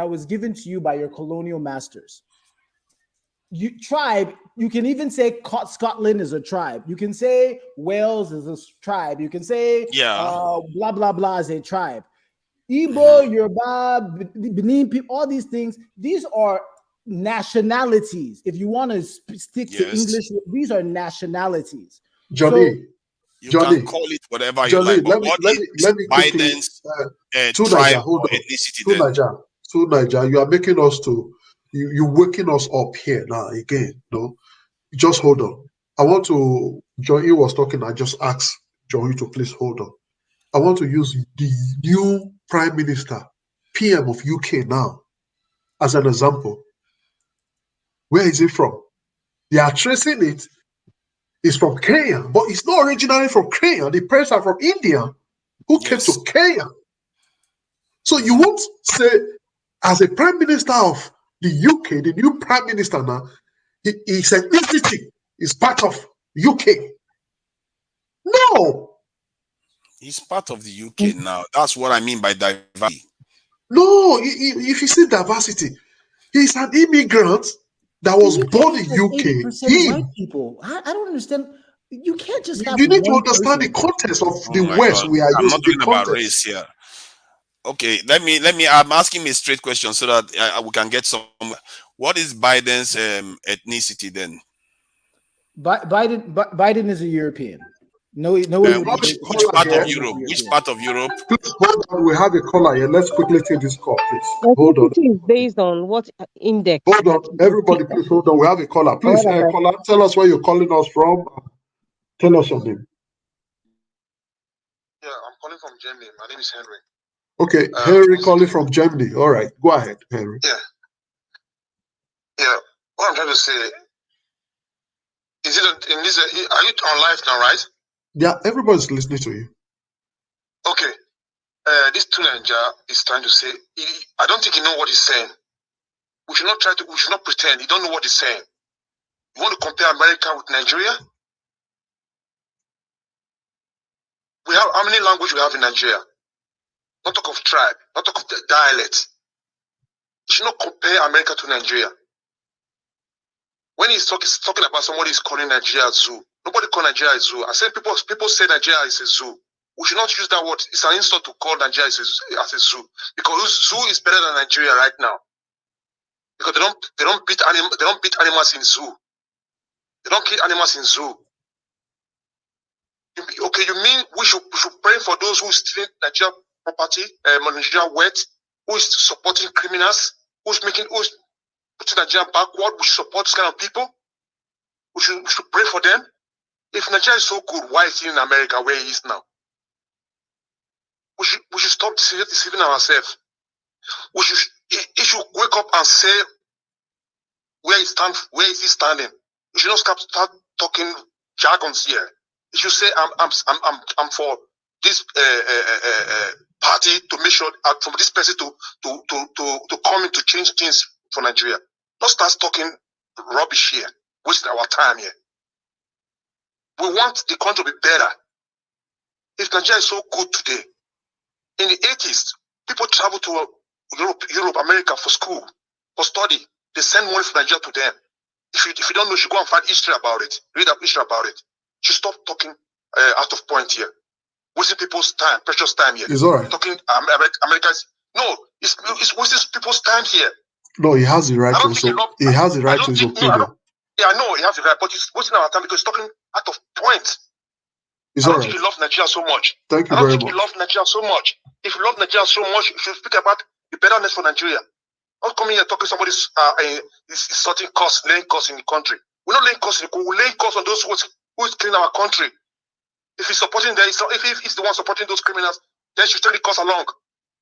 that was given to you by your colonial masters. Tribe, you can even say Scotland is a tribe. You can say Wales is a tribe. You can say blah, blah, blah is a tribe. Igbo, Yoruba, Benin people, all these things, these are nationalities. If you want to stick to English, these are nationalities. Johnny, you can call it whatever you like, but what is Biden's tribe or ethnicity then? To Niger, you are making us to, you're waking us up here now again. No, just hold on. I want to, Johnny was talking, I just asked Johnny to please hold on. I want to use the new Prime Minister, PM of UK now, as an example. Where is it from? They are tracing it. It's from Kenya, but it's not originally from Kenya. The parents are from India who came to Kenya. So you won't say, as a Prime Minister of the UK, the new Prime Minister now, his ethnicity is part of UK. No. He's part of the UK now. That's what I mean by diversity. No, if you see diversity, he's an immigrant that was born in UK. White people. I don't understand. You can't just have. You need to understand the context of the West. God. We are I'm using not talking the about context. race here. Okay, let me. I'm asking me a straight question so that we can get some. What is Biden's ethnicity then? Biden is a European. No. Which part of Europe? Which part of Europe? Please hold on. We have a caller here. Let's quickly take this call, please. Hold on. Is based on what index? Hold on, everybody. Please hold on. We have a caller. Please, caller, tell us where you're calling us from. Tell us your name. Yeah, I'm calling from Germany. My name is Henry. Okay, Henry calling from Germany. All right, go ahead, Henry. Yeah. What I'm trying to say is in this. Are you on live now, right? Yeah, everybody's listening to you. Okay. This teenager is trying to say. I don't think he knows what he's saying. We should not pretend. He don't know what he's saying. You want to compare America with Nigeria? We have how many languages we have in Nigeria? Not talk of tribe, not talk of the dialect. You should not compare America to Nigeria. When he's talking about somebody is calling Nigeria a zoo. Nobody call Nigeria a zoo. I said people say Nigeria is a zoo. We should not use that word. It's an insult to call Nigeria as a zoo, because zoo is better than Nigeria right now. Because they don't beat animals in zoo. They don't kill animals in zoo. Okay, you mean we should pray for those who steal Nigeria property, Nigeria wealth, who is supporting criminals, who's putting Nigeria backward? We should support this kind of people. We should pray for them. If Nigeria is so good, why is he in America where he is now? We should stop deceiving ourselves. He should wake up and say where is he standing. You should not start talking jargons here. You should say I'm for this party to make sure from this person to come in to change things for Nigeria. Don't start talking rubbish here, wasting our time here. We want the country to be better. If Nigeria is so good today, in the 80s, people travel to Europe, America for school, for study. They send money from Nigeria to them. If you don't know, you should go and find history about it. Read up history about it. You should stop talking out of point here. Wasting people's time, precious time here. It's all right. Talking Americans. No, it's wasting people's time here. No, he has the right to his opinion. I know he has the right, but he's wasting our time because he's talking out of point. It's I all don't right. think he loves Nigeria so much. Thank you I don't very think much. he loves Nigeria so much. If you love Nigeria so much, you should speak about the betterness for Nigeria. Not coming here talking somebody's certain costs, laying costs in the country. We're not laying costs in the country. We're laying costs on those who is killing our country. If he's supporting them, if he's the one supporting those criminals, then should take the cost along.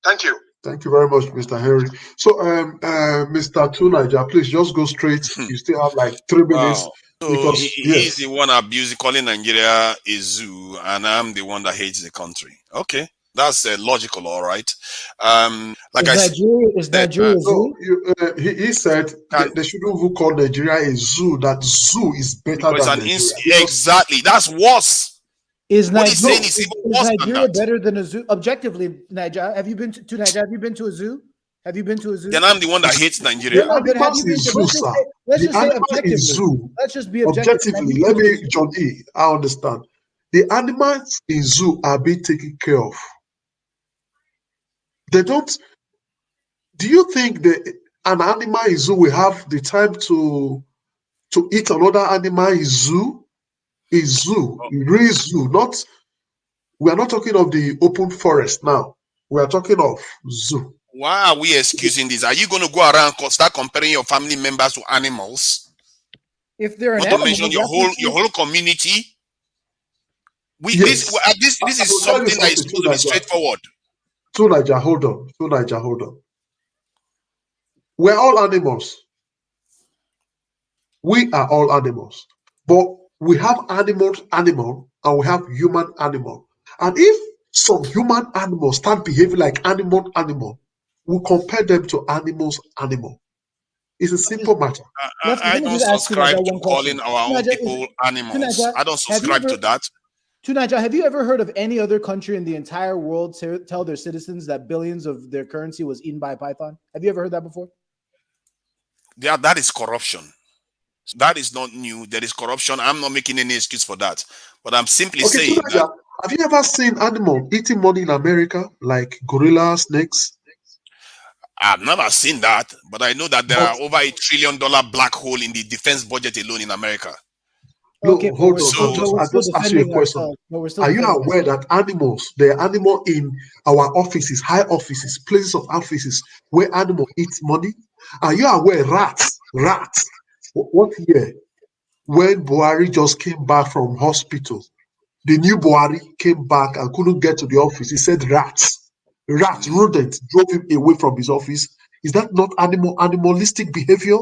Thank you. Thank you very much, Mr. Henry. So, Mr. Tunaja, please just go straight. You still have like 3 minutes. Wow. So because he's the one calling Nigeria a zoo, and I'm the one that hates the country. Okay, that's logical, all right. Is Nigeria a zoo? He said they shouldn't even call Nigeria a zoo. That zoo is better than Nigeria. Exactly, that's worse. Is Nigeria, is Nigeria better than a zoo? Objectively, Nigeria, have you been to Nigeria? Have you been to a zoo? Have you been to a zoo? Then I'm the one that hates Nigeria. The animals in zoo, sir. Let's The just say animal in objectively. zoo. Let's just be objective. Objectively, let me, John E. I understand. The animals in zoo are being taken care of. They don't. Do you think that an animal in zoo will have the time to eat another animal in zoo? In zoo, in real zoo, not. We are not talking of the open forest now. We are talking of zoo. Why are we excusing this? Are you going to go around and start comparing your family members to animals? If they're an not animal, to mention your whole community. Yes. This is something that is supposed to be straightforward. So Niger, hold on. We're all animals. We are all animals. But we have animal, and we have human animal. And if some human animals start behaving like animal, we compare them to animal. It's a simple matter. I don't subscribe to calling our own people animals. I don't subscribe to that. Tunaja, have you ever heard of any other country in the entire world tell their citizens that billions of their currency was eaten by a python? Have you ever heard that before? Yeah, that is corruption. That is not new. There is corruption. I'm not making any excuse for that. But I'm simply saying that. Have you ever seen animals eating money in America, like gorilla, snakes? I've never seen that, but I know that there are over $1 trillion black hole in the defense budget alone in America. No, okay, hold on. I just ask you a question. Are you aware that animals, there are animals in our offices, high offices, places of offices, where animals eat money? Are you aware rats? What year? When Buhari just came back from hospital, the new Buhari came back and couldn't get to the office. He said rats, rodents drove him away from his office. Is that not animalistic behavior?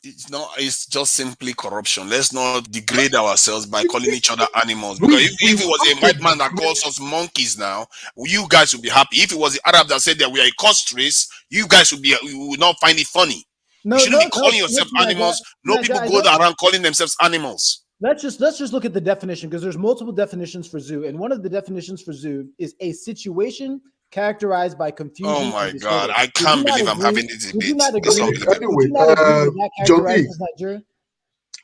It's not. It's just simply corruption. Let's not degrade ourselves by calling each other animals. Because if it was a white man that calls us monkeys now, you guys would be happy. If it was the Arab that said that we are a cursed race, you guys would not find it funny. You shouldn't be calling yourself animals. No people go around calling themselves animals. Let's just look at the definition, because there's multiple definitions for zoo, and one of the definitions for zoo is a situation characterized by confusion. Oh my God! I can't believe I'm having this debate. Anyway,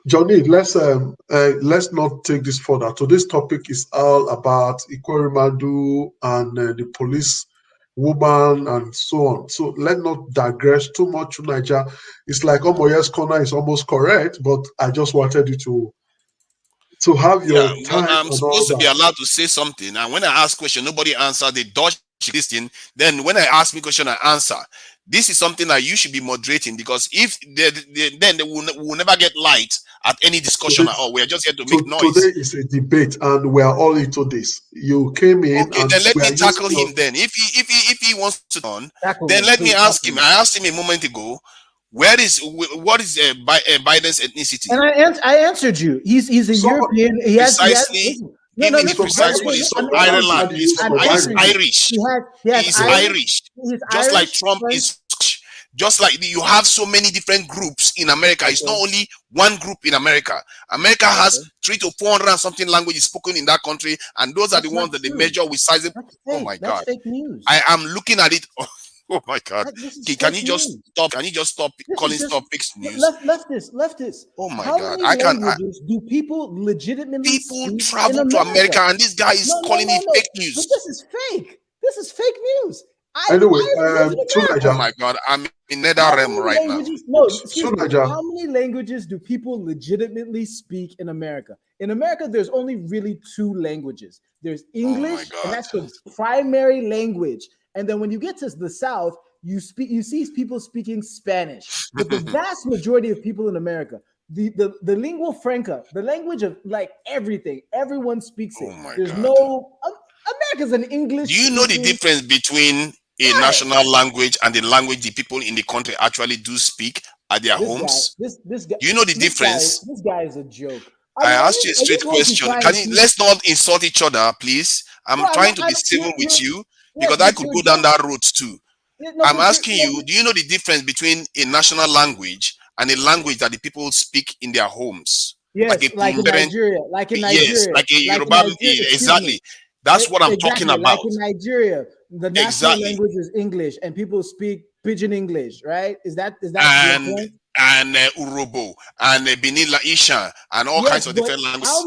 Johnny, let's not take this further. Today's topic is all about Ekweremadu and the police woman and so on. So let's not digress too much to Niger. It's like Omoye's corner is almost correct, but I just wanted you to have your time. I'm supposed to be allowed to say something, and when I ask question, nobody answer. They dodge this thing. Then when I ask me question, I answer. This is something that you should be moderating, because if then they will never get light at any discussion at all. We are just here to make noise. Today is a debate, and we are all into this. You came in. Okay, then let me tackle him. Then, if he wants to on, then let me ask him. I asked him a moment ago. What is Biden's ethnicity? And I answered you. He's a European. He has precisely. Even the precise word is from Ireland. He's Irish. He's Irish. Just like Trump is. Just like you have so many different groups in America. It's not only one group in America. America has 300 to 400 and something languages spoken in that country, and those are the ones that they measure with size. Oh my God! I am looking at it. Oh my God! Can you just stop? Can you just stop calling stuff fake news? Leftist. Oh my God! I can't. Do people legitimately? People travel to America, and this guy is calling it fake news. But this is fake. This is fake news. Anyway, oh my God, I'm in nether realm right now. How many languages do people legitimately speak in America? In America, there's only really 2 languages. There's English, and that's the primary language. And then when you get to the South, you see people speaking Spanish. But the vast majority of people in America, the lingua franca, the language of like everything, everyone speaks it. There's no America's an English. Do you know the difference between a national language and the language the people in the country actually do speak at their homes? This guy, do you know the difference? This guy is a joke. I asked you a straight question. Let's not insult each other, please. I'm trying to be civil with you, because I could go down that road too. I'm asking you, do you know the difference between a national language and a language that the people speak in their homes? Yes, like in Nigeria. Yes, like a Yoruba. Exactly. That's what I'm talking about. Like in Nigeria, The national language is English, and people speak Pidgin English, right? Is that your point? And Urobo and Benila Isha and all kinds of different languages.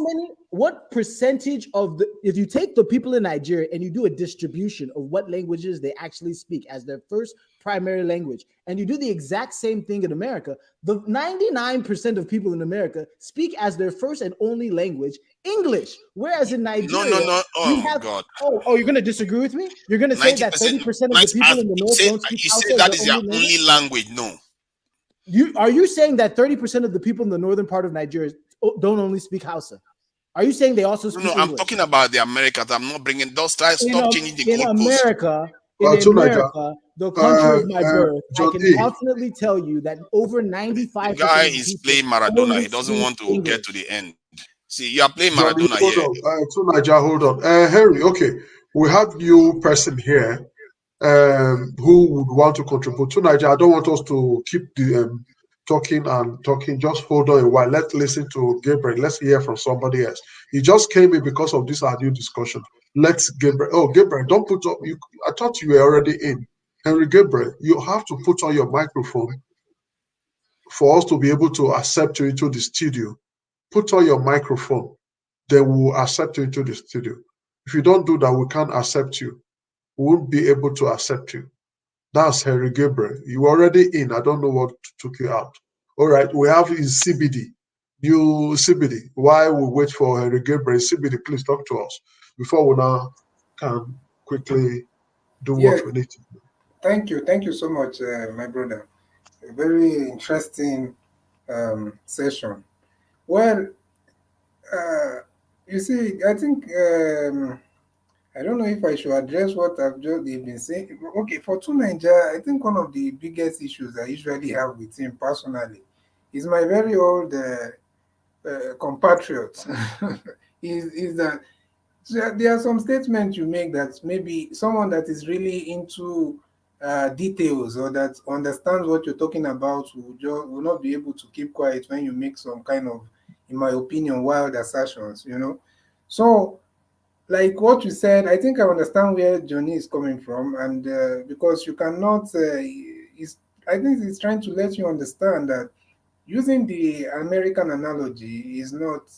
What percentage of if you take the people in Nigeria and you do a distribution of what languages they actually speak as their first primary language, and you do the exact same thing in America, the 99% of people in America speak as their first and only language English, whereas in Nigeria, no. Oh God! Oh, you're going to disagree with me? You're going to say that 30% of the people in the North don't speak Hausa? You say that is their only language? No. Are you saying that 30% of the people in the northern part of Nigeria don't only speak Hausa? Are you saying they also speak English? I'm talking about the Americans. I'm not bringing those. Stop changing the goalposts. In America, the country of my birth, I can confidently tell you that over 95%. The guy is playing Maradona. He doesn't want to get to the end. See, you are playing Maradona here. Hold on. Henry, okay. We have new person here. Who would want to contribute to Nigeria? I don't want us to keep the talking. Just hold on a while. Let's listen to Gabriel. Let's hear from somebody else. He just came in because of this our new discussion. Let's Gabriel. Oh, Gabriel, don't put up. I thought you were already in. Henry Gabriel, you have to put on your microphone for us to be able to accept you into the studio. Put on your microphone, then we'll accept you into the studio. If you don't do that, we can't accept you. We won't be able to accept you. That's Henry Gabriel. You already in. I don't know what took you out. All right, we have in CBD. New CBD. While we wait for Henry Gabriel, CBD, please talk to us before we now can quickly do what we need to do. Thank you so much, my brother. A very interesting session. Well, you see, I think I don't know if I should address what I've just been saying. Okay, for Nigeria, I think one of the biggest issues I usually have with him personally is my very old compatriot. is that there are some statements you make that maybe someone that is really into details or that understands what you're talking about will not be able to keep quiet when you make some kind of, in my opinion, wild assertions, So, like what you said, I think I understand where Johnny is coming from, and because you cannot, I think it's trying to let you understand that using the American analogy is not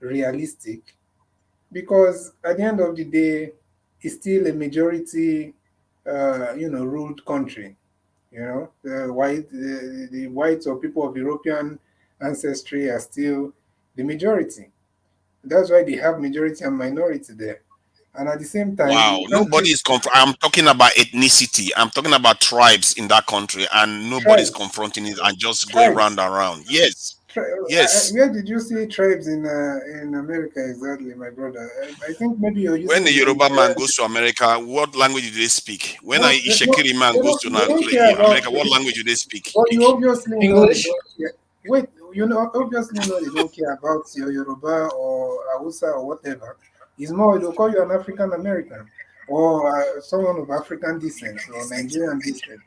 realistic, because at the end of the day, it's still a majority, ruled country. The whites or people of European ancestry are still the majority. That's why they have majority and minority there. And at the same time, wow, nobody is I'm talking about ethnicity. I'm talking about tribes in that country, and nobody's confronting it and just going round and round. Yes. Yes. Where did you see tribes in America exactly, my brother? I think maybe you're using. When the Yoruba man goes to America, what language do they speak? When a Ishekiri man goes to America, what language do they speak? Well, you obviously English. Wait, obviously know they don't care about your Yoruba or Hausa or whatever. It's more, they'll call you an African American or someone of African descent or Nigerian descent.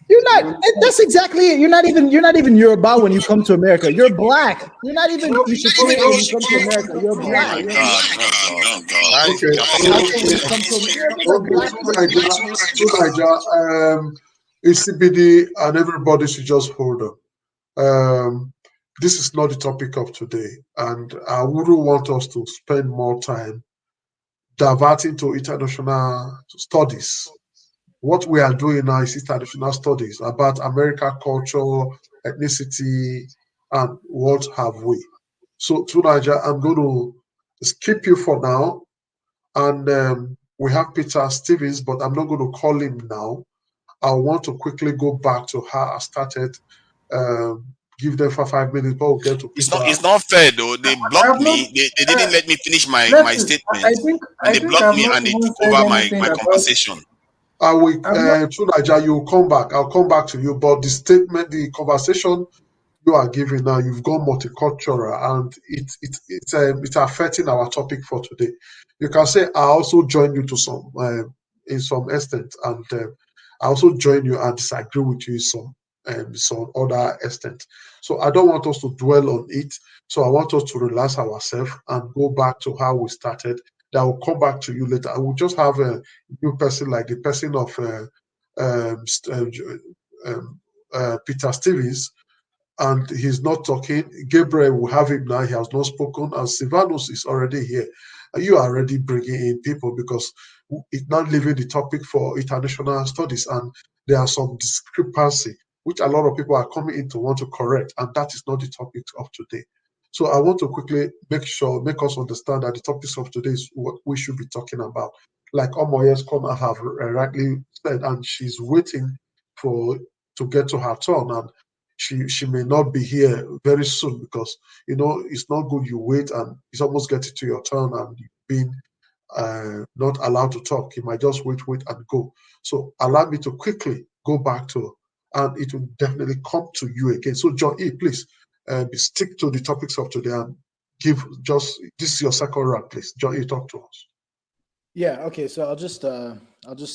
You're not. That's exactly it. You're not even Yoruba when you come to America. You're black. You're not even Ishikiri when you come to America. You're black. It's CBD, and everybody should just hold on. This is not the topic of today, and I wouldn't want us to spend more time diverting to international studies. What we are doing now is international studies about American culture, ethnicity, and what have we. So, Tunaja, I'm going to skip you for now. And we have Peter Stevens, but I'm not going to call him now. I want to quickly go back to how I started. Give them for 5 minutes, but we'll get to Peter. It's not fair, though. They blocked me. They didn't let me finish my statement. They blocked me and they took over my conversation. I will, Tunaja, you'll come back. I'll come back to you. But the statement, the conversation you are giving now, you've gone multicultural, and it's affecting our topic for today. You can say I also join you to some in some extent, and I also join you and disagree with you in some other extent. So I don't want us to dwell on it. So I want us to relax ourselves and go back to how we started. that will come back to you later. I will just have a new person like the person of Peter Stevens, and he's not talking. Gabriel will have him now. He has not spoken, and Silvanus is already here. You are already bringing in people because it's not leaving the topic for international studies, and there are some discrepancy which a lot of people are coming in to want to correct, and that is not the topic of today. So I want to quickly make us understand that the topics of today is what we should be talking about. Like Omoye's Kona have rightly said, and she's waiting to get to her turn, and she may not be here very soon because it's not good you wait and it's almost getting to your turn and you've been not allowed to talk. You might just wait and go. So allow me to quickly go back to, and it will definitely come to you again. So John E, please stick to the topics of today and this is your second round, please. John E, talk to us. Yeah, okay, so I'll just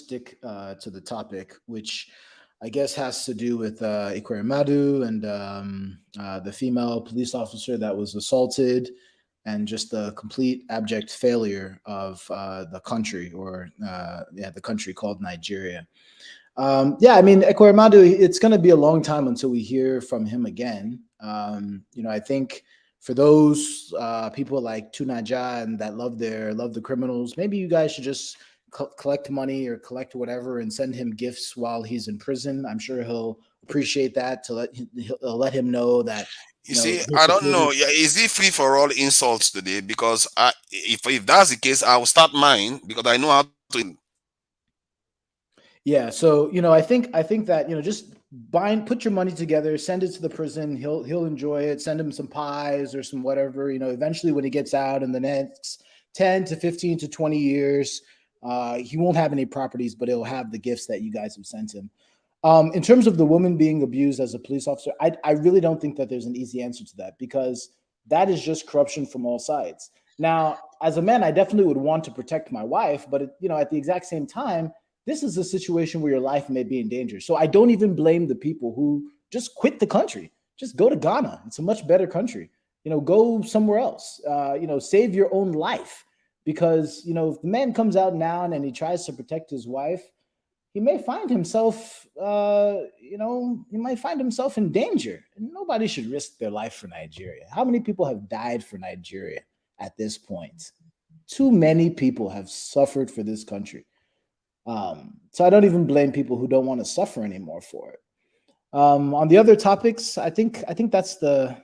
stick to the topic, which I guess has to do with Ekweremadu and the female police officer that was assaulted, and just the complete abject failure of the country, or the country called Nigeria. I mean, Ekweremadu, it's going to be a long time until we hear from him again. I think for those people like Tunaja and that love the criminals, maybe you guys should just collect money or collect whatever and send him gifts while he's in prison. I'm sure he'll appreciate that. He'll let him know that. You see, I don't know. Yeah, is it free for all insults today? Because if that's the case, I will start mine because I know how to. Yeah, so I think that just put your money together, send it to the prison. He'll enjoy it. Send him some pies or some whatever. Eventually when he gets out in the next 10 to 15 to 20 years, he won't have any properties, but he'll have the gifts that you guys have sent him. In terms of the woman being abused as a police officer, I really don't think that there's an easy answer to that, because that is just corruption from all sides. Now, as a man, I definitely would want to protect my wife, but at the exact same time, this is a situation where your life may be in danger. So I don't even blame the people who just quit the country. Just go to Ghana. It's a much better country. Go somewhere else. Save your own life. Because, if the man comes out now and he tries to protect his wife, he may find himself, he might find himself in danger. And nobody should risk their life for Nigeria. How many people have died for Nigeria at this point? Too many people have suffered for this country. So I don't even blame people who don't want to suffer anymore for it. On the other topics, I think that's the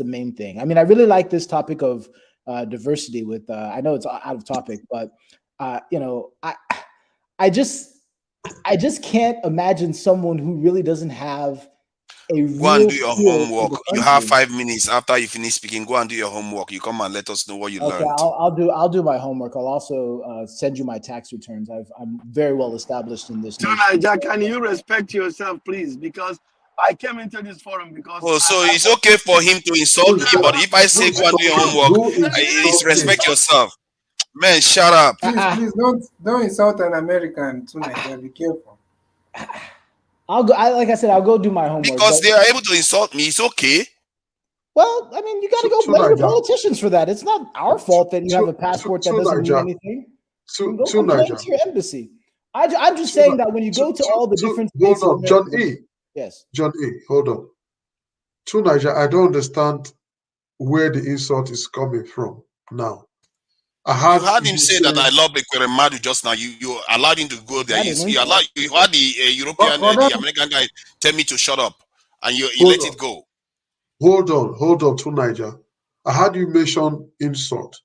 main thing. I mean, I really like this topic of diversity with I know it's out of topic, but I just can't imagine someone who really doesn't have a real. Go and do your homework. You have 5 minutes after you finish speaking. Go and do your homework. You come and let us know what you learned. I'll do my homework. I'll also send you my tax returns. I'm very well established in this. Jack, can you respect yourself, please? Because I came into this forum because. Oh, so it's okay for him to insult me, but if I say go and do your homework, it's respect yourself. Man, shut up. Please don't insult an American tonight. Be careful. I'll go. Like I said, I'll go do my homework. Because they are able to insult me, it's okay. Well, I mean, you got to go blame the politicians for that. It's not our fault that you have a passport that doesn't mean anything. Go complain to your embassy. I'm just saying that when you go to all the different states. Hold on, John E. Yes. John E. Hold on. To Niger, I don't understand where the insult is coming from now. You heard him say that I love Ekweremadu just now. You allowed him to go there. You had the European, the American guy tell me to shut up, and you let it go. Hold on, to Niger. I had you mention insult.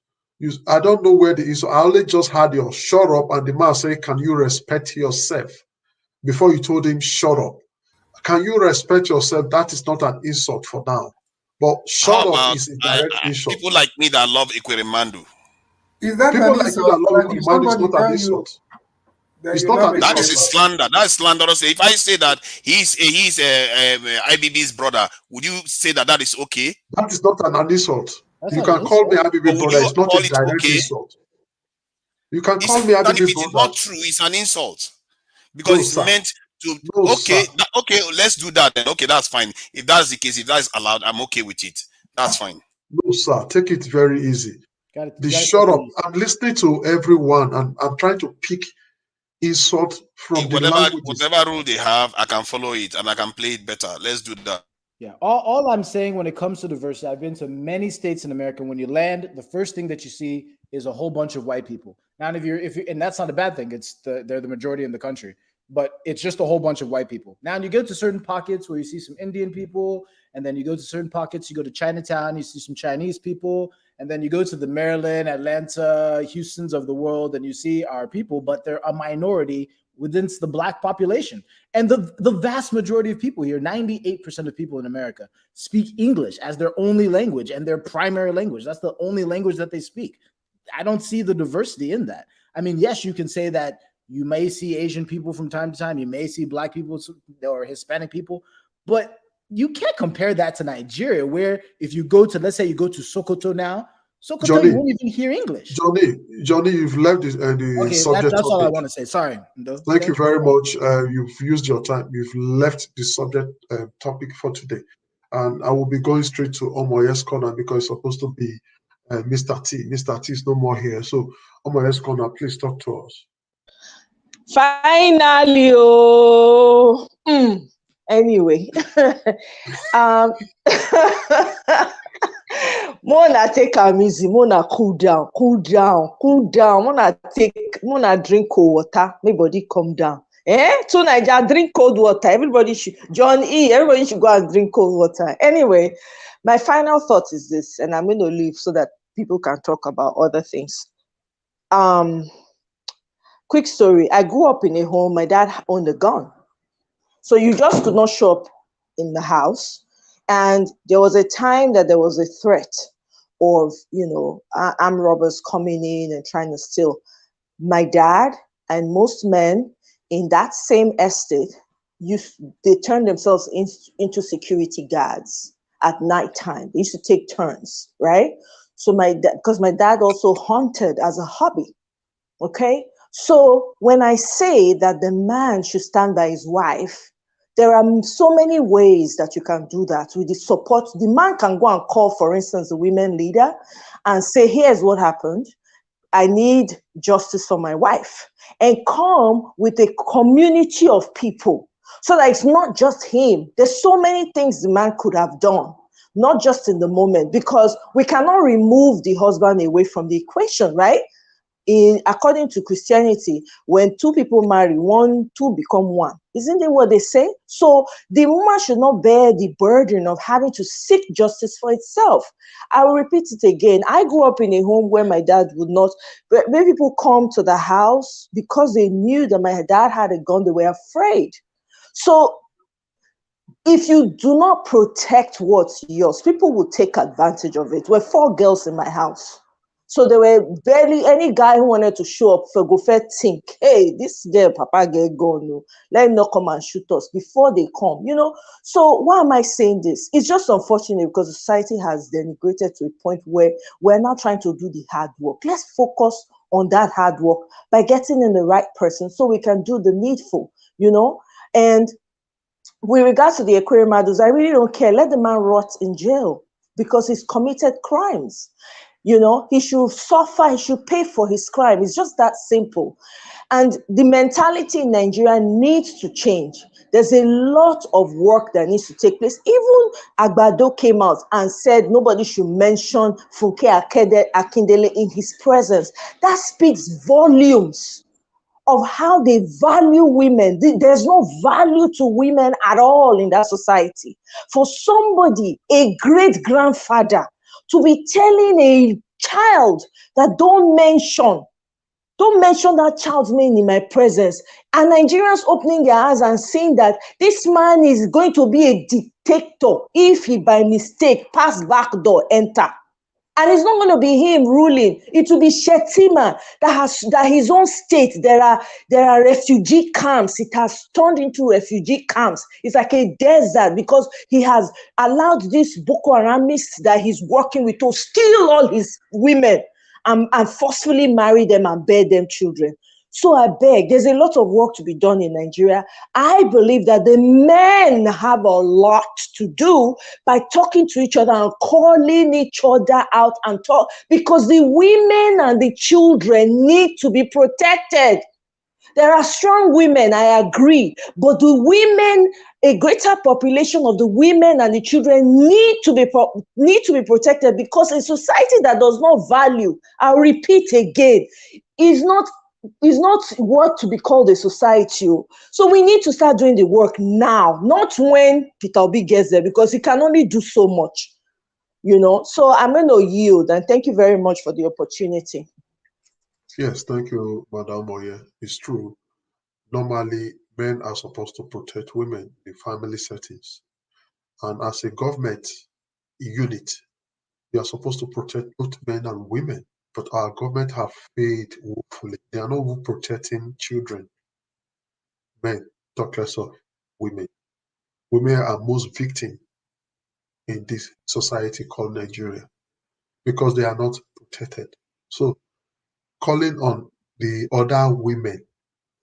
I don't know where the insult. I only just had your shut up, and the man say, "Can you respect yourself?" Before you told him shut up. Can you respect yourself? That is not an insult for now. But shut up is a direct insult. People like me that love Ekweremadu. Is that people an like insult? you that love Ekweremadu is not an insult. It's not an that is a slander. That's slanderous. If I say that he's IBB's brother, would you say that is okay? That is not an insult. You can call me IBB brother. It's not a direct insult. You can call me IBB brother. If it's not true, it's an insult because it's meant to. Okay, let's do that then. Okay, that's fine. If that's the case, if that's allowed, I'm okay with it. That's fine. No, sir. Take it very easy. Shut up. I'm listening to everyone, and I'm trying to pick insult from the languages. Whatever rule they have, I can follow it and I can play it better. Let's do that. Yeah. All I'm saying when it comes to diversity, I've been to many states in America. When you land, the first thing that you see is a whole bunch of white people. Now, if you're, and that's not a bad thing. They're the majority in the country, but it's just a whole bunch of white people. Now, you go to certain pockets where you see some Indian people, and then you go to certain pockets. You go to Chinatown, you see some Chinese people, and then you go to the Maryland, Atlanta, Houstons of the world, and you see our people, but they're a minority within the Black population. And the vast majority of people here, 98% of people in America, speak English as their only language and their primary language. That's the only language that they speak. I don't see the diversity in that. I mean, yes, you can say that you may see Asian people from time to time, you may see Black people or Hispanic people, but you can't compare that to Nigeria, where if you go to, let's say you go to Sokoto now, Sokoto, you won't even hear English. Johnny, you've left the subject. That's all I want to say. Sorry. Thank you very much. You've used your time. You've left the subject topic for today. And I will be going straight to Omoye's corner because it's supposed to be Mr. T. Mr. T is no more here. So Omoye's corner, please talk to us. Finally, anyway. Mona take am easy, Mona cool down. Mona drink cold water, make body calm down. So Naija drink cold water. Everybody should everybody should go and drink cold water. Anyway, my final thought is this, and I'm going to leave so that people can talk about other things. Quick story. I grew up in a home, my dad owned a gun. So you just could not show up in the house. And there was a time that there was a threat of, armed robbers coming in and trying to steal. My dad and most men in that same estate, they turned themselves into security guards at nighttime. They used to take turns, right? So because my dad also hunted as a hobby, okay? So when I say that the man should stand by his wife, there are so many ways that you can do that with the support. The man can go and call, for instance, the women leader and say, here's what happened. I need justice for my wife, and come with a community of people so that it's not just him. There's so many things the man could have done, not just in the moment, because we cannot remove the husband away from the equation, right? According to Christianity, when two people marry, two become one. Isn't it what they say? So the woman should not bear the burden of having to seek justice for itself. I will repeat it again. I grew up in a home where my dad would not, when people come to the house, because they knew that my dad had a gun, they were afraid. So if you do not protect what's yours, people will take advantage of it. There were 4 girls in my house. So there were barely any guy who wanted to show up for go fair think, hey, this girl, Papa get gone, no. Let him not come and shoot us before they come, So why am I saying this? It's just unfortunate because society has denigrated to a point where we're not trying to do the hard work. Let's focus on that hard work by getting in the right person so we can do the needful, And with regards to the Ekweremadus, I really don't care. Let the man rot in jail because he's committed crimes. He should suffer, he should pay for his crime. It's just that simple. And the mentality in Nigeria needs to change. There's a lot of work that needs to take place. Even Agbado came out and said nobody should mention Funke Akindele in his presence. That speaks volumes of how they value women. There's no value to women at all in that society. For somebody, a great-grandfather, to be telling a child that don't mention that child's name in my presence, and Nigerians opening their eyes and saying that this man is going to be a dictator if he by mistake pass back door, enter. And it's not going to be him ruling. It will be Shetima that his own state, there are refugee camps. It has turned into refugee camps. It's like a desert because he has allowed these Boko Haramists that he's working with to steal all his women and forcefully marry them and bear them children. So I beg, there's a lot of work to be done in Nigeria. I believe that the men have a lot to do by talking to each other and calling each other out and talk, because the women and the children need to be protected. There are strong women, I agree, but the women, a greater population of the women and the children need to be protected, because a society that does not value, I'll repeat again, is not what to be called a society. So we need to start doing the work now, not when Peter Obi gets there, because he can only do so much, So I'm going to yield, and thank you very much for the opportunity. Yes, thank you, Madam Moye. It's true. Normally, men are supposed to protect women in family settings. And as a government unit, we are supposed to protect both men and women. But our government have failed woefully. They are not protecting children, men, talk less of women. Women are most victim in this society called Nigeria because they are not protected. So calling on the other women,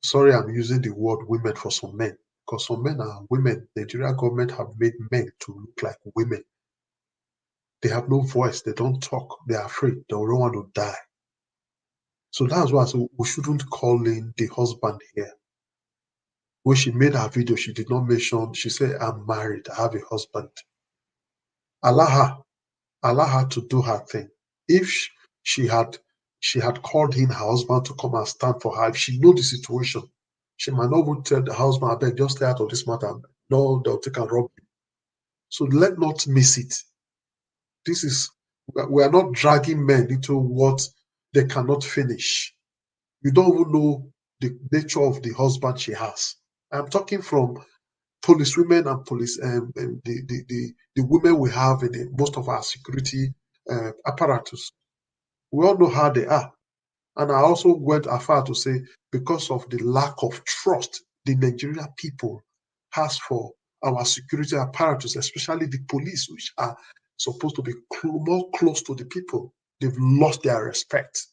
sorry, I'm using the word women for some men, because some men are women. The Nigeria government have made men to look like women. They have no voice. They don't talk. They are afraid. They don't want to die. So that's why we shouldn't call in the husband here. When she made her video, she did not mention, she said, I'm married, I have a husband. Allow her to do her thing. If she had called in her husband to come and stand for her, if she know the situation, she might not would tell the husband, I beg, just stay out of this matter. No, they'll take and rob you. So let not miss it. We are not dragging men into what they cannot finish. You don't even know the nature of the husband she has. I'm talking from police women and police the women we have in most of our security apparatus. We all know how they are. And I also went afar to say, because of the lack of trust the Nigerian people has for our security apparatus, especially the police, which are supposed to be more close to the people, they've lost their respect.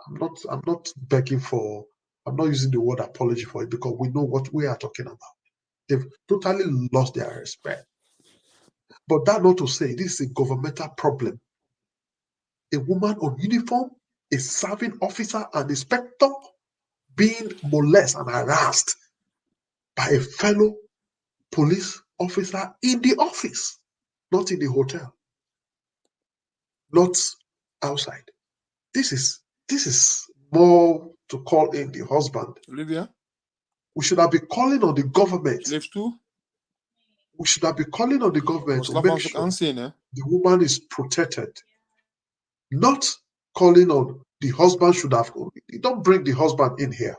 I'm not begging for, I'm not using the word apology for it, because we know what we are talking about. They've totally lost their respect. But that not to say this is a governmental problem. A woman on uniform, a serving officer, an inspector being molested and harassed by a fellow police officer in the office, not in the hotel, not outside. This is more to call in the husband. Olivia? We should have been calling on the government. Leaves too? We should have been calling on the government to make sure the woman is protected. Not calling on the husband should have. You don't bring the husband in here.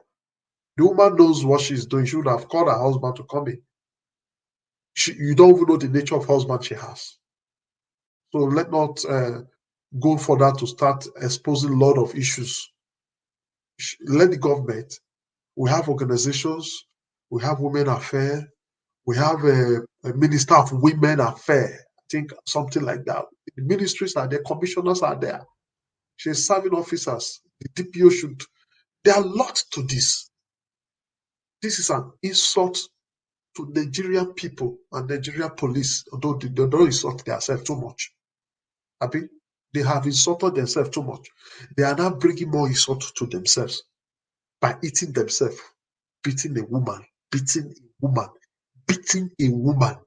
The woman knows what she's doing. She would have called her husband to come in. You don't even know the nature of husband she has. So let not go for that to start exposing a lot of issues. Let the government. We have organizations. We have women affairs. We have a minister of women affairs. I think something like that. The ministries are there. Commissioners are there. She's serving officers. The DPO should. There are lots to this. This is an insult to Nigerian people and Nigerian police, although they don't insult themselves too much. They have insulted themselves too much. They are now bringing more insult to themselves by eating themselves, beating a woman, beating a woman, beating a woman.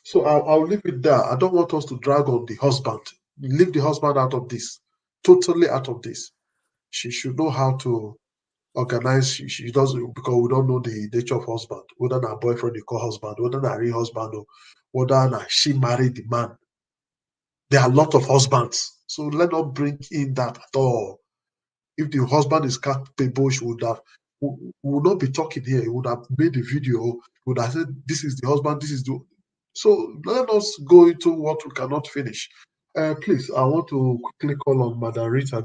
So I'll leave it there. I don't want us to drag on the husband. Leave the husband out of this, totally out of this. She should know how to organize. She doesn't, because we don't know the nature of husband, whether not boyfriend you call husband, whether not real husband, or whether not she married the man. There are a lot of husbands, so let not bring in that at all. If the husband is capable, she would have. We would not be talking here. He would have made a video. Would have said, "This is the husband. This is the." So let us go into what we cannot finish. Please, I want to quickly call on Madam Rita.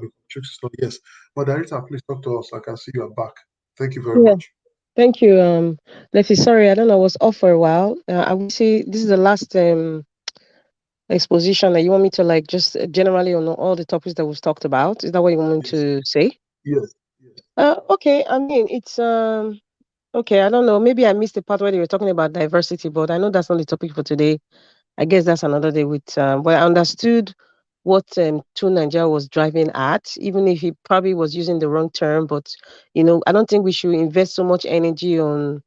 Yes, Madam Rita, please talk to us. I can see you are back. Thank you very much. Thank you, Letty. Sorry, I don't know. I was off for a while. I will say this is the last exposition that you want me to like just generally on all the topics that we've talked about? Is that what you want me to say? Yes. Okay. I mean, it's okay. I don't know. Maybe I missed the part where they were talking about diversity, but I know that's not the topic for today. I guess that's another day with. But I understood what Two Nigeria was driving at, even if he probably was using the wrong term. But I don't think we should invest so much energy on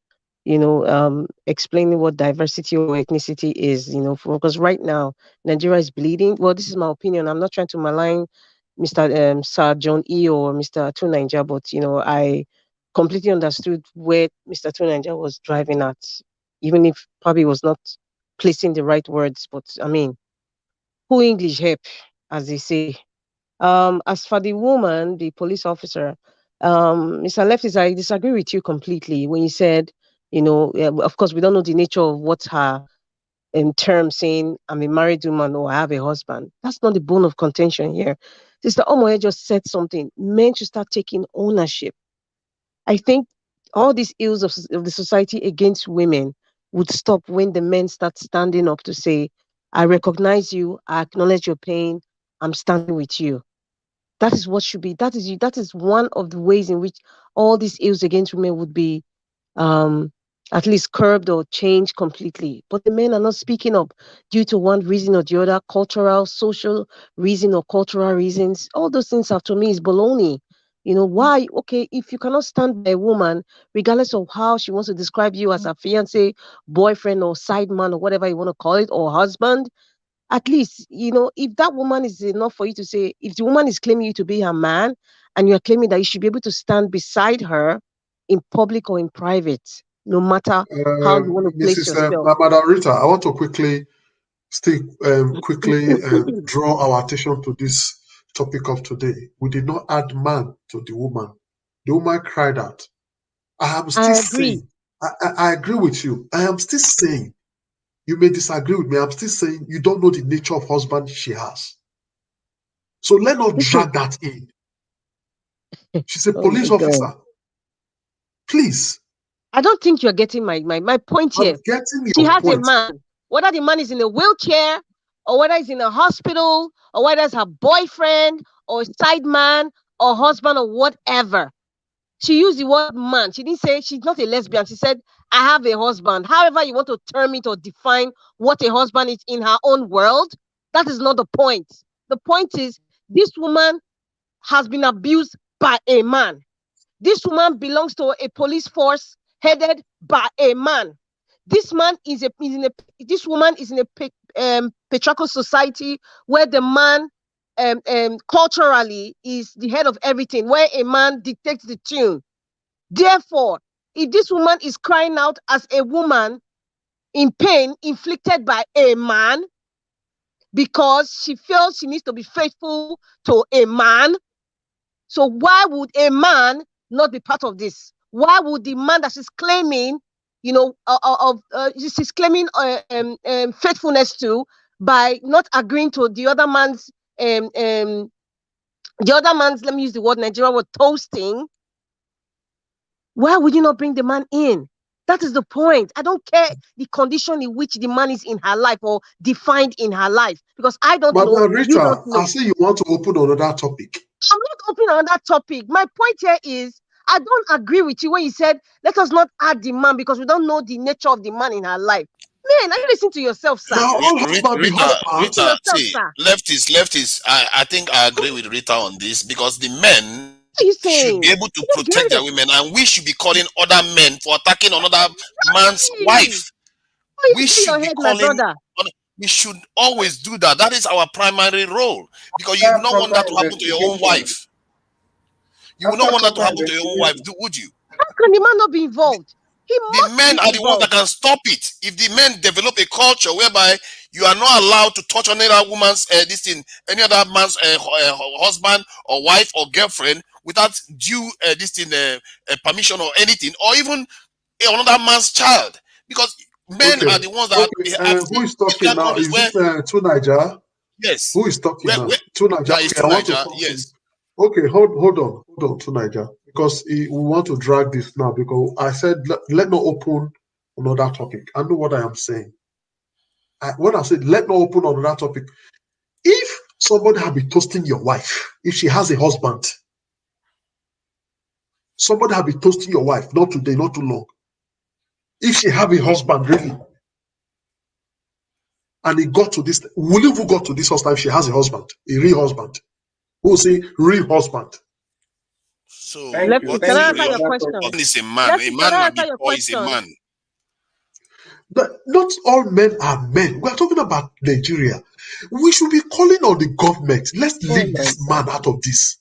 explaining what diversity or ethnicity is, because right now Nigeria is bleeding. Well, this is my opinion. I'm not trying to malign Mr. Sir John E or Mr. Two Nigeria, but I completely understood where Mr. Two Nigeria was driving at, even if probably was not placing the right words. But I mean, who English help, as they say. As for the woman, the police officer, Mr. Leftis, I disagree with you completely when you said, of course, we don't know the nature of what's her in terms saying I'm a married woman or I have a husband. That's not the bone of contention here. Sister Omoye just said something. Men should start taking ownership. I think all these ills of the society against women would stop when the men start standing up to say, I recognize you, I acknowledge your pain, I'm standing with you. That is what should be. That is one of the ways in which all these ills against women would be at least curbed or changed completely. But the men are not speaking up due to one reason or the other, cultural, social reason or cultural reasons. All those things have to me is baloney. Why? Okay, if you cannot stand by a woman, regardless of how she wants to describe you as a fiance, boyfriend, or side man, or whatever you want to call it, or husband, at least, if that woman is enough for you to say, if the woman is claiming you to be her man and you're claiming that you should be able to stand beside her in public or in private, no matter how you want to place Mrs. yourself. Madam Rita, I want to quickly draw our attention to this topic of today. We did not add man to the woman. The woman cried out. I am still saying, I agree with you. I am still saying, you may disagree with me. I'm still saying you don't know the nature of husband she has. So let not drag that in. She's a police officer. God. Please. I don't think you're getting my point here. I'm getting your she has point. A man. Whether the man is in a wheelchair or whether he's in a hospital or whether it's her boyfriend or side man or husband or whatever. She used the word man. She didn't say she's not a lesbian. She said, I have a husband. However you want to term it or define what a husband is in her own world, that is not the point. The point is this woman has been abused by a man. This woman belongs to a police force headed by a man. This woman is in a patriarchal society where the man culturally is the head of everything, where a man dictates the tune. Therefore, if this woman is crying out as a woman in pain inflicted by a man because she feels she needs to be faithful to a man, so why would a man not be part of this? Why would the man that she's claiming, she's claiming faithfulness to by not agreeing to the other man's, let me use the word Nigeria word toasting, why would you not bring the man in? That is the point. I don't care the condition in which the man is in her life or defined in her life, because I don't know. Rita, you don't know. I see you want to open another topic. I'm not opening on that topic. My point here is I don't agree with you when you said let us not add the man because we don't know the nature of the man in her life. Man, are you listening to yourself, sir? Rita, see, leftists. I think I agree with Rita on this because the men should be able to protect their women, and we should be calling other men for attacking another man's wife. We should be calling. We should always do that. That is our primary role because you will not want that to happen to your own wife. You will not want that to happen to your own wife, would you? How can the man not be involved? The men are the ones that can stop it. If the men develop a culture whereby you are not allowed to touch any other woman's any other man's husband or wife or girlfriend without due permission or anything, or even another man's child, because men are the ones that who is talking now? Is this Two Nigeria? Yes. Who is talking now? Two Nigeria. Yes. Okay, hold on, Two Nigeria, because we want to drag this now. Because I said let not open another topic. I know what I am saying. when I said let not open on that topic, if somebody have been toasting your wife, if she has a husband, somebody have been toasting your wife, not today, not too long. If she have a husband, really, and it got to this, will you got to this husband if she has a husband, a real husband? Who will say real husband? So can I answer your question? Is a man. A man might be is a man. But not all men are men. We are talking about Nigeria. We should be calling on the government. Let's leave this man out of this.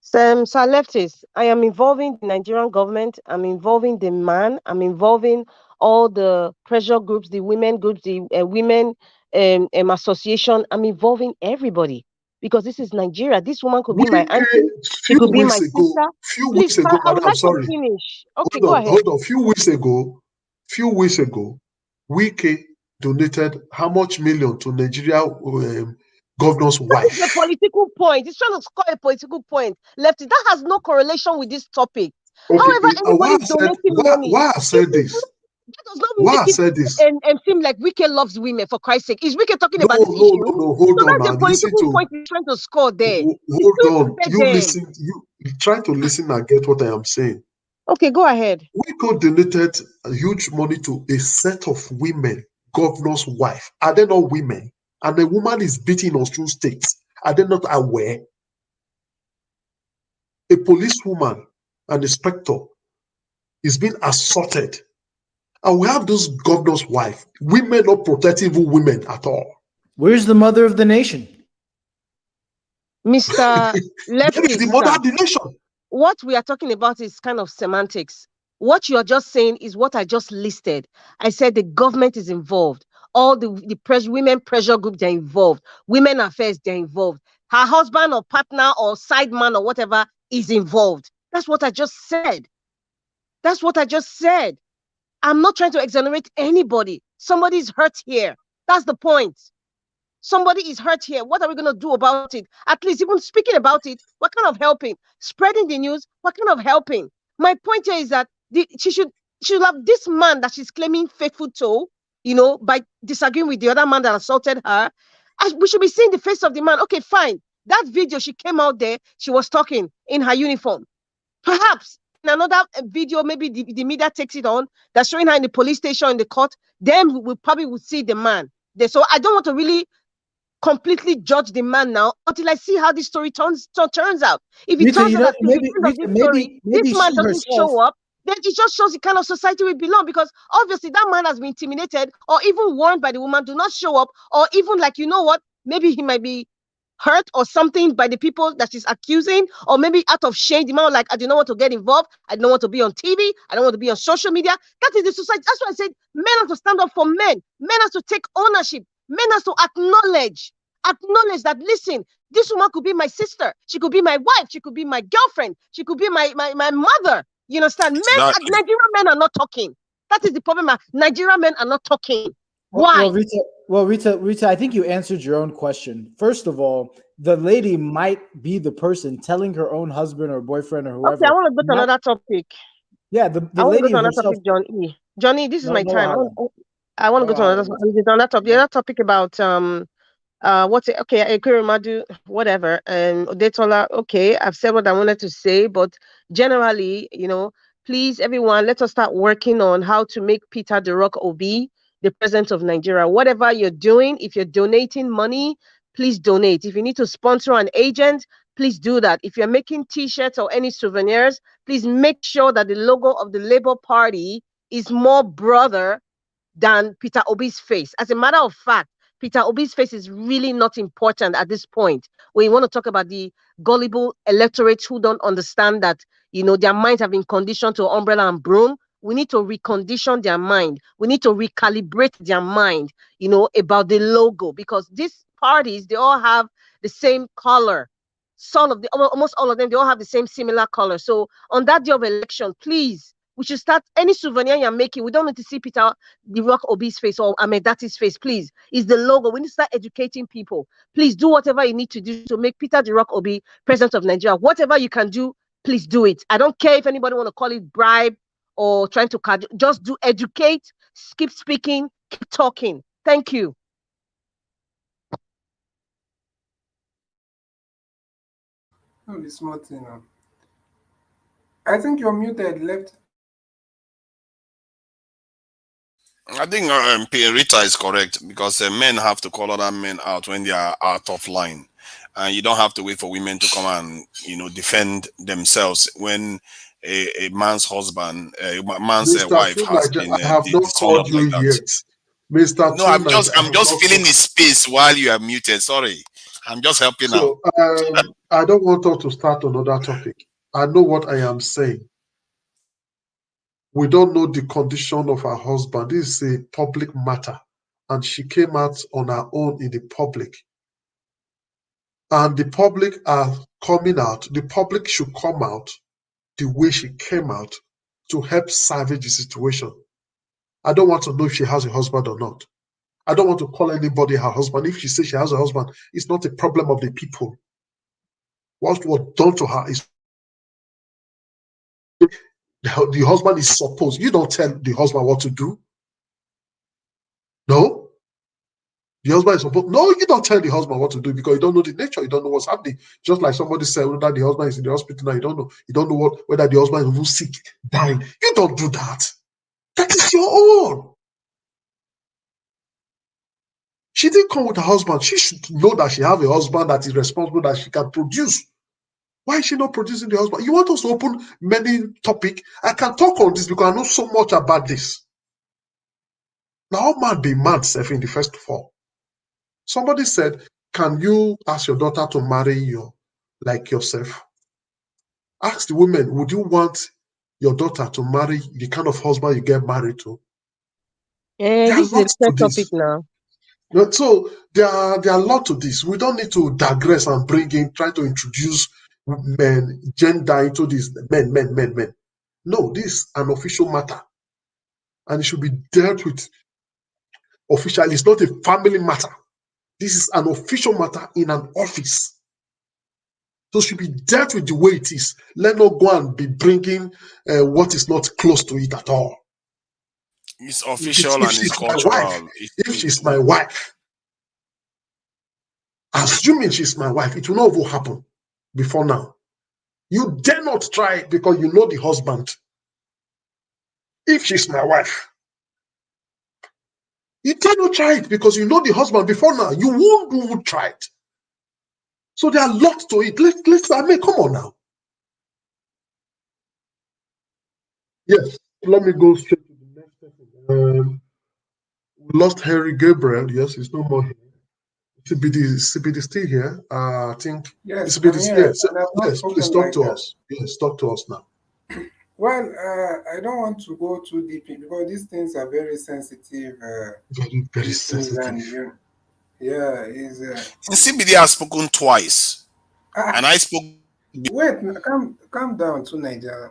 Sir Lefties, I am involving the Nigerian government. I'm involving the man. I'm involving all the pressure groups, the women groups, the women association. I'm involving everybody because this is Nigeria. This woman could be my auntie. She could be my sister. Few weeks ago, I would like sorry. to finish. Okay, go ahead. Hold on. Few weeks ago, Wike donated how much million to Nigeria governor's wife? It's a political point. It's trying to score a political point. Lefty, that has no correlation with this topic. Okay, however, anybody donating money. Why I said this? That does not make it and seem like Wike loves women, for Christ's sake. Is Wike talking about this issue? No, hold on. That's a political point he's trying to score there. Hold on. You try to listen and get what I am saying. Okay, go ahead. Wike donated a huge money to a set of women, governor's wife. Are they not women? And the woman is beating Osun State. Are they not aware? A policewoman, an inspector, is being assaulted. And we have those governor's wife. Women not protecting women at all. Where's the mother of the nation? Mr. Lefty, the mother of the nation. What we are talking about is kind of semantics. What you are just saying is what I just listed. I said the government is involved. All the women pressure groups are involved. Women affairs, they're involved. Her husband or partner or side man or whatever is involved. That's what I just said. That's what I just said. I'm not trying to exonerate anybody. Somebody's hurt here. That's the point. Somebody is hurt here. What are we going to do about it? At least even speaking about it, what kind of helping? Spreading the news, what kind of helping? My point here is that she should have this man that she's claiming faithful to, by disagreeing with the other man that assaulted her. We should be seeing the face of the man. Okay, fine. That video, she came out there, she was talking in her uniform. Perhaps in another video, maybe the media takes it on, that's showing her in the police station, in the court, then we probably will see the man there. So I don't want to really completely judge the man now until I see how this story turns out. If it turns out that this man doesn't show up, then it just shows the kind of society we belong, because obviously that man has been intimidated or even warned by the woman, do not show up, or even like, maybe he might be hurt or something by the people that she's accusing, or maybe out of shame, the man was like, I do not want to get involved, I don't want to be on TV, I don't want to be on social media. That is the society. That's why I said men have to stand up for men. Men have to take ownership. Men have to acknowledge that, listen, this woman could be my sister, she could be my wife, she could be my girlfriend, she could be my mother. You understand? Nigerian men are not talking. That is the problem. Nigerian men are not talking. Why? Rita, I think you answered your own question. First of all, the lady might be the person telling her own husband or boyfriend or whoever. Okay, I want to go to another topic. Yeah, the lady herself. Topic, John E. Johnny, this is my time. I want to go to another topic. The other topic about Ekweremadu, whatever, and Odetola. Okay, I've said what I wanted to say, but generally, please, everyone, let us start working on how to make Peter Obi the president of Nigeria. Whatever you're doing, if you're donating money, please donate. If you need to sponsor an agent, please do that. If you're making t-shirts or any souvenirs, please make sure that the logo of the Labour Party is more brother than Peter Obi's face. As a matter of fact, Peter Obi's face is really not important at this point. When you want to talk about the gullible electorate who don't understand that, their minds have been conditioned to umbrella and broom, we need to recondition their mind. We need to recalibrate their mind, about the logo, because these parties, they all have the same color. Almost all of them, they all have the same similar color. So on that day of election, please, we should start any souvenir you're making. We don't need to see Peter Obi's face or Ahmedati's face, please. It's the logo. We need to start educating people. Please do whatever you need to do to make Peter Obi president of Nigeria. Whatever you can do, please do it. I don't care if anybody want to call it bribe or trying to just do educate, keep speaking, keep talking. Thank you. No, the small thing. I think you're muted, left. I think Rita is correct, because men have to call other men out when they are out of line, and you don't have to wait for women to come and defend themselves when a man's husband, a man's wife has been I have not called dishonored you like that. yet, Mr. No, I'm just filling the space while you are muted. Sorry, I'm just helping out. So I don't want us to start another topic. I know what I am saying. We don't know the condition of her husband. This is a public matter, and she came out on her own in the public. And the public are coming out. The public should come out the way she came out to help salvage the situation. I don't want to know if she has a husband or not. I don't want to call anybody her husband. If she says she has a husband, it's not a problem of the people. What was done to her is the husband is supposed. You don't tell the husband what to do. No. The husband is supposed. No, you don't tell the husband what to do, because you don't know the nature. You don't know what's happening. Just like somebody said, whether the husband is in the hospital now, you don't know. You don't know whether the husband is even sick, dying. You don't do that. That is your own. She didn't come with her husband. She should know that she has a husband that is responsible, that she can produce. Why is she not producing the husband? You want us to open many topics? I can talk on this because I know so much about this. Now, how man be man self in the first of all? Somebody said, can you ask your daughter to marry you like yourself? Ask the women, would you want your daughter to marry the kind of husband you get married to? This is a topic now. So there are a lot to this. We don't need to digress and try to introduce men, gender into this, men. No, this is an official matter, and it should be dealt with officially. It's not a family matter. This is an official matter in an office. So it should be dealt with the way it is. Let not go and be bringing what is not close to it at all. It's official and it's cultural. If she's my wife, assuming she's my wife, it will not ever happen before now. You dare not try it because you know the husband. If she's my wife, you dare not try it because you know the husband before now. You won't try it. So there are lots to it. Come on now. Yes, let me go straight to the next person. We lost Henry Gabriel. Yes, he's no more here. CBD still here. I think. Yes, CBD is here. Yes, please talk to us. Yes, talk to us now. Well, I don't want to go too deep because these things are very sensitive. Very sensitive. CBD has spoken twice, and I spoke. Wait, calm down to Nigeria.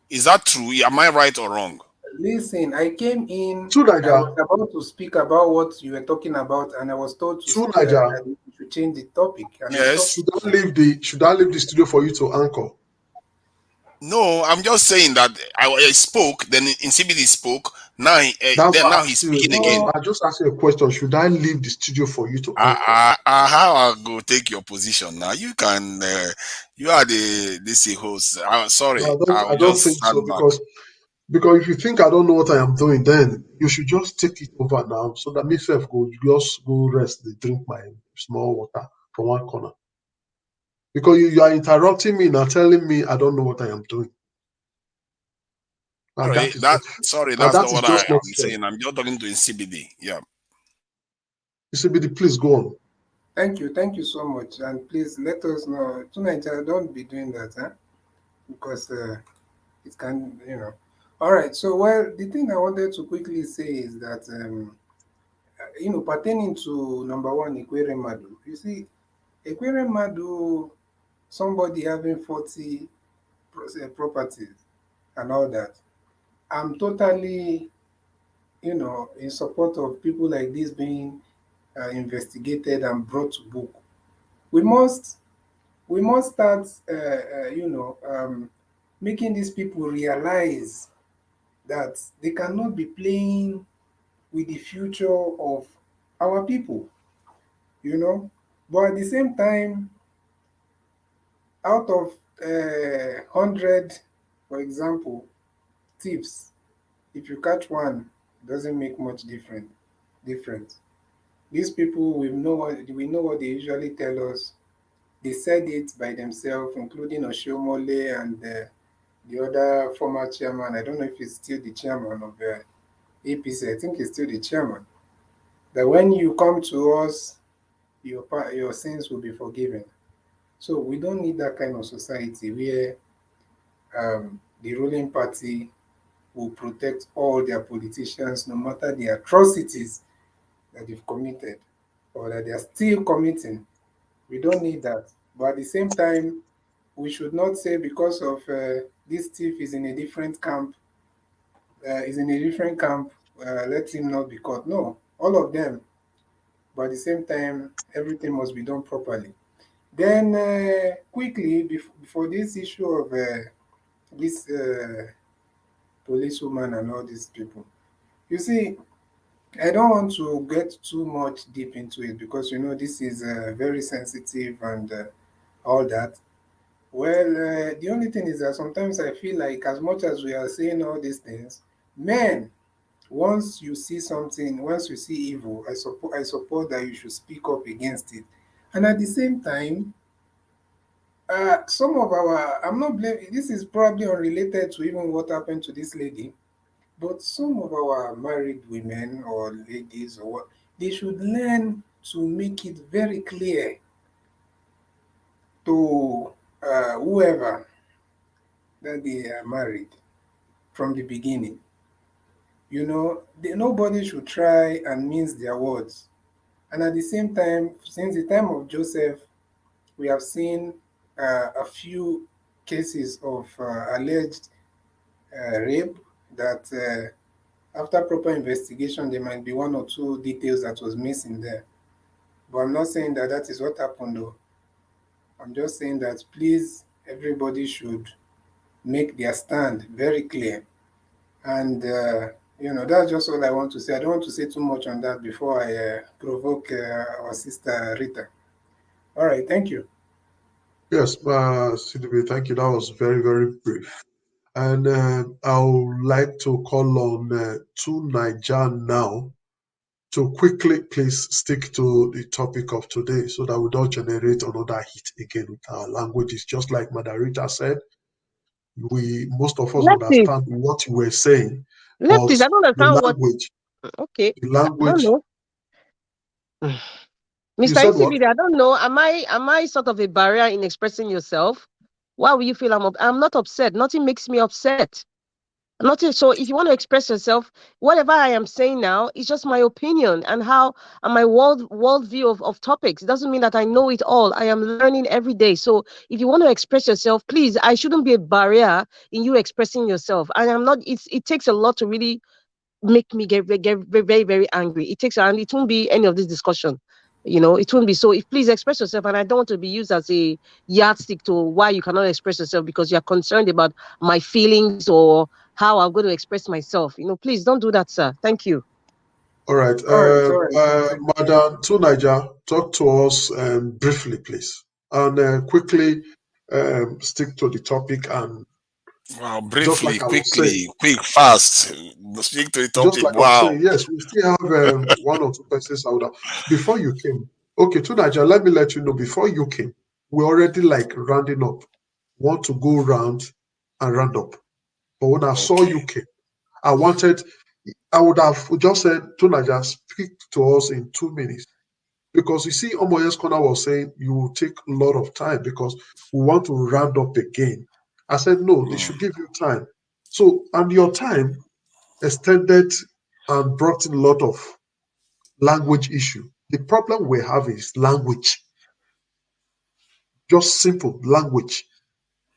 Is that true? Am I right or wrong? Listen, I came in. To Nigeria. I was about to speak about what you were talking about, and I was told to change the topic. And yes. Should I leave the studio for you to anchor? No, I'm just saying that I spoke. Then in CBD spoke. Now he's speaking again. I just asked you a question. Should I leave the studio for you to anchor? How I'll go take your position now? You can. You are the DC host. Sorry, I don't think so because if you think I don't know what I am doing, then you should just take it over now so that myself just go rest, drink my small water from one corner. Because you are interrupting me now, telling me I don't know what I am doing. That's not what I'm saying. I'm just talking to CBD. Yeah. CBD, please go on. Thank you so much, and please let us know. Tonight, don't be doing that, huh? Because it can, All right. So, the thing I wanted to quickly say is that, pertaining to number one, Ekweremadu. You see, Ekweremadu, somebody having 40 properties and all that. I'm totally, in support of people like this being investigated and brought to book. We must start, making these people realize that they cannot be playing with the future of our people, you know. But at the same time, out of 100, for example, thieves, if you catch one, it doesn't make much difference. These people, we know what they usually tell us. They said it by themselves, including Oshiomhole and the other former chairman. I don't know if he's still the chairman of the APC. I think he's still the chairman. That when you come to us, your sins will be forgiven. So we don't need that kind of society where the ruling party will protect all their politicians, no matter the atrocities that they've committed or that they are still committing. We don't need that. But at the same time, we should not say because of this thief is in a different camp, let him not be caught. No, all of them. But at the same time, everything must be done properly. Then quickly, before this issue of this policewoman and all these people, you see, I don't want to get too much deep into it because, you know, this is very sensitive and all that. Well, the only thing is that sometimes I feel like as much as we are saying all these things, men, once you see something, once you see evil, I support that you should speak up against it. And at the same time, some of our, I'm not blaming, this is probably unrelated to even what happened to this lady, but some of our married women or ladies or what, they should learn to make it very clear to whoever that they are married from the beginning. You know, nobody should try and mince their words. And at the same time, since the time of Joseph, we have seen a few cases of alleged rape that after proper investigation, there might be one or two details that was missing there. But I'm not saying that that is what happened though. I'm just saying that please, everybody should make their stand very clear. And, you know, that's just all I want to say. I don't want to say too much on that before I provoke our sister Rita. All right, thank you. Yes, CDB, thank you. That was very, very brief. And I would like to call on to Niger now to quickly please stick to the topic of today so that we don't generate another hit again with our languages. Just like Madarita said, most of us understand what you were saying, but I don't understand the language, okay. the language. I don't know. Mr. ECBD, I don't know. Am I sort of a barrier in expressing yourself? Why will you feel I'm not upset? Nothing makes me upset. Nothing. So if you want to express yourself, whatever I am saying now is just my opinion and how and my worldview of topics. It doesn't mean that I know it all. I am learning every day. So if you want to express yourself, please, I shouldn't be a barrier in you expressing yourself. And I'm not. It takes a lot to really make me get very, very angry. It takes, and it won't be any of this discussion. You know, it won't be. So if please express yourself, and I don't want to be used as a yardstick to why you cannot express yourself because you're concerned about my feelings or how I'm going to express myself. You know, please don't do that, sir. Thank you. All right. Madam Tunaja, talk to us briefly, please. And quickly stick to the topic and briefly, quickly, quick, fast. Speak to the topic. Just like I'm saying, yes, we still have one or two persons out there. Before you came, okay, Tunaja, let me let you know, before you came, we're already like rounding up. Want to go round and round up. But when I saw you came, I would have just said, Tunaja, speak to us in 2 minutes. Because you see, Omoye's Corner was saying you will take a lot of time because we want to round up again. I said, no, they should give you time. So, and your time extended and brought in a lot of language issue. The problem we have is language. Just simple language.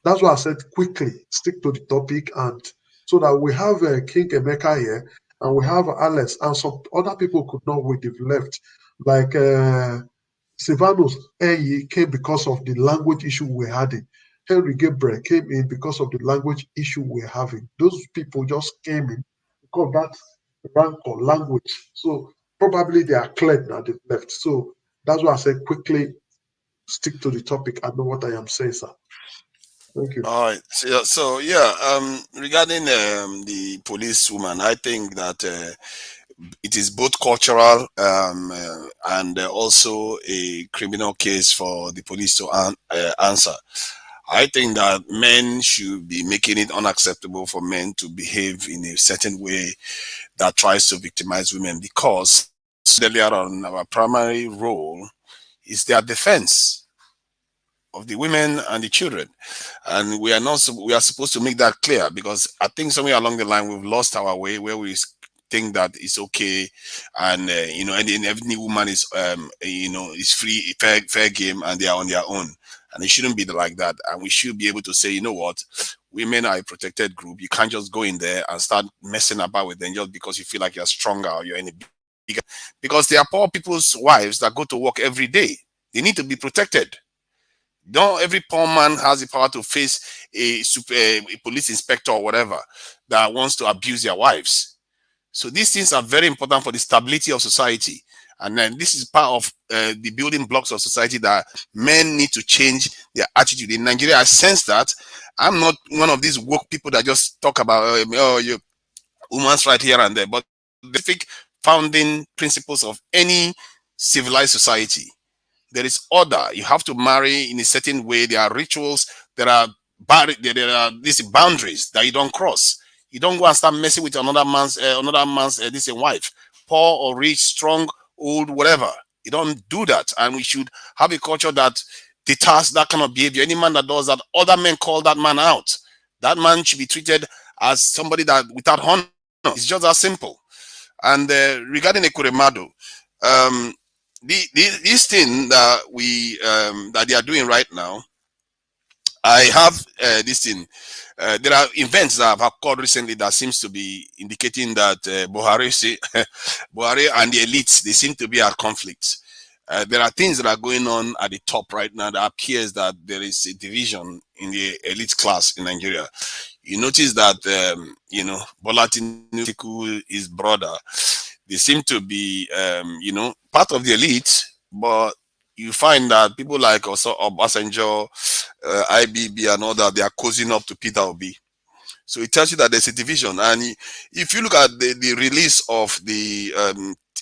That's why I said quickly stick to the topic, and so that we have King Emeka here and we have Alex and some other people could not wait, they've left. Like Silvanus Eyi came because of the language issue we're having. Henry Gabriel came in because of the language issue we're having. Those people just came in because that rank or language. So probably they are clear now, they've left. So that's why I said quickly stick to the topic. I know what I am saying, sir. Thank you. All right. So yeah, regarding the policewoman, I think that it is both cultural and also a criminal case for the police to answer. I think that men should be making it unacceptable for men to behave in a certain way that tries to victimize women, because earlier on, our primary role is their defense of the women and the children, and we are supposed to make that clear, because I think somewhere along the line we've lost our way, where we think that it's okay, and you know, and every woman is you know, is free, fair game, and they are on their own, and it shouldn't be like that. And we should be able to say, you know what, women are a protected group. You can't just go in there and start messing about with them just because you feel like you're stronger or you're in a bigger, because they are poor people's wives that go to work every day. They need to be protected. Not every poor man has the power to face a police inspector or whatever that wants to abuse their wives. So these things are very important for the stability of society. And then this is part of the building blocks of society, that men need to change their attitude. In Nigeria, I sense that. I'm not one of these woke people that just talk about, oh, you woman's right here and there, but the specific founding principles of any civilized society. There is order. You have to marry in a certain way. There are rituals. There are these boundaries that you don't cross. You don't go and start messing with another man's this wife, poor or rich, strong, old, whatever. You don't do that. And we should have a culture that deters that kind of behavior. Any man that does that, other men call that man out. That man should be treated as somebody that without honor. It's just that simple. And regarding Ekweremadu, this thing that we that they are doing right now, I have this thing. There are events that have occurred recently that seems to be indicating that Buhari and the elites, they seem to be at conflict. There are things that are going on at the top right now that appears that there is a division in the elite class in Nigeria. You notice that you know, Bola Tinubu, his brother, they seem to be you know, part of the elite, but you find that people like also Obasanjo, IBB and all that, they are cozying up to Peter Obi. So it tells you that there's a division. And if you look at the release of the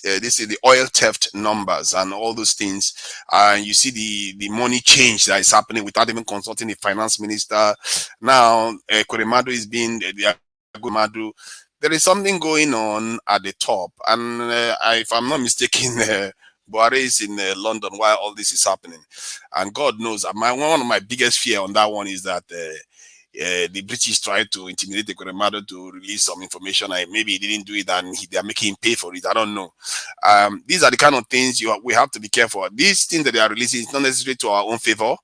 this is the oil theft numbers and all those things, and you see the money change that is happening without even consulting the finance minister. Now Ekweremadu is being Ekweremadu. There is something going on at the top, and if I'm not mistaken, Buhari is in London while all this is happening, and God knows, one of my biggest fear on that one is that the British tried to intimidate Ekweremadu to release some information, and maybe he didn't do it, and they are making him pay for it. I don't know. These are the kind of things we have to be careful. These things that they are releasing is not necessarily to our own favor.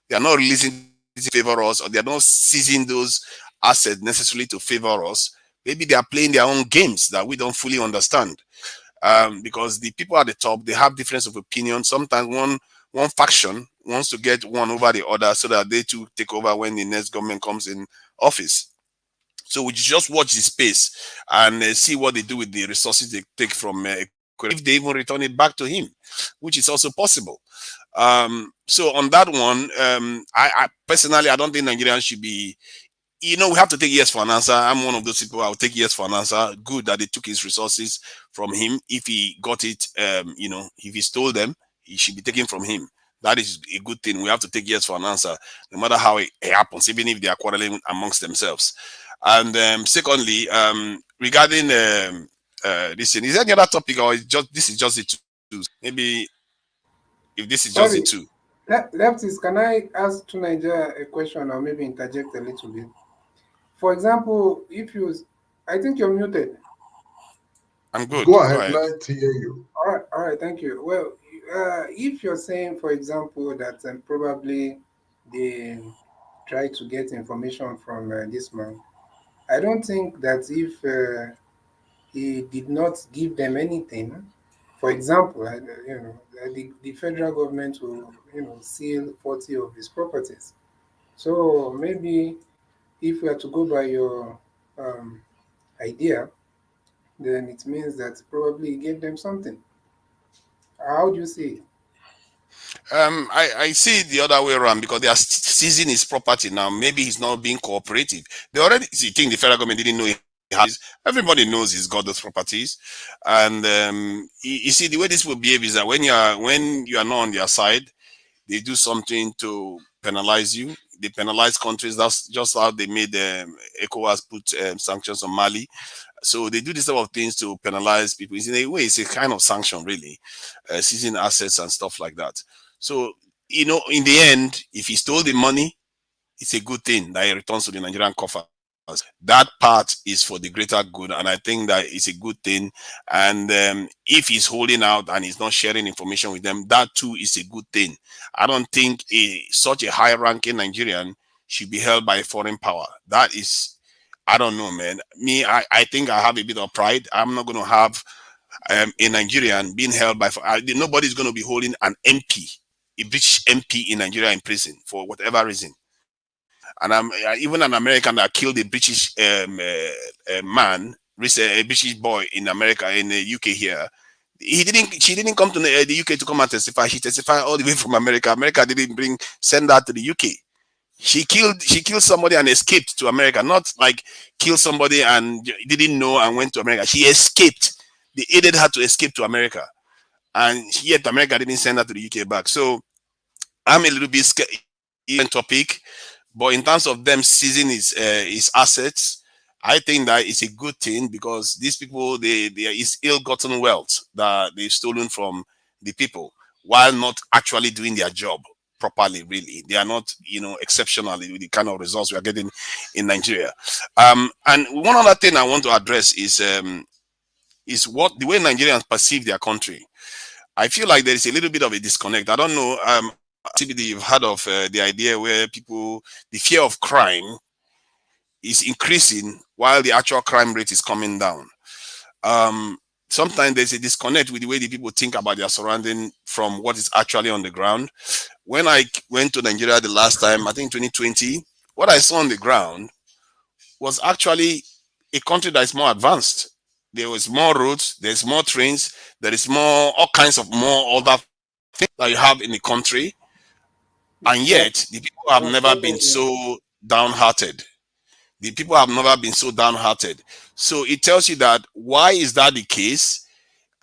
They are not releasing to favor us, or they are not seizing those assets necessarily to favor us. Maybe they are playing their own games that we don't fully understand. Because the people at the top, they have difference of opinion. Sometimes one faction wants to get one over the other so that they too take over when the next government comes in office. So we just watch the space and see what they do with the resources they take from if they even return it back to him, which is also possible. So on that one, I personally, I don't think Nigerians should be, you know, we have to take yes for an answer. I'm one of those people. I'll take yes for an answer. Good that they took his resources from him. If he got it, you know, if he stole them, he should be taken from him. That is a good thing. We have to take yes for an answer, no matter how it happens, even if they are quarreling amongst themselves. And secondly, regarding this thing, is there any other topic, or is this is just the two? Maybe if this is just the two. Lefties, can I ask to Nigeria a question, or maybe interject a little bit? For example, I think you're muted. I'm good. Go ahead. Glad to hear you. All right, thank you. Well, if you're saying, for example, that probably they try to get information from this man, I don't think that if he did not give them anything, for example, you know, the federal government will, you know, seal 40 of his properties. So maybe if we are to go by your idea, then it means that probably he gave them something. How do you see it? I see it the other way around, because they are seizing his property now. Maybe he's not being cooperative. They already think the federal government didn't know he has. Everybody knows he's got those properties, and you see the way this will behave is that when you are not on their side, they do something to penalize you. They penalize countries. That's just how they made ECOWAS put sanctions on Mali. So they do this type of things to penalize people. In a way, it's a kind of sanction, really, seizing assets and stuff like that. So, in the end, if he stole the money, it's a good thing that he returns to the Nigerian coffers. That part is for the greater good, and I think that it's a good thing. And if he's holding out and he's not sharing information with them, that too is a good thing. I don't think such a high-ranking Nigerian should be held by a foreign power. That is, I don't know, man. Me, I think I have a bit of pride. I'm not going to have a Nigerian being held by. Nobody's going to be holding an MP, a British MP in Nigeria in prison for whatever reason. And I'm even an American that killed a British man, a British boy in America, in the UK here. She didn't come to the UK to come and testify. She testified all the way from America. America didn't send her to the UK. She killed somebody and escaped to America, not like kill somebody and didn't know and went to America. She escaped. They aided her to escape to America, and yet America didn't send her to the UK back. So I'm a little bit scared. Topic. But in terms of them seizing his assets, I think that it's a good thing, because these people, they is ill-gotten wealth that they've stolen from the people while not actually doing their job properly. Really, they are not, exceptionally with the kind of results we are getting in Nigeria. And one other thing I want to address is what the way Nigerians perceive their country. I feel like there is a little bit of a disconnect. I don't know. CBD, you've heard of the idea where the fear of crime is increasing while the actual crime rate is coming down. Sometimes there's a disconnect with the way the people think about their surrounding from what is actually on the ground. When I went to Nigeria the last time, I think 2020, what I saw on the ground was actually a country that is more advanced. There was more roads, there's more trains, there is all kinds of more other things that you have in the country. And yet, the people have never been so downhearted. The people have never been so downhearted. So it tells you that why is that the case?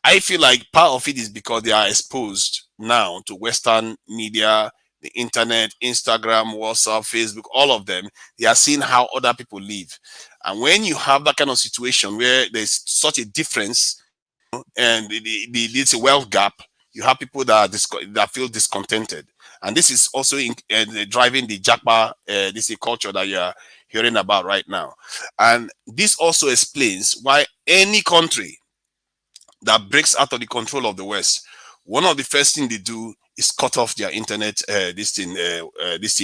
I feel like part of it is because they are exposed now to Western media, the internet, Instagram, WhatsApp, Facebook, all of them. They are seeing how other people live. And when you have that kind of situation where there's such a difference and it's a wealth gap, you have people that feel discontented. And this is also driving the Japa, this is a culture that you're hearing about right now. And this also explains why any country that breaks out of the control of the West, one of the first things they do is cut off their internet, this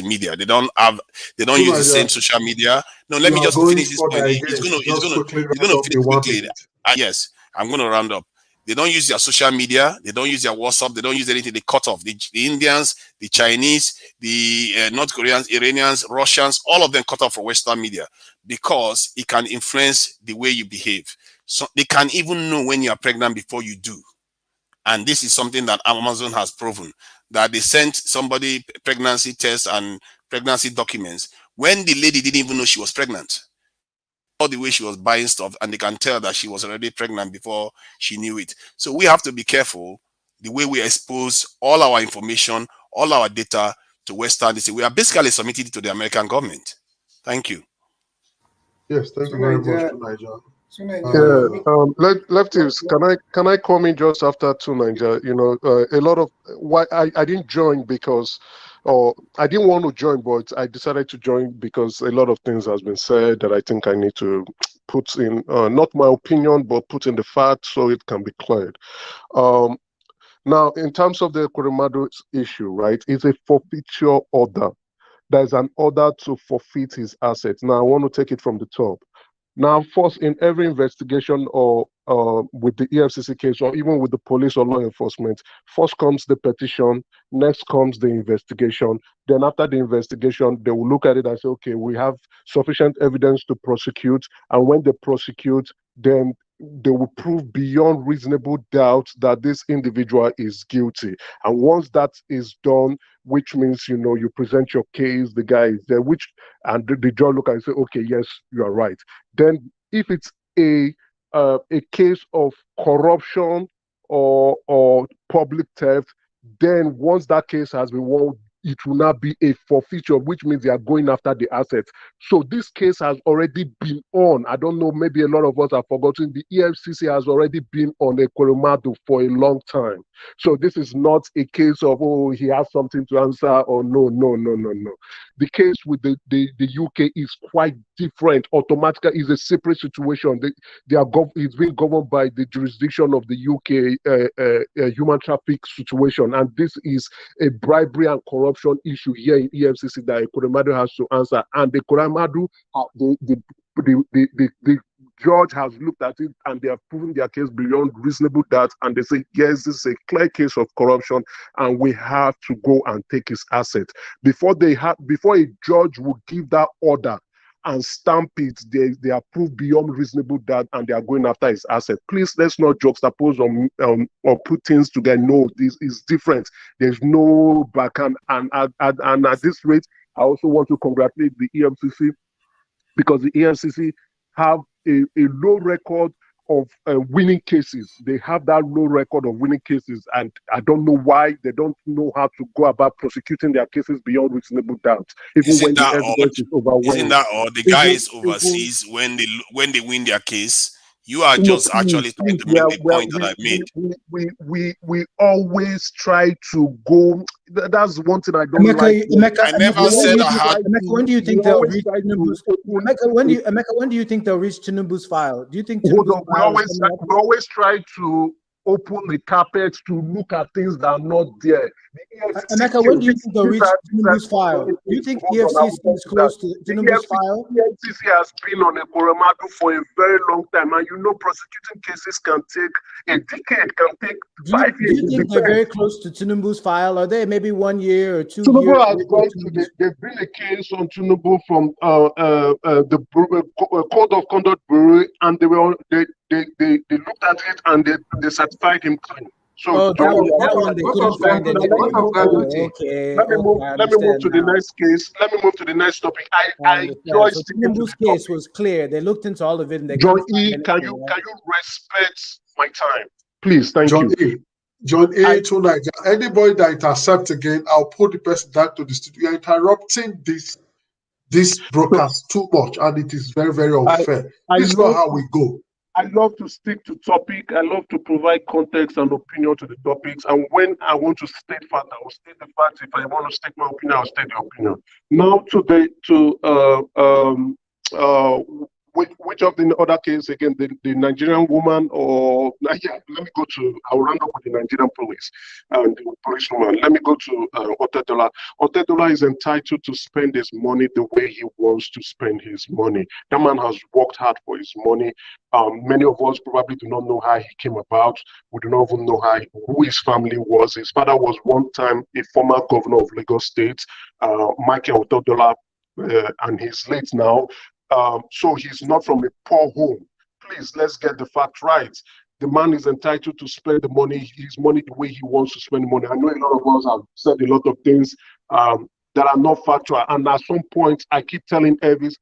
media. They don't use the same social media. No, let me just finish this point. It's gonna finish quickly. Yes, I'm gonna round up. They don't use their social media. They don't use their WhatsApp. They don't use anything. They cut off. The Indians, the Chinese, the North Koreans, Iranians, Russians, all of them cut off from Western media because it can influence the way you behave. So they can even know when you are pregnant before you do. And this is something that Amazon has proven, that they sent somebody pregnancy tests and pregnancy documents when the lady didn't even know she was pregnant. All the way she was buying stuff, and they can tell that she was already pregnant before she knew it. So we have to be careful the way we expose all our information, all our data to Western. We are basically submitting it to the American government. Thank you. Yes, thank you very much, Niger. Lefties, can I come in just after Niger? A lot of why I didn't join because, or I didn't want to join, but I decided to join because a lot of things has been said that I think I need to put in, not my opinion, but put in the facts so it can be cleared. Now, in terms of the Ekweremadu issue, right, it's a forfeiture order. There's an order to forfeit his assets. Now, I want to take it from the top. Now, first, in every investigation or with the EFCC case or even with the police or law enforcement, first comes the petition, next comes the investigation. Then after the investigation, they will look at it and say, okay, we have sufficient evidence to prosecute. And when they prosecute, then they will prove beyond reasonable doubt that this individual is guilty. And once that is done, which means, you know, you present your case, the guy is there, and the judge look and say, okay, yes, you are right. Then if it's a case of corruption or public theft, then once that case has been won, it will not be a forfeiture, which means they are going after the assets. So this case has already been on. I don't know, maybe a lot of us have forgotten. The EFCC has already been on Ekweremadu for a long time. So this is not a case of, oh, he has something to answer, or no. The case with the UK is quite different. Automatically is a separate situation. It's being governed by the jurisdiction of the UK human traffic situation. And this is a bribery and corruption issue here in EFCC that Ekweremadu has to answer. And the Ekweremadu, the judge has looked at it and they have proven their case beyond reasonable doubt, and they say, yes, this is a clear case of corruption and we have to go and take his asset. Before a judge would give that order and stamp it, they are proved beyond reasonable doubt and they are going after his asset. Please, let's not juxtapose or put things together. No, this is different. There's no backhand. And at this rate, I also want to congratulate the EFCC, because the EFCC have a low record of winning cases. They have that low record of winning cases, and I don't know why they don't know how to go about prosecuting their cases beyond reasonable doubt, even when the evidence is overwhelming. Isn't that odd? The guys overseas, when they win their case, you are just actually trying to make the point that I made. We always try to go. That's one thing I don't like. I never said I had. When do you think they'll reach Tinubu's? When do you think they'll reach Tinubu's file? Do you think Tinubu's file? We always try to open the carpet to look at things that are not there. Emeka, when do you think they'll reach Tinubu's file? Do you think EFCC is close to Tinubu's file? EFCC has been on Ekweremadu for a very long time, and you know prosecuting cases can take a decade, can take 5 years. Do you think they're very close to Tinubu's file? Are they maybe 1 year or 2 Tinubu years? Has gone to they've been a case on Tinubu from the Code of Conduct Bureau, and they looked at it and they certified him clean. So that one they couldn't find anything. Okay. Let me move to the next case. Let me move to the next topic. I enjoy sticking to the case was clear. They looked into all of it. And John E, can you respect my time, please? Thank you. John A. tonight. Anybody that intercepts again, I'll put the person back to the studio. You're interrupting this broadcast too much, and it is very, very unfair. This is not how we go. I love to stick to topic. I love to provide context and opinion to the topics. And when I want to state fact, I will state the facts. If I want to state my opinion, I'll state the opinion. Now which of the other case again, the Nigerian woman, or let me go to, I'll round up with the Nigerian police and the police woman. Let me go to Otedola. Otedola is entitled to spend his money the way he wants to spend his money. That man has worked hard for his money. Many of us probably do not know how he came about. We do not even know who his family was. His father was one time a former governor of Lagos State, Michael Otedola, and he's late now. So he's not from a poor home. Please, let's get the fact right. The man is entitled to spend his money the way he wants to spend the money. I know a lot of us have said a lot of things that are not factual. And at some point, I keep telling Elvis,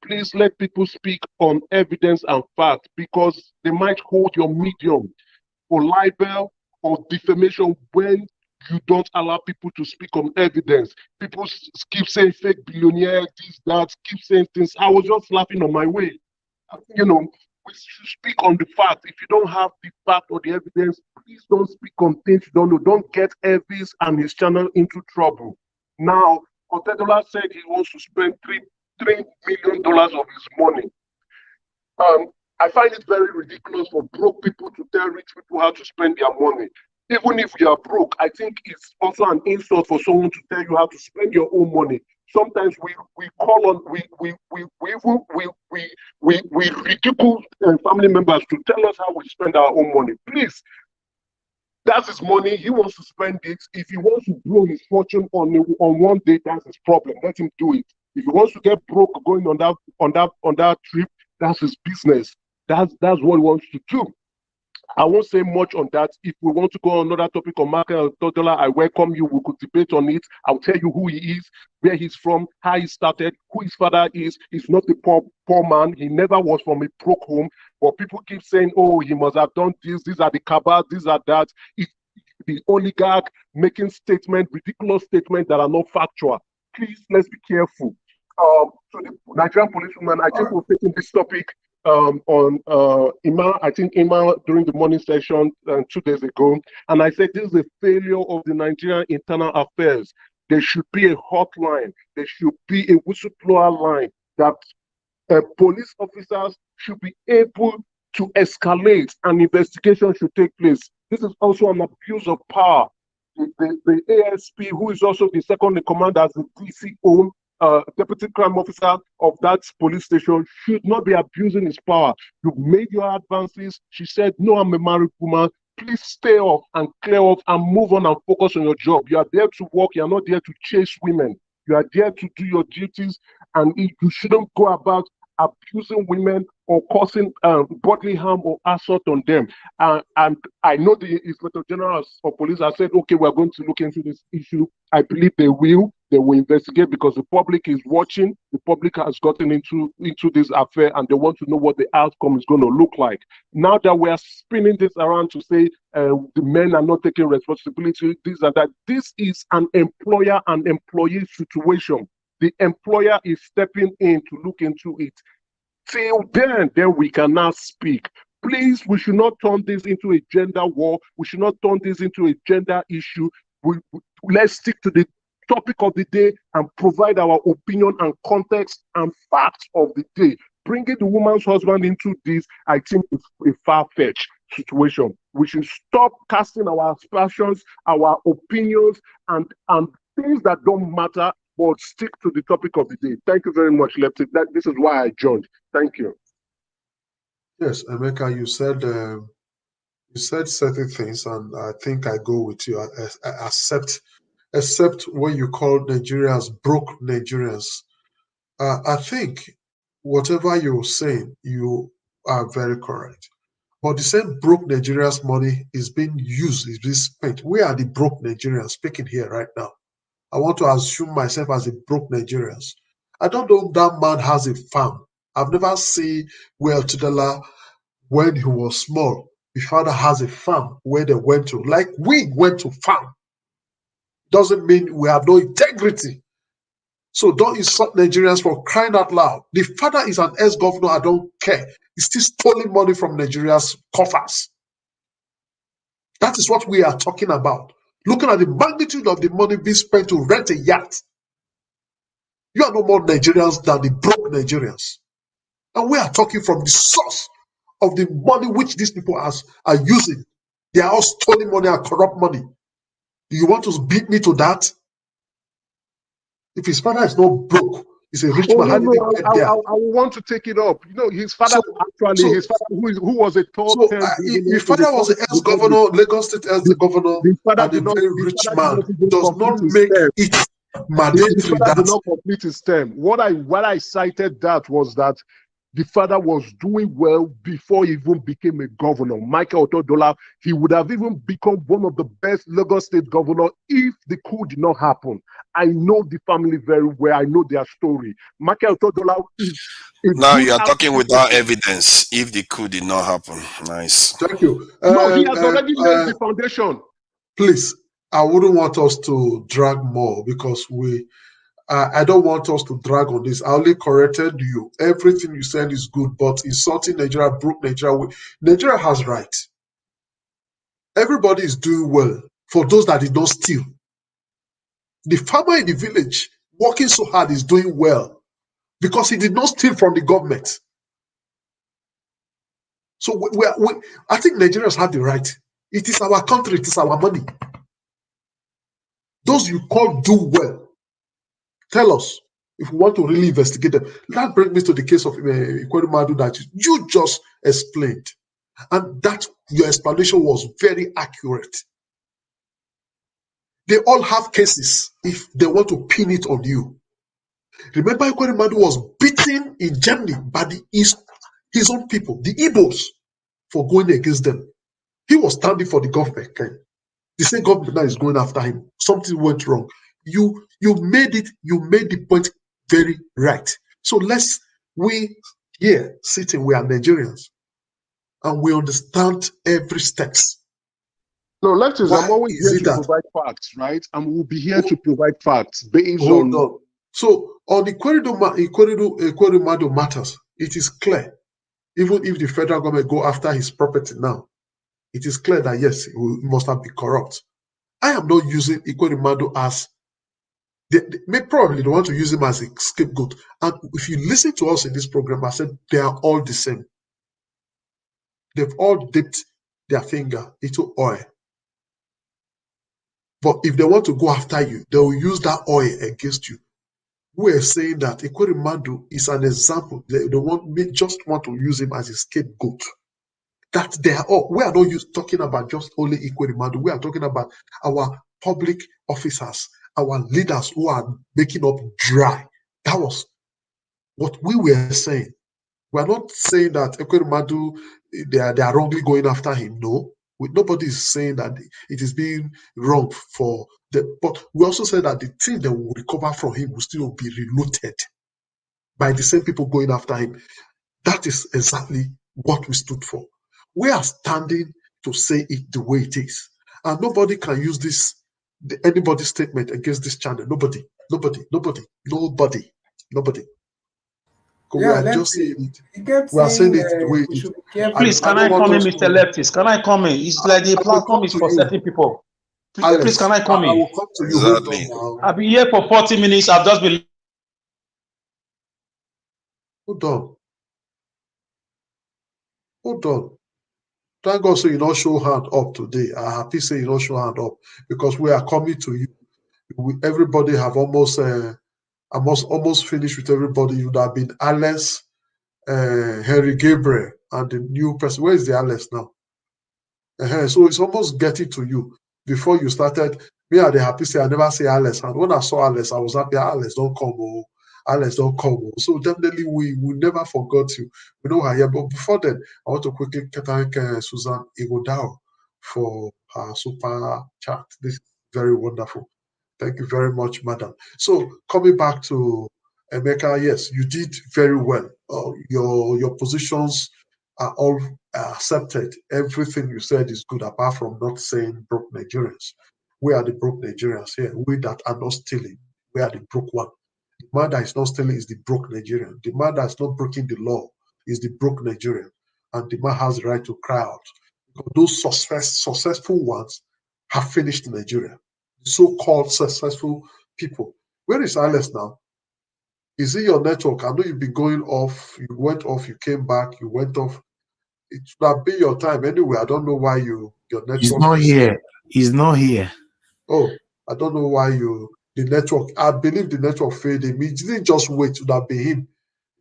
please let people speak on evidence and fact, because they might hold your medium for libel or defamation when you don't allow people to speak on evidence. People keep saying fake billionaire, this, that, keep saying things. I was just laughing on my way. We should speak on the fact. If you don't have the fact or the evidence, please don't speak on things you don't know. Don't get Elvis and his channel into trouble. Now, Otedola said he wants to spend $3 million of his money. I find it very ridiculous for broke people to tell rich people how to spend their money. Even if you are broke, I think it's also an insult for someone to tell you how to spend your own money. Sometimes we ridicule family members to tell us how we spend our own money. Please, that's his money. He wants to spend it. If he wants to blow his fortune on one day, that's his problem. Let him do it. If he wants to get broke going on that trip, that's his business. That's what he wants to do. I won't say much on that. If we want to go on another topic on Michael Otodola, I welcome you. We could debate on it. I'll tell you who he is, where he's from, how he started, who his father is. He's not a poor man. He never was from a broke home. But people keep saying, oh, he must have done this. These are the cabals, these are that. It's the oligarch making statements, ridiculous statements that are not factual. Please, let's be careful. So the Nigerian policewoman, I just was taking this topic on Ima, I think Ima during the morning session 2 days ago, and I said this is a failure of the Nigerian internal affairs. There should be a hotline, there should be a whistleblower line that police officers should be able to escalate, and investigation should take place. This is also an abuse of power. The ASP, who is also the second in command as the DCO, deputy crime officer of that police station, should not be abusing his power. You've made your advances. She said, no, I'm a married woman. Please stay off and clear off and move on and focus on your job. You are there to work. You are not there to chase women. You are there to do your duties, and you shouldn't go about abusing women or causing bodily harm or assault on them. And I know the Inspector General of Police has said, okay, we're going to look into this issue. I believe they will investigate, because the public is watching. The public has gotten into this affair, and they want to know what the outcome is going to look like. Now that we are spinning this around to say the men are not taking responsibility, this and that, this is an employer and employee situation. The employer is stepping in to look into it. Till then we can now speak. Please, we should not turn this into a gender war. We should not turn this into a gender issue. Let's stick to the topic of the day and provide our opinion and context and facts of the day. Bringing the woman's husband into this, I think, is a far-fetched situation. We should stop casting our aspersions, our opinions, and things that don't matter, but stick to the topic of the day. Thank you very much, Lefty. This is why I joined. Thank you. Yes, Emeka, you said certain things, and I think I go with you. I except when you call Nigerians broke Nigerians. I think whatever you're saying, you are very correct. But the same broke Nigerians money is being used, is being spent. We are the broke Nigerians speaking here right now. I want to assume myself as a broke Nigerians. I don't know if that man has a farm. I've never seen where Otodola, when he was small, his father has a farm where they went to. Like we went to farm. Doesn't mean we have no integrity. So don't insult Nigerians for crying out loud. The father is an ex-governor, I don't care. He's still stealing money from Nigeria's coffers. That is what we are talking about. Looking at the magnitude of the money being spent to rent a yacht. You are no more Nigerians than the broke Nigerians. And we are talking from the source of the money which these people are using. They are all stolen money and corrupt money. Do you want to beat me to that? If his father is not broke, he's a rich man. I want to take it up. You know, his father his father who was a tall his father was an ex-governor, Lagos State ex-governor, and a very rich man. Does not make it mandatory that did not complete his term. What I cited that was that the father was doing well before he even became a governor. Michael Otodola, he would have even become one of the best Lagos State governors if the coup did not happen. I know the family very well. I know their story. Michael Otodola is now you are talking without evidence. If the coup did not happen, nice. Thank you. No, he has already laid the foundation. Please, I wouldn't want us to drag more because I don't want us to drag on this. I only corrected you. Everything you said is good, but insulting Nigeria, broke Nigeria. Nigeria has rights. Everybody is doing well for those that did not steal. The farmer in the village working so hard is doing well because he did not steal from the government. So I think Nigerians have the right. It is our country. It is our money. Those you call do well. Tell us if we want to really investigate them. That brings me to the case of Ekweremadu that you just explained. And that your explanation was very accurate. They all have cases if they want to pin it on you. Remember, Ekweremadu was beaten in Germany by his own people, the Igbos, for going against them. He was standing for the government. Okay? The same government now is going after him. Something went wrong. You made the point very right. So we here sitting, we are Nigerians, and we understand every steps. No, leftists, I'm always here to provide facts, right? And we'll be here to provide facts based on. So on the Ekweremadu matters, it is clear, even if the federal government go after his property now, it is clear that yes, he must have been corrupt. I am not using Ekweremadu as they probably don't want to use him as a scapegoat. And if you listen to us in this program, I said they are all the same. They've all dipped their finger into oil. But if they want to go after you, they will use that oil against you. We are saying that Ekweremadu is an example. They just want to use him as a scapegoat. That they are all. We are not talking about just only Ekweremadu. We are talking about our public officers, our leaders who are making up dry. That was what we were saying. We are not saying that Ekweremadu, they are wrongly going after him. No. Nobody is saying that it is being wrong for the, but we also say that the thing that will recover from him will still be reloaded by the same people going after him. That is exactly what we stood for. We are standing to say it the way it is, and nobody can use anybody's statement against this channel. Nobody. Yeah, we are just saying it. We are saying it the way it is. Please, can I come in, Mr. Leftist? Can I come in? It's like the platform is for certain people. Please, can I come in? I will come to you. Exactly. I've been here for 40 minutes. I've just been. Hold on. Thank God, so you don't show hand up today. I'm happy say you don't show hand up because we are coming to you. Everybody have almost finished with everybody. You would have been Alex, Henry Gabriel, and the new person. Where is the Alex now? So it's almost getting to you. Before you started, me and the happy say I never say Alex. And when I saw Alex, I was happy. Alex, don't come. Alex, don't come. So definitely we never forgot you. We know her here. But before then, I want to quickly thank Susan Igodao for her super chat. This is very wonderful. Thank you very much, madam. So coming back to Emeka, yes, you did very well. Your positions are all accepted. Everything you said is good, apart from not saying broke Nigerians. We are the broke Nigerians here. We that are not stealing, we are the broke one. The man that is not stealing is the broke Nigerian. The man that is not breaking the law is the broke Nigerian. And the man has the right to cry out. Because those successful ones have finished Nigeria. So-called successful people. Where is Alex now? Is it your network? I know you've been going off. You went off, you came back, you went off. It should have been your time anyway. I don't know why your network. He's not here. He's not here. Oh, I don't know why the network. I believe the network failed him. He didn't just wait. It should have been him.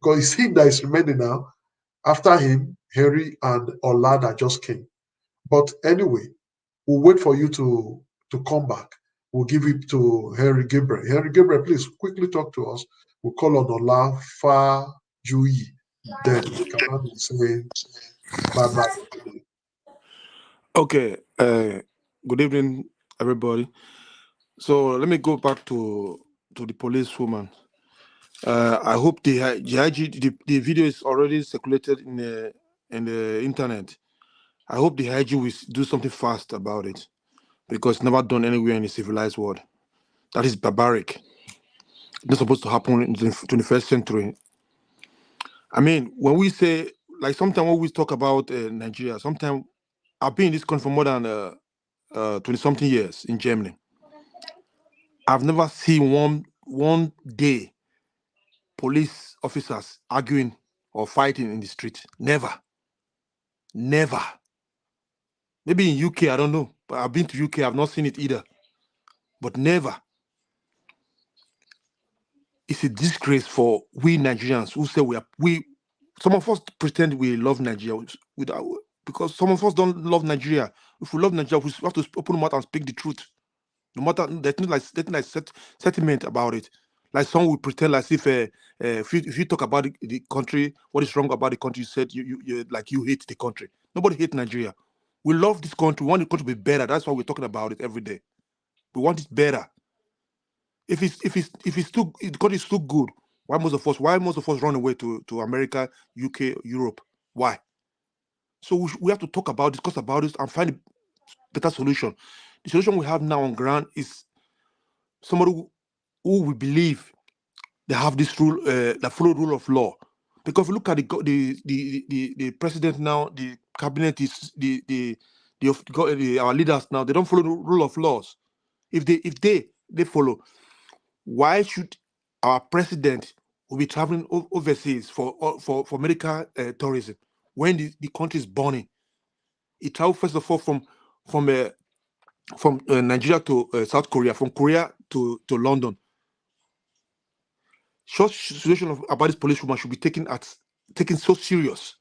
Because it's him that is remaining now. After him, Henry and Olada just came. But anyway, we'll wait for you to come back. We'll give it to Henry Gabriel. Henry Gabriel, please quickly talk to us. We'll call on Ola Fa Jui. Then we can say bye-bye. Okay. Good evening, everybody. So let me go back to the policewoman. I hope the video is already circulated in the internet. I hope the IG will do something fast about it, because it's never done anywhere in the civilized world. That is barbaric. It's not supposed to happen in the 21st century. I mean, when we say, like, sometimes when we talk about Nigeria, sometimes I've been in this country for more than 20-something years in Germany. I've never seen one day police officers arguing or fighting in the street. Never. Maybe in UK, I don't know, but I've been to UK, I've not seen it either. But never. It's a disgrace for we Nigerians who say some of us pretend we love Nigeria because some of us don't love Nigeria. If we love Nigeria, we have to open our mouth and speak the truth. No matter there's no like sentiment about it. Like some will pretend as if you talk about the country, what is wrong about the country, you said you like you hate the country. Nobody hates Nigeria. We love this country. We want the country to be better. That's why we're talking about it every day. We want it better. If the country is too good, why most of us run away to America, UK, Europe? Why? So we have to talk about, discuss about this, and find a better solution. The solution we have now on ground is somebody who we believe they have this rule, that follow rule of law. Because if you look at the president now, the cabinet is our leaders now, they don't follow the rule of laws. If they follow, why should our president will be traveling overseas for medical tourism when the country is burning? He traveled first of all from Nigeria to South Korea, from Korea to London. Such situation about this police woman should be taken so serious.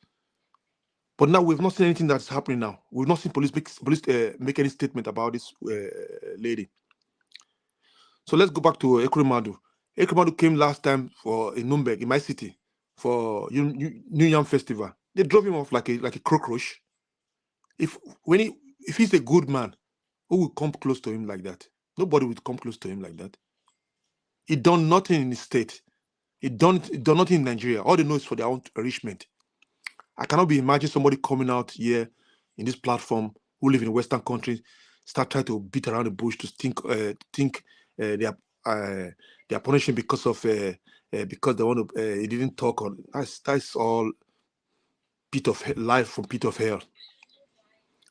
But now we've not seen anything that's happening now. We've not seen police make any statement about this lady. So let's go back to Ekweremadu. Ekweremadu came last time in Nuremberg, in my city, for New Yam Festival. They drove him off like a cockroach. If he's a good man, who will come close to him like that? Nobody would come close to him like that. He done nothing in his state. He done nothing in Nigeria. All they know is for their own enrichment. I cannot be imagining somebody coming out here in this platform who live in Western countries, start trying to beat around the bush to think they are punishing because they want to. He didn't talk on. That's all bit of life from pit of hell.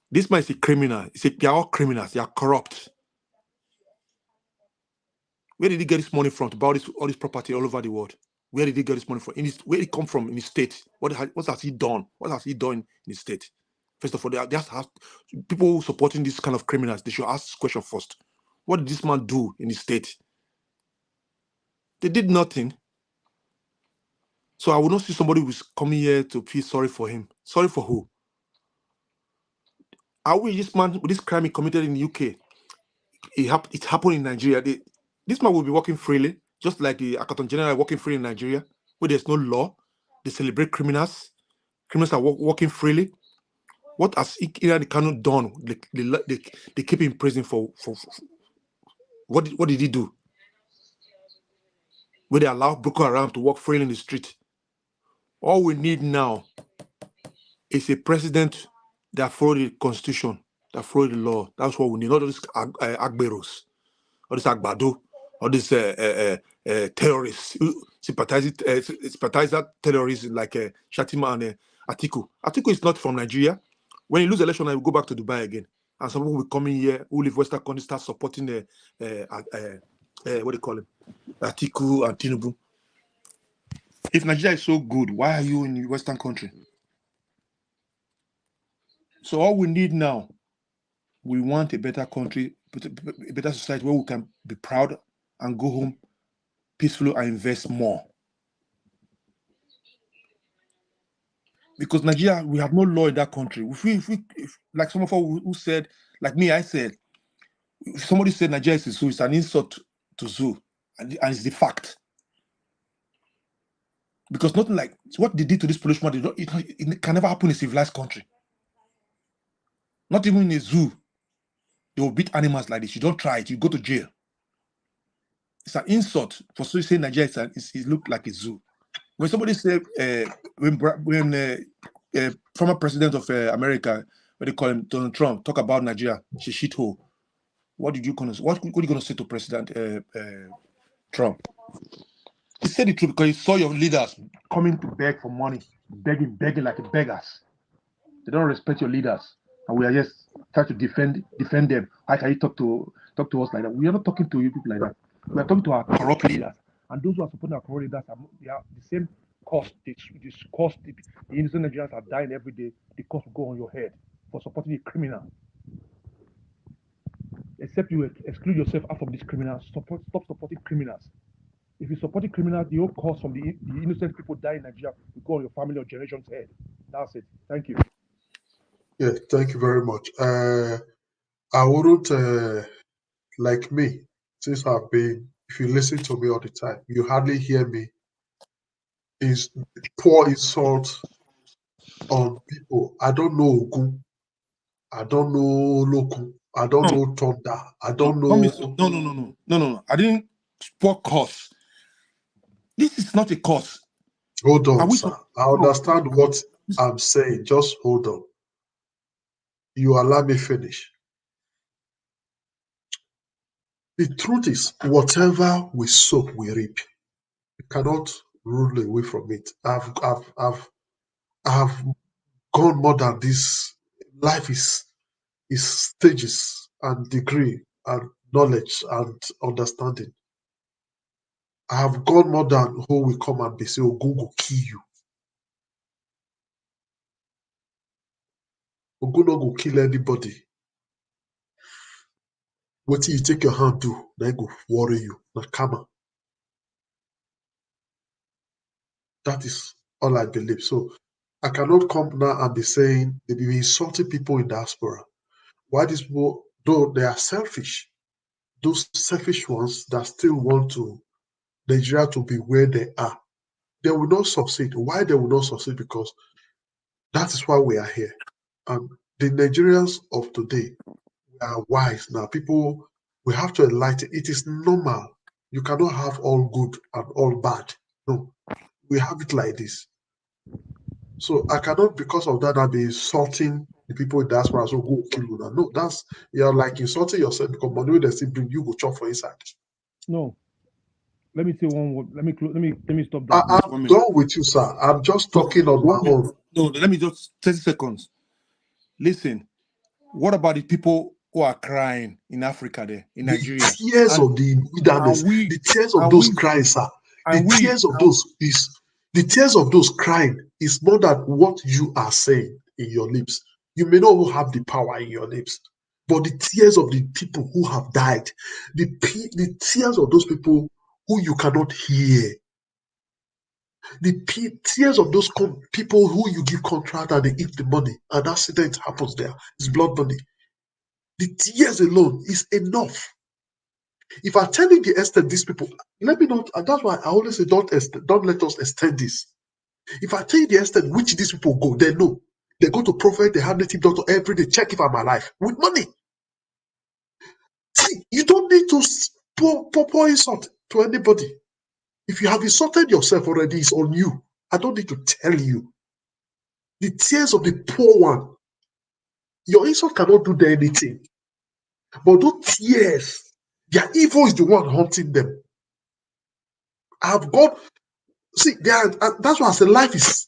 This man is a criminal. They are all criminals. They are corrupt. Where did he get this money from to buy all this property all over the world? Where did he get this money from? Where did it come from in his state? What has he done? What has he done in his state? First of all, they just have people supporting this kind of criminals. They should ask this question first. What did this man do in his state? They did nothing. So I will not see somebody who's coming here to feel sorry for him. Sorry for who? Are we this man with this crime he committed in the UK? It happened in Nigeria. This man will be working freely, just like the Accountant General working freely in Nigeria, where there's no law. They celebrate criminals. Criminals are working freely. What has Iran Kanu done? They keep him in prison for what did he do? Where they allow Boko Haram to walk freely in the street. All we need now is a president that follow the constitution, that follow the law. That's what we need. Not all these Agberos, all this Agbado, all these terrorists, sympathizer terrorists like Shatima and Atiku. Atiku is not from Nigeria. When he lose the election, I will go back to Dubai again. And some people will come in here who live Western countries, start supporting what do you call him? Atiku and Tinubu. If Nigeria is so good, why are you in the Western country? So all we need now, we want a better country, a better society where we can be proud and go home peacefully and invest more. Because Nigeria, we have no law in that country. If like some of us who said, like me, I said, if somebody said Nigeria is a zoo, it's an insult to zoo, and it's the fact. Because nothing like what they did to this policeman, it can never happen in a civilized country. Not even in a zoo. They will beat animals like this. You don't try it, you go to jail. It's an insult for saying Nigeria it looked like a zoo. When somebody said, when former president of America, what they call him, Donald Trump, talk about Nigeria, she's shithole. What are you going to say to President Trump? He said the truth because he saw your leaders coming to beg for money, begging like beggars. They don't respect your leaders, and we are just trying to defend them. How can you talk to us like that? We are not talking to you people like that. We are talking to our corrupt leaders, and those who are supporting our corrupt leaders they are the same cost. The innocent Nigerians are dying every day. The cost will go on your head for supporting a criminal. Except you exclude yourself out of these criminals. Stop supporting criminals. If you support a criminal, the whole cost from the innocent people dying in Nigeria will go on your family or generation's head. That's it. Thank you. Yeah, thank you very much. I wouldn't, like me, since I've been if you listen to me all the time, you hardly hear me is pour insult on people. I don't know Ogun. I don't know Loku. I don't know Thunder. I don't know. No. I didn't pour curse. This is not a curse. Hold on, sir. I understand what I'm saying. Just hold on. You allow me finish. The truth is, whatever we sow, we reap. You cannot rule away from it. I've gone more than this. Life is stages and degree and knowledge and understanding. I have gone more than who will come and be say, oh, Google kill you. Ogun no go kill anybody. What you take your hand do, then go worry you. Na karma. That is all I believe. So I cannot come now and be saying they be insulting people in diaspora. Why these people, though they are selfish, those selfish ones that still want to Nigeria to be where they are, they will not succeed. Why they will not succeed? Because that is why we are here. And the Nigerians of today are wise now. People, we have to enlighten. It is normal. You cannot have all good and all bad. No, we have it like this. So I cannot, because of that, I'll be insulting the people in diaspora. So go kill you. No, that's you're like insulting yourself because money they still bring you go chop for inside. No. Let me say one word. Let me stop that. I'm done with you, sir. I'm just talking on my own. No, let me just 30 seconds. Listen, what about the people who are crying in Africa there, in Nigeria? The tears of the wilderness, the tears of those crying, sir. The tears of those crying is more than what you are saying in your lips. You may not have the power in your lips, but the tears of the people who have died, the tears of those people who you cannot hear, the tears of those people who you give contract and they eat the money, and accident happens there. It's blood money. The tears alone is enough. If I tell you the extent these people, let me not. And that's why I always say, don't let us extend this. If I tell you the extent which these people go, they know. They go to prophet, they have native doctor every day, check if I'm alive with money. See, you don't need to pour insult to anybody. If you have insulted yourself already, it's on you. I don't need to tell you. The tears of the poor one, your insult cannot do them anything. But those tears, their evil is the one haunting them. I've got, see, that's why I say life is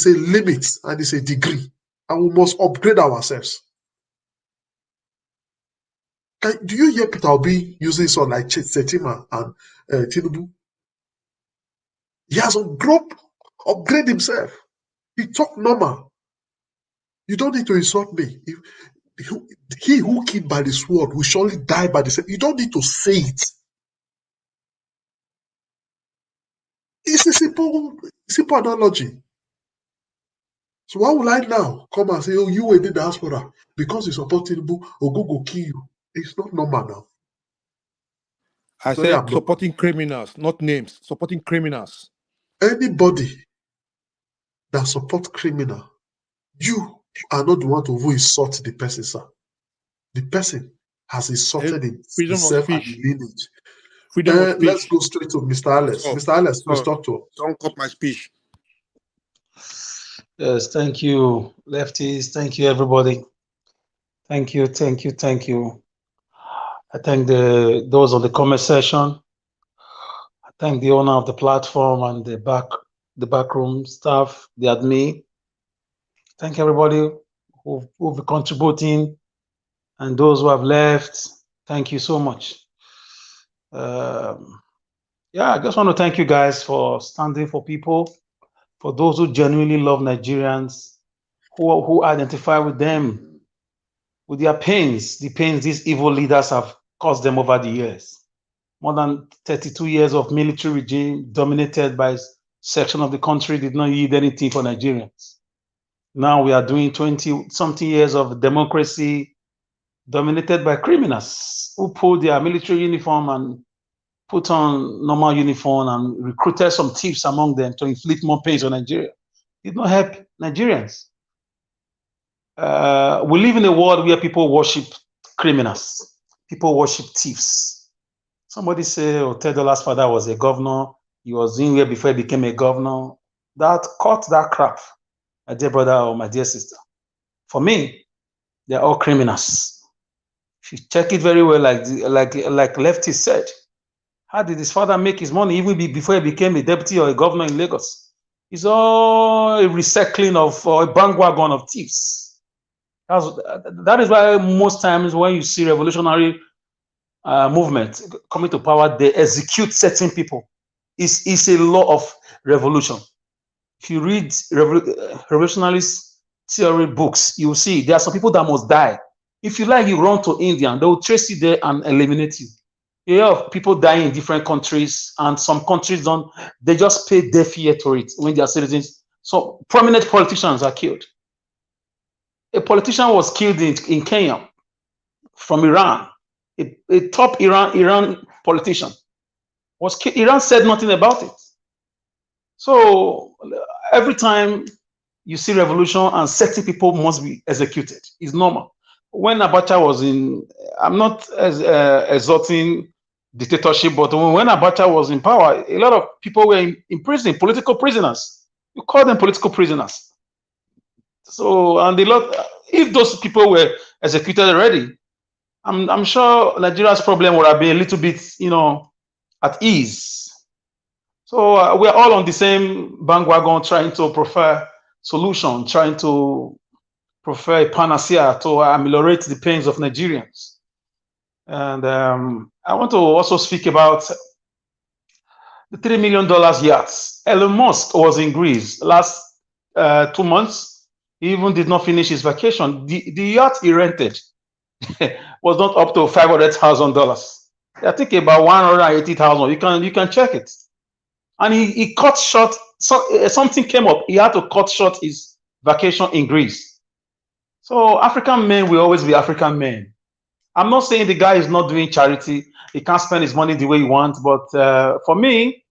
a limit and it's a degree. And we must upgrade ourselves. Do you hear Peter Obi using something like Setima and Tinubu? He has upgrade himself. He talk normal. You don't need to insult me. He who killed by the sword will surely die by the sword. You don't need to say it. It's a simple analogy. So why would I now come and say, oh, you were in the diaspora because you support Tinubu or go kill you? It's not normal now. I said supporting criminals, not names. Supporting criminals. Anybody that support criminal, you are not the one to who insult the person, sir. The person has insulted himself and the lineage. Freedom of speech. Let's go straight to Mr. Alex. Mr. Alex, please talk to us. Don't cut my speech. Yes, thank you, lefties. Thank you, everybody. Thank you. I thank those on the comment section. I thank the owner of the platform and the backroom staff, the admin. Thank everybody who've been contributing and those who have left. Thank you so much. I just want to thank you guys for standing for people, for those who genuinely love Nigerians, who identify with them, with their pains, the pains these evil leaders have caused them over the years. More than 32 years of military regime dominated by a section of the country did not yield anything for Nigerians. Now we are doing 20-something years of democracy, dominated by criminals who pulled their military uniform and put on normal uniform and recruited some thieves among them to inflict more pains on Nigeria. It did not help Nigerians. We live in a world where people worship criminals. People worship thieves. Somebody say, oh, Ted Dollar's father was a governor. He was in here before he became a governor. That cut that crap, my dear brother or my dear sister. For me, they're all criminals. If you check it very well, like Lefty said, how did his father make his money even before he became a deputy or a governor in Lagos? It's all a recycling of a bandwagon of thieves. That is why most times when you see revolutionary movement coming to power, they execute certain people. It's a law of revolution. If you read revolutionalist theory books, you will see there are some people that must die. If you like, you run to India, they will trace you there and eliminate you. You have people dying in different countries, and some countries don't, they just pay deaf ear to it when they are citizens. So prominent politicians are killed. A politician was killed in Kenya from Iran. A top Iran politician was killed. Iran said nothing about it. So every time you see revolution and certain people must be executed, it's normal. When Abacha was in, I'm not exalting dictatorship, but when Abacha was in power, a lot of people were in prison, political prisoners. You call them political prisoners. So, and if those people were executed already, I'm sure Nigeria's problem would have been a little bit, at ease. So we're all on the same bandwagon, trying to prefer solution, trying to prefer a panacea to ameliorate the pains of Nigerians. And I want to also speak about the $3 million yachts. Elon Musk was in Greece last 2 months. He even did not finish his vacation. The yacht he rented was not up to $500,000. I think about $180,000. You can check it. And he cut short. Something came up. He had to cut short his vacation in Greece. So African men will always be African men. I'm not saying the guy is not doing charity. He can't spend his money the way he wants. But for me,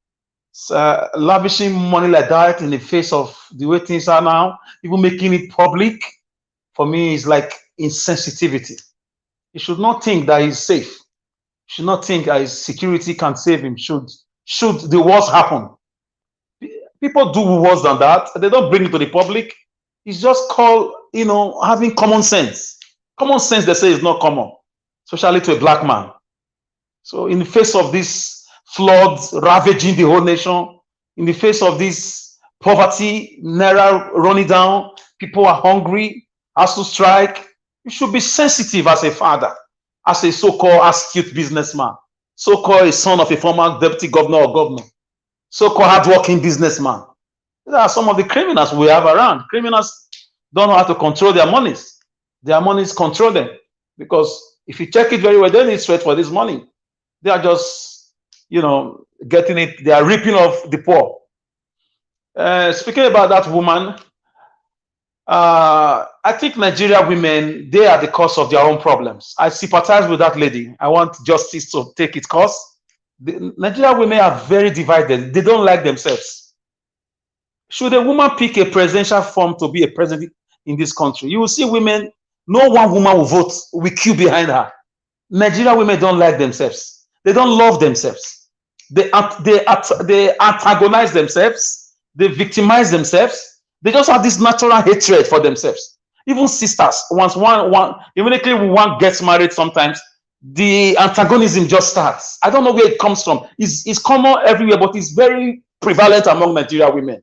lavishing money like that in the face of the way things are now, even making it public, for me is like insensitivity. He should not think that he's safe. He should not think that his security can save him should the worst happen. People do worse than that. They don't bring it to the public. It's just called, having common sense. Common sense, they say, is not common, especially to a black man. So in the face of this floods ravaging the whole nation, in the face of this poverty, naira running down, people are hungry, has to strike, you should be sensitive as a father, as a so-called astute businessman, so-called a son of a former deputy governor or governor, so-called hardworking businessman. These are some of the criminals we have around. Criminals don't know how to control their monies. Their monies control them. Because if you check it very well, they need sweat for this money. They are just, getting it. They are ripping off the poor. Speaking about that woman, I think Nigeria women, they are the cause of their own problems. I sympathize with that lady. I want justice to take its course. The Nigerian women are very divided. They don't like themselves. Should a woman pick a presidential form to be a president in this country, you will see women, no one woman will vote, will queue behind her. Nigerian women don't like themselves. They don't love themselves. They antagonize themselves. They victimize themselves. They just have this natural hatred for themselves. Even sisters, immediately when one gets married, sometimes the antagonism just starts. I don't know where it comes from. It's common everywhere, but it's very prevalent among Nigerian women.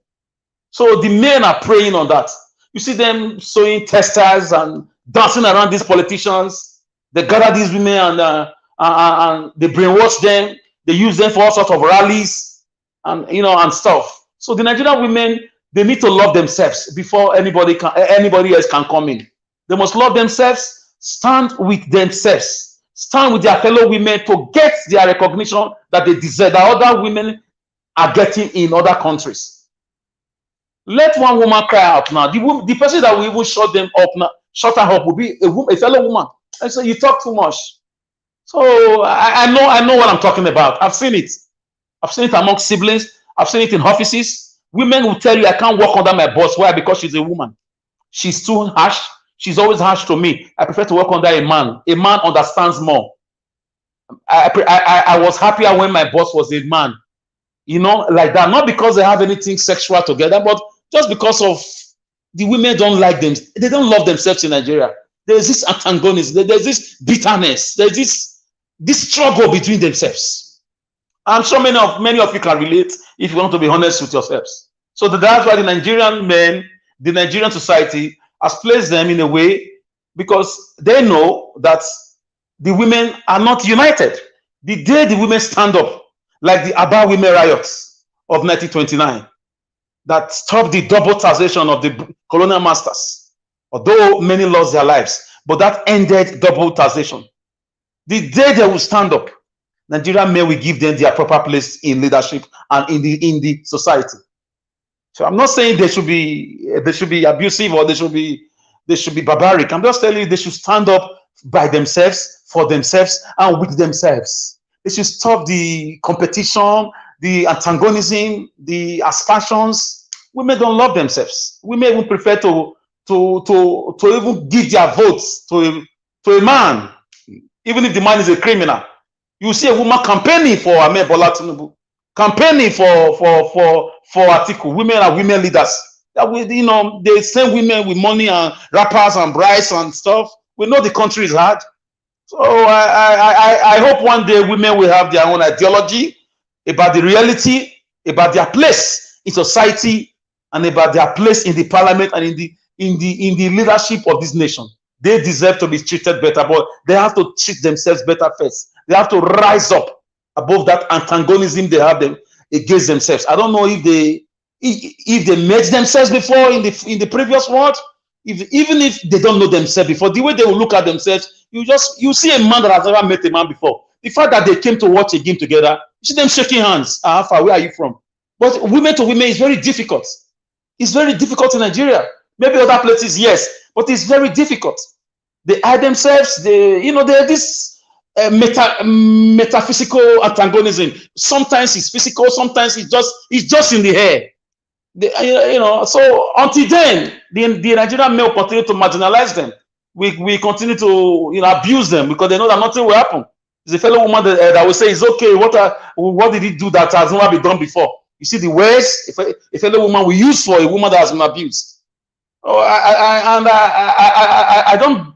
So the men are preying on that. You see them sewing testers and dancing around these politicians. They gather these women and they brainwash them. They use them for all sorts of rallies and stuff. So the Nigerian women, they need to love themselves before anybody else can come in. They must love themselves, stand with themselves, stand with their fellow women to get their recognition that they deserve, that other women are getting in other countries. Let one woman cry out now. The person that will even shut her up will be a fellow woman. I said, you talk too much. So I know what I'm talking about. I've seen it. I've seen it among siblings. I've seen it in offices. Women will tell you, I can't work under my boss. Why? Because she's a woman. She's too harsh. She's always harsh to me. I prefer to work under a man. A man understands more. I was happier when my boss was a man. You know, like that. Not because they have anything sexual together, but just because of the women don't like them. They don't love themselves in Nigeria. There's this antagonism. There's this bitterness. There's this struggle between themselves. I'm sure many of you can relate if you want to be honest with yourselves. So that's why the Nigerian men, the Nigerian society has placed them in a way because they know that the women are not united. The day the women stand up, like the Aba women riots of 1929, that stopped the double taxation of the colonial masters, although many lost their lives, but that ended double taxation. The day they will stand up, Nigerian men will give them their proper place in leadership and in the society. So I'm not saying they should be abusive or they should be barbaric. I'm just telling you they should stand up by themselves, for themselves, and with themselves. They should stop the competition, the antagonism, the aspersions. Women don't love themselves. Women even prefer to even give their votes to a man, even if the man is a criminal. You see a woman campaigning for Ahmed Bola Tinubu, campaigning for Atiku. Women are women leaders. You know, they send women with money and rappers and brides and stuff. We know the country is hard. So I hope one day women will have their own ideology about the reality, about their place in society, and about their place in the parliament and in the leadership of this nation. They deserve to be treated better, but they have to treat themselves better first. They have to rise up above that antagonism they have them against themselves. I don't know if they met themselves before in the previous world. Even if they don't know themselves before, the way they will look at themselves, you see a man that has never met a man before. The fact that they came to watch a game together, you see them shaking hands. How far? Where are you from? But women to women is very difficult. It's very difficult in Nigeria. Maybe other places, yes, but it's very difficult. They hide themselves. They have this metaphysical antagonism. Sometimes it's physical. Sometimes it's just in the air. So until then, the Nigerian men will continue to marginalize them. We continue to abuse them because they know that nothing will happen. There's a fellow woman that will say, it's okay, what did he do that has never been done before? You see the words a fellow woman will use for a woman that has been abused. I don't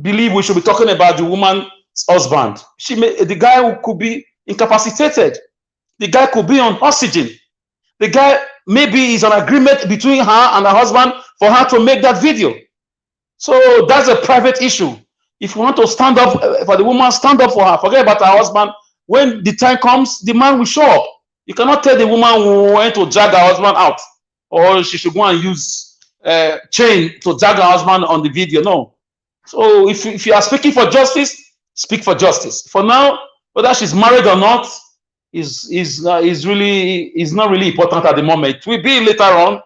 believe we should be talking about the woman's husband. The guy who could be incapacitated. The guy could be on oxygen. The guy maybe is an agreement between her and her husband for her to make that video. So that's a private issue. If you want to stand up for the woman, stand up for her. Forget about her husband. When the time comes, the man will show up. You cannot tell the woman who went to drag her husband out, or she should go and use chain to drag her husband on the video. No. So if you are speaking for justice, speak for justice. For now, whether she's married or not is not really important at the moment. It will be later on.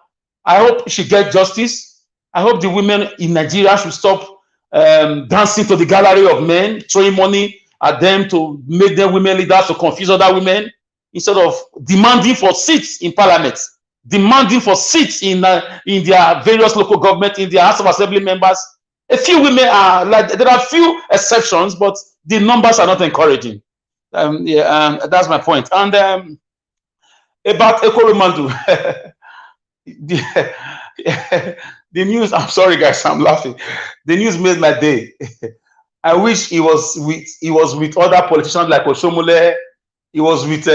I hope she gets justice. I hope the women in Nigeria should stop dancing to the gallery of men, throwing money at them to make them women leaders, to confuse other women, instead of demanding for seats in parliament, demanding for seats in their various local government, in their House of Assembly members. A few women are there are few exceptions, but the numbers are not encouraging. That's my point. And about Ekweremadu, the news. I'm sorry, guys, I'm laughing. The news made my day. I wish he was with other politicians like Oshomole. He was with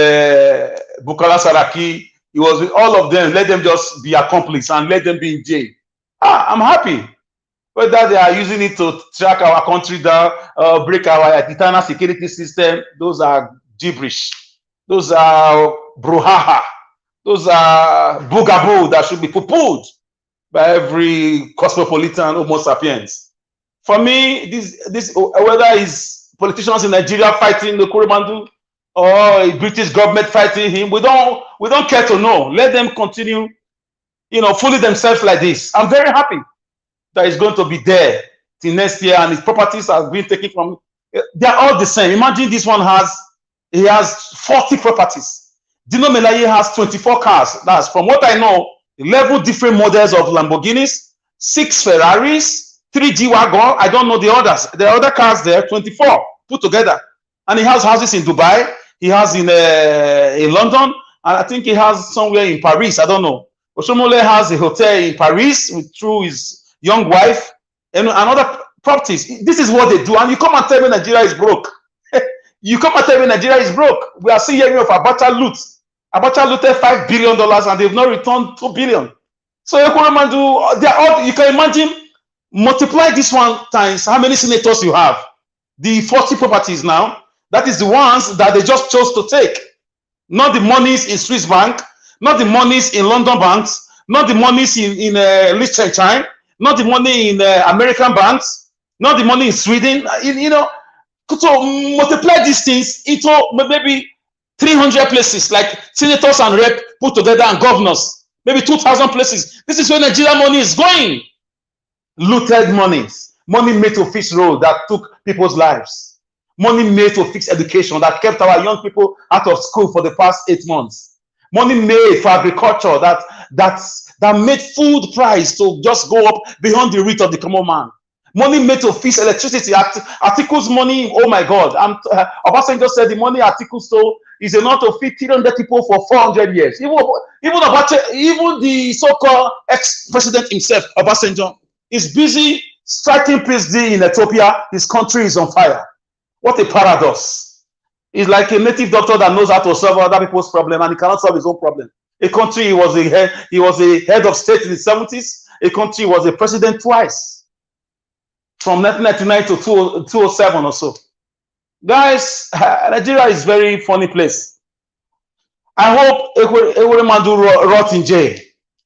Bukola Saraki. He was with all of them. Let them just be accomplices and let them be in jail. I'm happy. Whether they are using it to track our country down, break our internal security system, those are gibberish. Those are brouhaha. Those are bugaboo that should be poo-pooed by every cosmopolitan Homo sapiens. For me, this whether it's politicians in Nigeria fighting the Ekweremadu or a British government fighting him, we don't care to know. Let them continue, fooling themselves like this. I'm very happy that is going to be there till next year, and his properties have been taken from him. They are all the same. Imagine this one he has 40 properties. Dino Melaye has 24 cars. That's, from what I know, 11 different models of Lamborghinis, 6 Ferraris, 3 G-Wagon. I don't know the others. There are other cars there, 24 put together. And he has houses in Dubai. He has in London. And I think he has somewhere in Paris. I don't know. Oshomole has a hotel in Paris through his young wife and other properties. This is what they do. And you come and tell me Nigeria is broke. You come and tell me Nigeria is broke. We are seeing hearing of Abacha loot. Abacha looted $5 billion and they've not returned $2 billion. So Ekweremadu, they're all, you can imagine, multiply this one times how many senators you have. The 40 properties now, that is the ones that they just chose to take. Not the monies in Swiss bank, not the monies in London banks, not the monies in Liechtenstein, not the money in American banks, not the money in Sweden. You know, so multiply these things into maybe 300 places, like senators and rep put together and governors, maybe 2,000 places. This is where Nigeria money is going. Looted monies, money made to fix road that took people's lives, money made to fix education that kept our young people out of school for the past 8 months, money made for agriculture that made food price to just go up beyond the reach of the common man. Money made to fix electricity. Articles money, oh my God. Obasanjo said the money Articles stole is enough to feed 300 people for 400 years. Even the so-called ex-president himself, Obasanjo, is busy striking peace deal in Ethiopia. His country is on fire. What a paradox. He's like a native doctor that knows how to solve other people's problem and he cannot solve his own problem. A country he was a head of state in the 70s. A country he was a president twice. From 1999 to 2007 or so. Guys, Nigeria is a very funny place. I hope Ekweremadu rot in jail.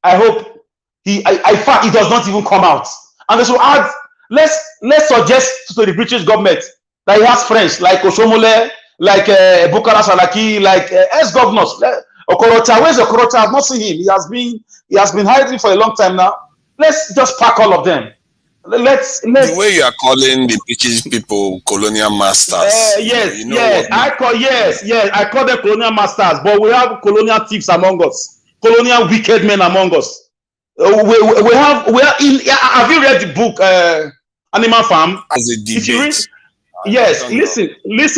I hope in fact, he does not even come out. And they should add, let's suggest to the British government that he has friends like Oshomole, like Bukola Saraki, like ex-governors. Okorocha, where's Okorocha? I've not seen him. He has been hiding for a long time now. Let's just pack all of them. Let's the way you are calling the British people colonial masters. Yes, I call them colonial masters, but we have colonial thieves among us, colonial wicked men among us. Have you read the book Animal Farm? As a debate. Yes, listen,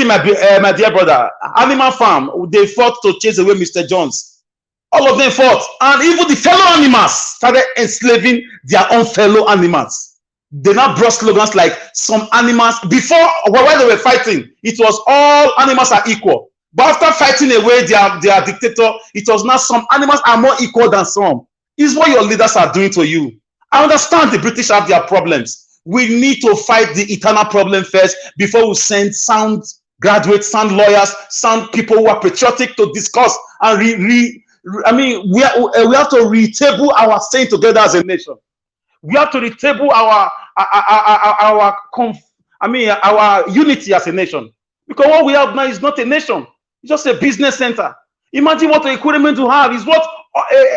my dear brother. Animal Farm, they fought to chase away Mr. Jones. All of them fought, and even the fellow animals started enslaving their own fellow animals. They now brought slogans like some animals before, while they were fighting, it was all animals are equal. But after fighting away their dictator, it was now some animals are more equal than some. It's what your leaders are doing to you. I understand the British have their problems. We need to fight the eternal problem first before we send sound graduates, sound lawyers, sound people who are patriotic to discuss and we have to retable our staying together as a nation. We have to retable our unity as a nation, because what we have now is not a nation; it's just a business center. Imagine what the Ekweremadu have is what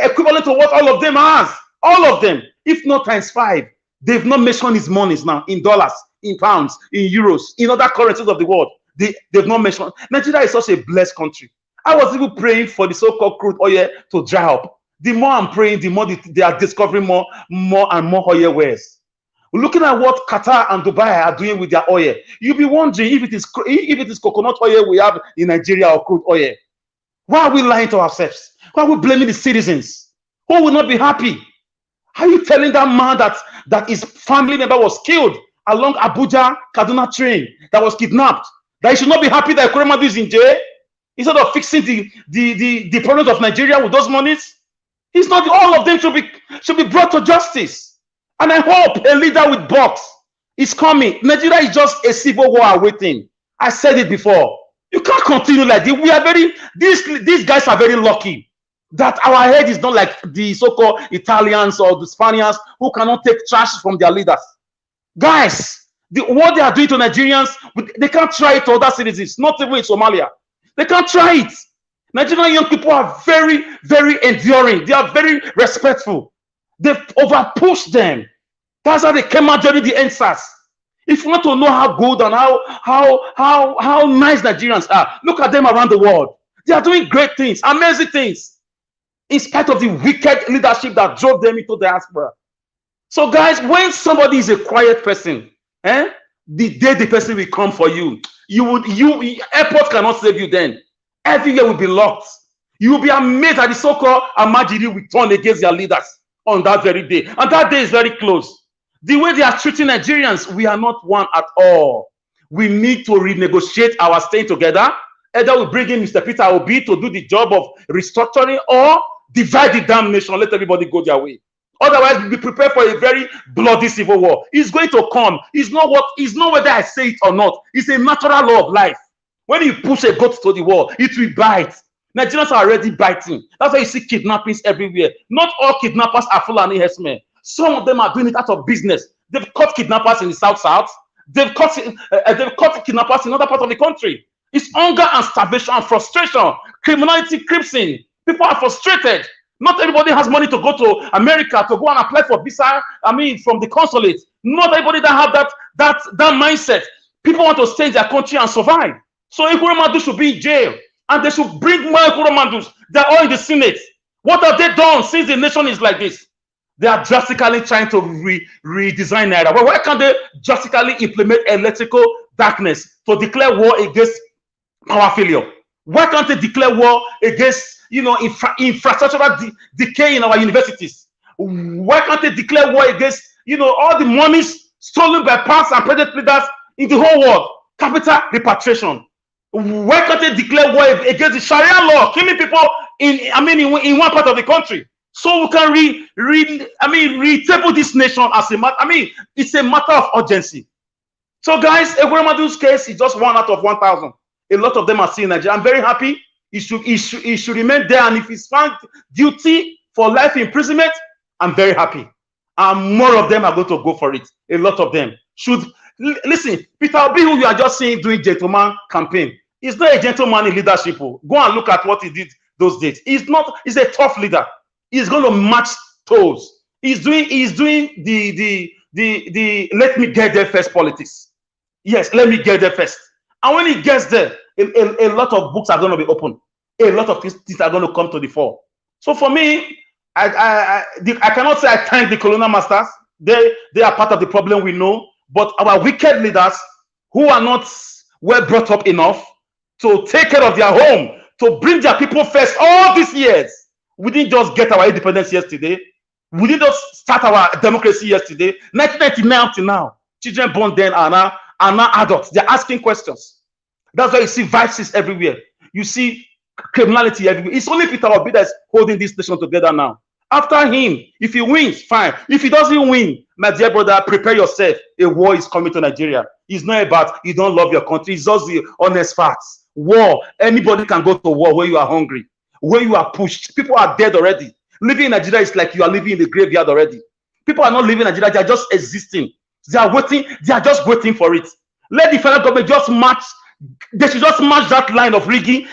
equivalent to what all of them has. All of them, if not times 5. They've not mentioned his monies now in dollars, in pounds, in euros, in other currencies of the world. They've not mentioned. Nigeria is such a blessed country. I was even praying for the so-called crude oil to dry up. The more I'm praying, the more they are discovering more and more oil wells. Looking at what Qatar and Dubai are doing with their oil, you'll be wondering if it is coconut oil we have in Nigeria or crude oil. Why are we lying to ourselves? Why are we blaming the citizens? Who will not be happy? Are you telling that man that his family member was killed along Abuja Kaduna train, that was kidnapped, that he should not be happy that Ekweremadu is in jail instead of fixing the problems of Nigeria with those monies? It's not all of them should be brought to justice. And I hope a leader with box is coming. Nigeria is just a civil war awaiting. I said it before. You can't continue like this. These guys are very lucky that our head is not like the so-called Italians or the Spaniards who cannot take trash from their leaders. Guys, what they are doing to Nigerians, they can't try it to other citizens, not even in Somalia. They can't try it. Nigerian young people are very, very enduring. They are very respectful. They've overpushed them. That's how they came out during the NSAS. If you want to know how good and how nice Nigerians are, look at them around the world. They are doing great things, amazing things, in spite of the wicked leadership that drove them into diaspora. So, guys, when somebody is a quiet person, the day the person will come for you, airport cannot save you then. Everywhere will be locked. You will be amazed at the so-called Amajiri will turn against their leaders on that very day. And that day is very close. The way they are treating Nigerians, we are not one at all. We need to renegotiate our staying together. Either we bring in Mr. Peter Obi to do the job of restructuring, or divide the damn nation, let everybody go their way. Otherwise, we'll be prepared for a very bloody civil war. It's going to come. It's not whether I say it or not. It's a natural law of life. When you push a goat to the wall, it will bite. Nigerians are already biting. That's why you see kidnappings everywhere. Not all kidnappers are Fulani herdsmen. Some of them are doing it out of business. They've caught kidnappers in the South. They've caught kidnappers in other parts of the country. It's hunger and starvation and frustration. Criminality creeps in. People are frustrated. Not everybody has money to go to America to go and apply for visa. From the consulate. Not everybody that have that mindset. People want to stay in their country and survive. So Ekweremadu should be in jail, and they should bring more Ekweremadus. They're all in the Senate. What have they done since the nation is like this? They are drastically trying to redesign Naira. But why can't they drastically implement electrical darkness to declare war against power failure? Why can't they declare war against infrastructural decay in our universities? Why can't they declare war against all the monies stolen by past and present leaders in the whole world? Capital repatriation. Why can't they declare war against the Sharia law, killing people in one part of the country? So we can retable this nation as a matter. It's a matter of urgency. So, guys, Ekweremadu's case is just 1 out of 1,000. A lot of them are still in Nigeria. I'm very happy. He should remain there, and if he's found guilty for life imprisonment, I'm very happy. And more of them are going to go for it. A lot of them should listen. Peter Obi, who you are just seeing doing gentleman campaign, he's not a gentleman in leadership. Go and look at what he did those days. He's a tough leader. He's going to match toes. He's doing the let me get there first politics. Yes, let me get there first. And when he gets there, a lot of books are going to be open. A lot of things are going to come to the fore. So for me, I cannot say I thank the colonial masters. They are part of the problem, we know. But our wicked leaders who are not well brought up enough to take care of their home, to bring their people first all these years. We didn't just get our independence yesterday. We didn't just start our democracy yesterday. 1999 to now, children born then are now adults. They're asking questions. That's why you see vices everywhere. You see criminality everywhere. It's only Peter Obi that's holding this nation together now. After him, if he wins, fine. If he doesn't win, my dear brother, prepare yourself. A war is coming to Nigeria. It's not about you don't love your country. It's just the honest facts. War. Anybody can go to war where you are hungry, where you are pushed. People are dead already. Living in Nigeria is like you are living in the graveyard already. People are not living in Nigeria. They are just existing. They are waiting. They are just waiting for it. Let the federal government just match. They should just match that line of rigging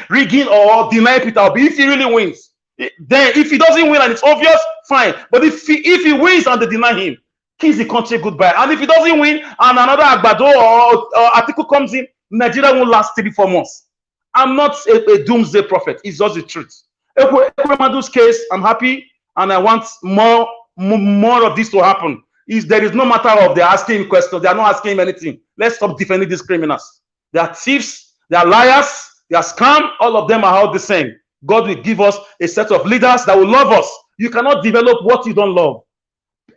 or deny Peter Obi. If he really wins, then if he doesn't win and it's obvious, fine. But if he wins and they deny him, kiss the country goodbye. And if he doesn't win and another Agbado or article comes in, Nigeria won't last 3-4 months. I'm not a doomsday prophet. It's just the truth. Ekwuremadu's case, I'm happy, and I want more of this to happen. There is no matter of they're asking questions. They are not asking him anything. Let's stop defending these criminals. They are thieves. They are liars. They are scam. All of them are all the same. God will give us a set of leaders that will love us. You cannot develop what you don't love.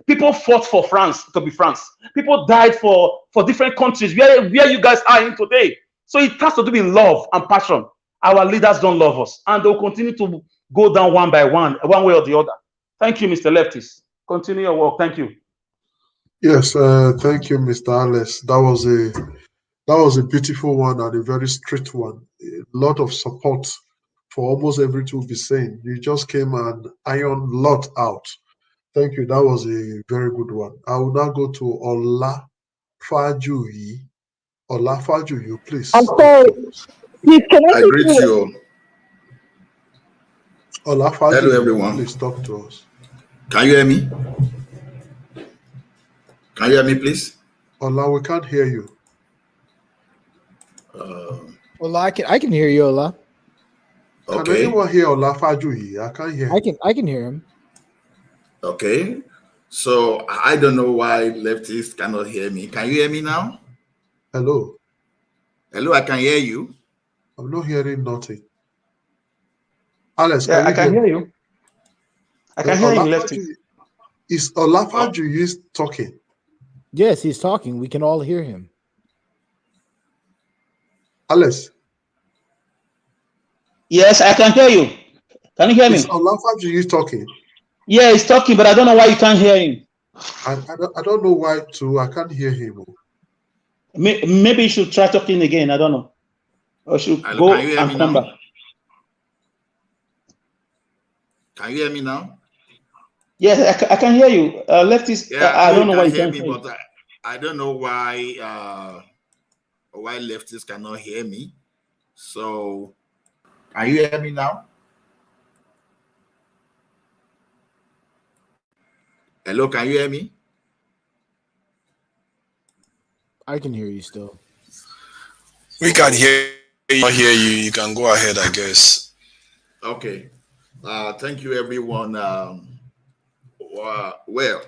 People fought for France to be France. People died for different countries where you guys are in today. So it has to do with love and passion. Our leaders don't love us, and they'll continue to go down one by one way or the other. Thank you, Mr. Leftist. Continue your work. Thank you. Yes, thank you, Mr. Alice. That was a beautiful one and a very strict one. A lot of support for almost everything we'll be saying. You just came and ironed a lot out. Thank you. That was a very good one. I will now go to Ola Fajuyi. Ola Fajuyi, please. I'm sorry. I greet you. Ola Fajuyi, hello, everyone. Please talk to us. Can you hear me? Can you hear me, please? Ola, we can't hear you. Ola, I can hear you, Ola. Okay. Can anyone hear Ola Fajuyi? I can't hear him. I can hear him. Okay. So I don't know why leftists cannot hear me. Can you hear me now? Hello. Hello, I can hear you. I'm not hearing nothing. Alex, yeah, I can hear you. I can hear him, Lefty. Is Ola Fajuyi talking? Yes, he's talking. We can all hear him. Alice. Yes, I can hear you. Can you hear me? Is Ola Fajuyi talking? Yeah, he's talking, but I don't know why you can't hear him. I don't know why too. I can't hear him. Maybe you should try talking again. I don't know. Or should go and come back. Can you hear me now? Yes, I can hear you. Leftist, yeah, I don't know why you can't hear me. But I don't know why leftists cannot hear me. So, can you hear me now? Hello, can you hear me? I can hear you still. We can hear you. You can go ahead, I guess. Okay. Thank you, everyone. Well,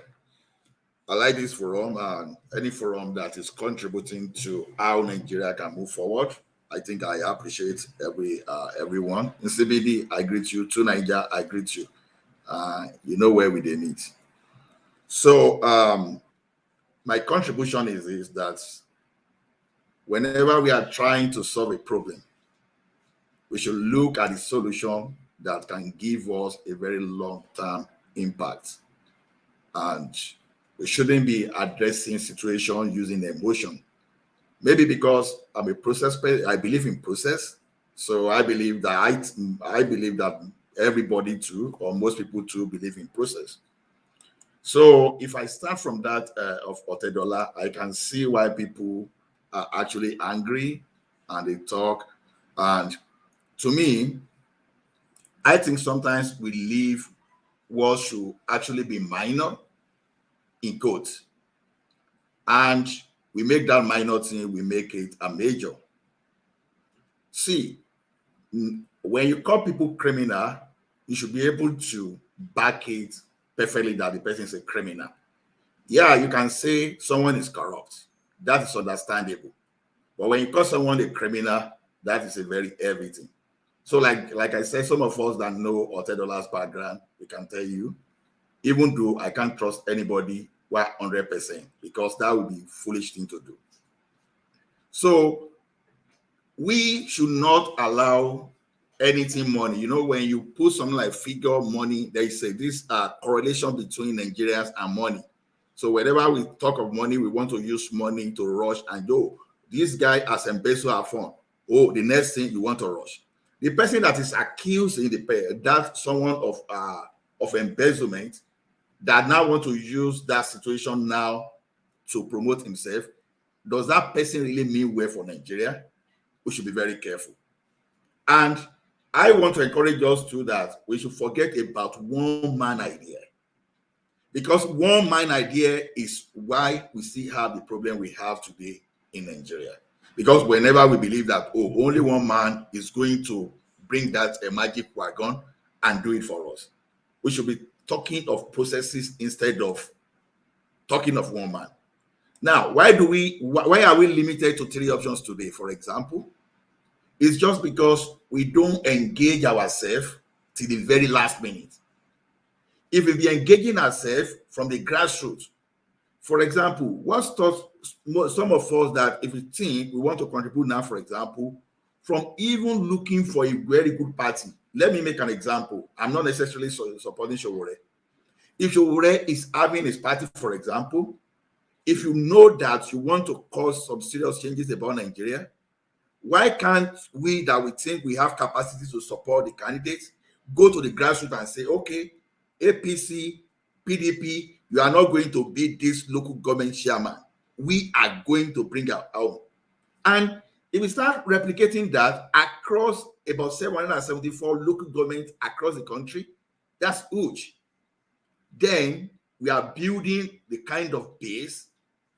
I like this forum, and any forum that is contributing to how Nigeria can move forward. I think I appreciate everyone. In CBD, I greet you. To Nigeria, I greet you. You know where we meet. So my contribution is that whenever we are trying to solve a problem, we should look at the solution that can give us a very long-term impact. And we shouldn't be addressing situations using emotion. Maybe because I'm a process person, I believe in process. So I believe that everybody too, or most people too, believe in process. So if I start from that of Otedola, I can see why people are actually angry and they talk. And to me, I think sometimes we leave what should actually be minor in quotes. And we make that minor thing, we make it a major. See, when you call people criminal, you should be able to back it perfectly that the person is a criminal. Yeah, you can say someone is corrupt. That is understandable. But when you call someone a criminal, that is a very heavy thing. So like I said, some of us that know Otedola's background, we can tell you, even though I can't trust anybody 100%, because that would be a foolish thing to do. So we should not allow anything money. You know, when you put something like figure money, they say this correlation between Nigerians and money. So whenever we talk of money, we want to use money to rush and go. This guy has embezzled our phone. Oh, the next thing you want to rush. The person that is accused in that someone of embezzlement that now want to use that situation now to promote himself, does that person really mean well for Nigeria? We should be very careful. And I want to encourage us to that we should forget about one man idea. Because one man idea is why we still have the problem we have today in Nigeria. Because whenever we believe that, oh, only one man is going to bring that magic wagon and do it for us, we should be talking of processes instead of talking of one man. Now, why are we limited to 3 options today, for example? It's just because we don't engage ourselves till the very last minute. If we be engaging ourselves from the grassroots, for example, what stops some of us that if we think we want to contribute now, for example, from even looking for a very good party. Let me make an example. I'm not necessarily supporting Sowore. If Sowore is having his party, for example, if you know that you want to cause some serious changes about Nigeria, why can't we that we think we have capacity to support the candidates go to the grassroots and say, okay, APC, PDP, you are not going to be this local government chairman. We are going to bring our own. And if we start replicating that across about 774 local governments across the country, that's huge. Then we are building the kind of base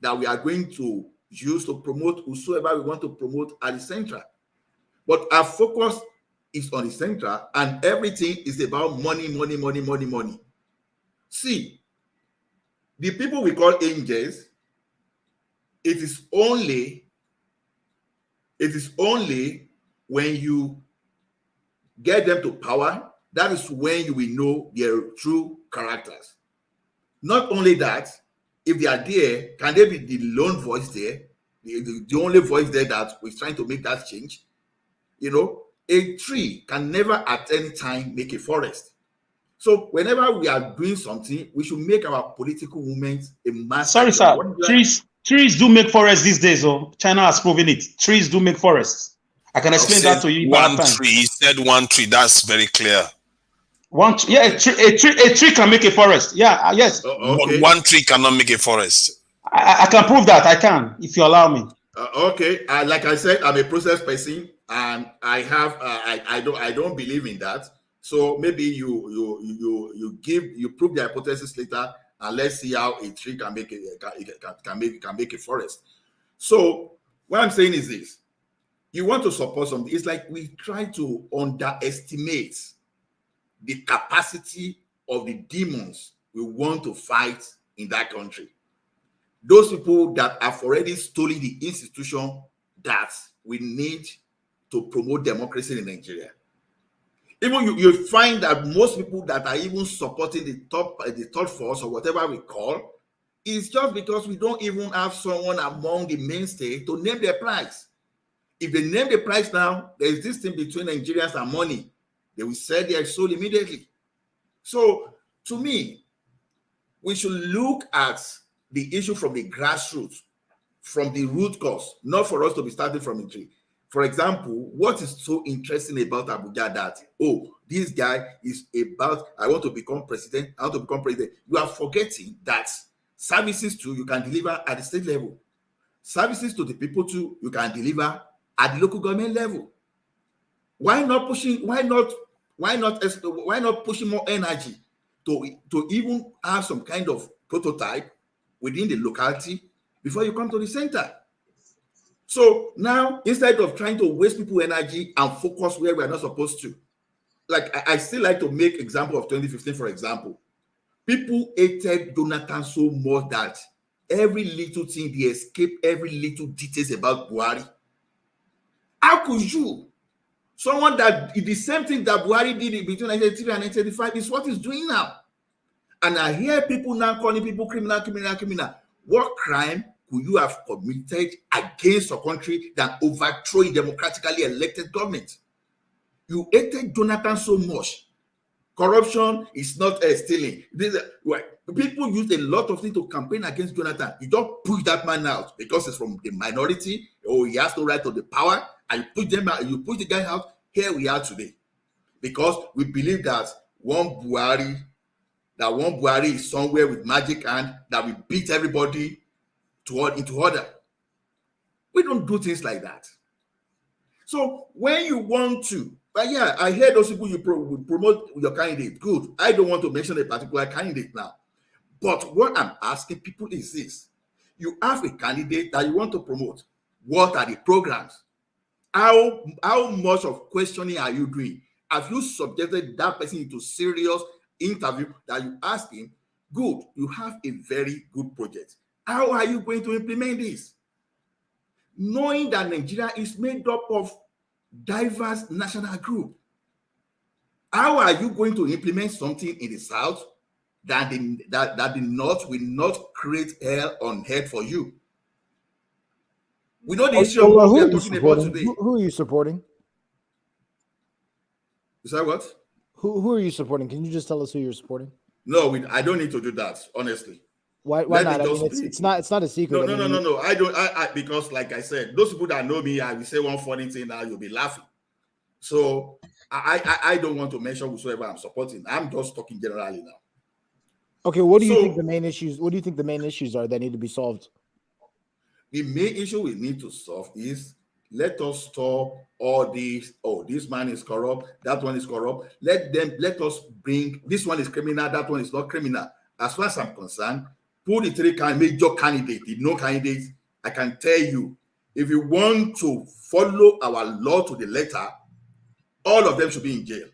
that we are going to use to promote whosoever we want to promote at the central. But our focus is on the central, and everything is about money, money, money, money, money. See, the people we call angels, it is only when you get them to power, that is when you will know their true characters. Not only that, if they are there, can they be the lone voice there, the only voice there that is trying to make that change? You know, a tree can never at any time make a forest. So whenever we are doing something, we should make our political movement a mass. Sorry, sir. Trees do make forests these days. Oh, China has proven it. Trees do make forests. I can explain that to you. One tree. He said one tree. That's very clear. A tree can make a forest. Yeah, yes. Okay. One tree cannot make a forest. I can prove that. I can, if you allow me. Okay. Like I said, I'm a process person, and I have I don't believe in that. So maybe you prove the hypothesis later, and let's see how a tree can make a forest. So what I'm saying is this: you want to support something. It's like we try to underestimate the capacity of the demons we want to fight in that country. Those people that have already stolen the institution that we need to promote democracy in Nigeria. Even you find that most people that are even supporting the third force or whatever we call, is just because we don't even have someone among the mainstay to name their price. If they name the price now, there is this thing between Nigerians and money. They will sell their soul immediately. So to me, we should look at the issue from the grassroots, from the root cause, not for us to be starting from a tree. For example, what is so interesting about Abuja that, oh, this guy is about, I want to become president, I want to become president. You are forgetting that services too, you can deliver at the state level. Services to the people too, you can deliver at the local government level. Why not pushing more energy to even have some kind of prototype within the locality before you come to the center? So now, instead of trying to waste people energy and focus where we are not supposed to, like I still like to make example of 2015, for example. People hated Jonathan so much that every little thing, they escape every little details about Buhari. How could you? Someone that the same thing that Buhari did between 1983 and 1985 is what he's doing now. And I hear people now calling people criminal. What crime could you have committed against a country than overthrowing democratically elected government? You hated Jonathan so much. Corruption is not stealing. People use a lot of things to campaign against Jonathan. You don't push that man out because it's from the minority, or he has no right to the power, and you push the guy out. Here we are today, because we believe that one Buhari is somewhere with magic hand that will beat everybody into order. We don't do things like that. So when you want to, but yeah, I hear those people you promote your candidate. Good. I don't want to mention a particular candidate now. But what I'm asking people is this: you have a candidate that you want to promote. What are the programs? How much of questioning are you doing? Have you subjected that person into serious interview that you ask him? Good. You have a very good project. How are you going to implement this? Knowing that Nigeria is made up of diverse national groups, how are you going to implement something in the South that the North will not create hell on earth for you? We know the issue of what we are talking about today. Who are you supporting? Is that what? Who are you supporting? Can you just tell us who you're supporting? No, I don't need to do that, honestly. Why not? I mean, it's not a secret. No. I don't. Because, like I said, those people that know me, I will say one funny thing now, you'll be laughing. So I don't want to mention whosoever I'm supporting. I'm just talking generally now. Okay, what do you think the main issues? What do you think the main issues are that need to be solved? The main issue we need to solve is, let us stop all these. Oh, this man is corrupt. That one is corrupt. Let us bring, this one is criminal. That one is not criminal. As far as I'm concerned, put the three major candidates, the no candidates. I can tell you, if you want to follow our law to the letter, all of them should be in jail.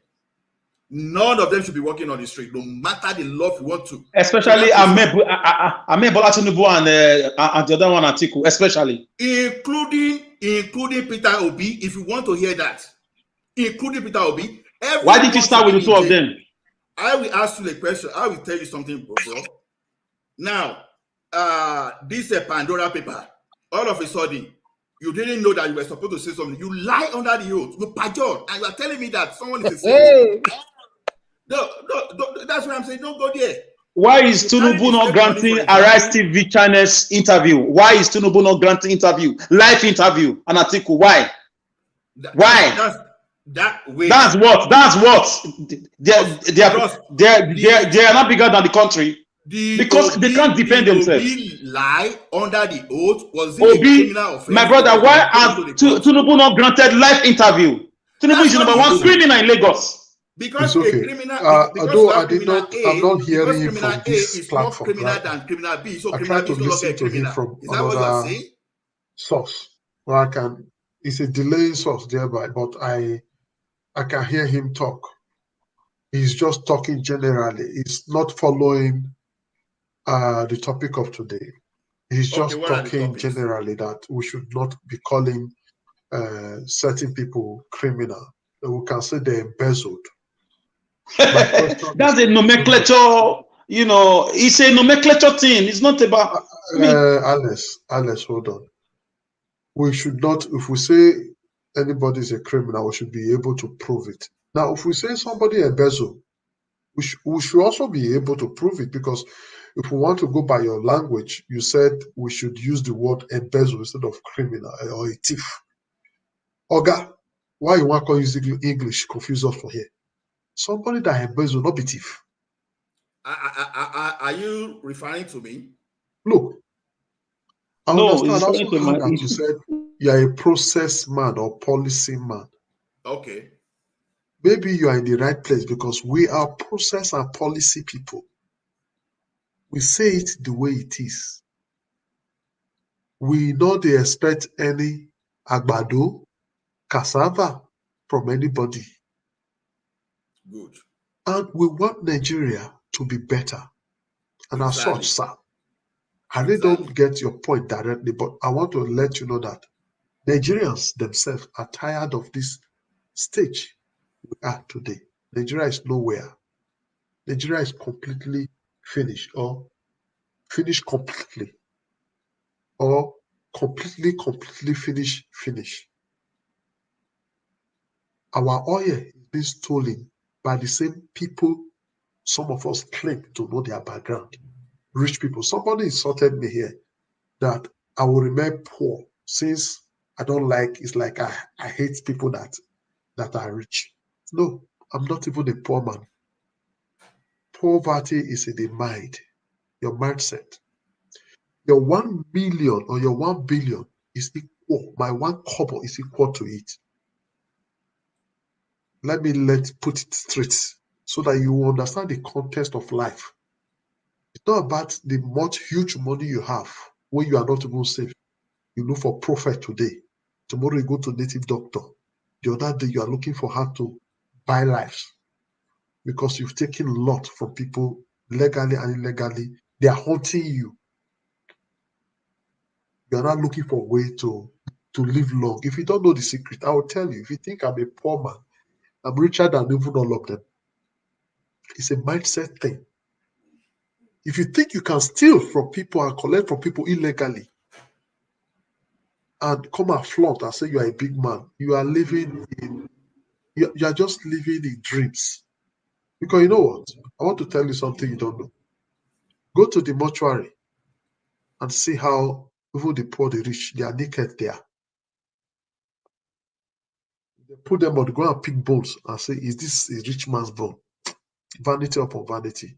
None of them should be walking on the street, no matter the law you want to. Especially Ahmed Bola Tinubu and the other one, Atiku, especially. Including Peter Obi, if you want to hear that. Including Peter Obi. Why did you start with the two of them? I will ask you a question. I will tell you something, bro. Now, this is a Pandora paper. All of a sudden, you didn't know that you were supposed to say something. You lie under the oath. You perjure, and you are telling me that someone is a slave. No, that's what I'm saying. Don't go there. Why is Tinubu not granting Arise TV channel's interview? Why is Tinubu not granting interview, live interview, an article? Why? Why? That's what. They are not bigger than the country because they can't defend themselves. Lie under the oath was Obi, my brother. Why has Tinubu not granted live interview? Tinubu is the number one criminal in Lagos. Because it's okay. A criminal, although I'm not hearing him from this platform. Criminal than criminal B, so I try to listen to him from another source where I can. It's a delaying source thereby, but I can hear him talk. He's just talking generally. He's not following the topic of today. He's just talking generally that we should not be calling certain people criminal. We can say they're embezzled. That's a nomenclature, it's a nomenclature thing. It's not about Alice, hold on. We should not, if we say anybody is a criminal, we should be able to prove it. Now, if we say somebody embezzled, we should also be able to prove it, because if we want to go by your language, you said we should use the word embezzle instead of criminal or a thief. Oga, why you want to use English? Confuse us for here. Somebody that embezzle not be thief. Are you referring to me? Look, I understand also that you said you're a process man or policy man. Okay. Maybe you are in the right place, because we are process and policy people. We say it the way it is. We know they expect any agbado, cassava from anybody. Good. And we want Nigeria to be better. And as such, sir, I really don't get your point directly, but I want to let you know that Nigerians themselves are tired of this stage we are today. Nigeria is nowhere. Nigeria is completely finished, or finished completely, or completely finished. Our oil is being stolen by the same people some of us claim to know their background. Rich people. Somebody insulted me here that I will remain poor, since I don't like, it's like I hate people that are rich. No, I'm not even a poor man. Poverty is in the mind, your mindset. Your 1 million or your 1 billion is equal. My 1 kobo is equal to it. Let me put it straight so that you understand the context of life. It's not about the huge money you have when you are not even safe. You look for prophet today. Tomorrow you go to native doctor. The other day you are looking for how to buy lives, because you've taken a lot from people legally and illegally. They are haunting you. You are not looking for a way to live long. If you don't know the secret, I will tell you. If you think I'm a poor man, I'm richer than even all of them. It's a mindset thing. If you think you can steal from people and collect from people illegally and come and flaunt and say you are a big man, you are living in, you are just living in dreams. Because you know what? I want to tell you something you don't know. Go to the mortuary and see how even the poor, the rich, they are naked there. They put them on, go and pick bones and say, is this a rich man's bone? Vanity upon vanity.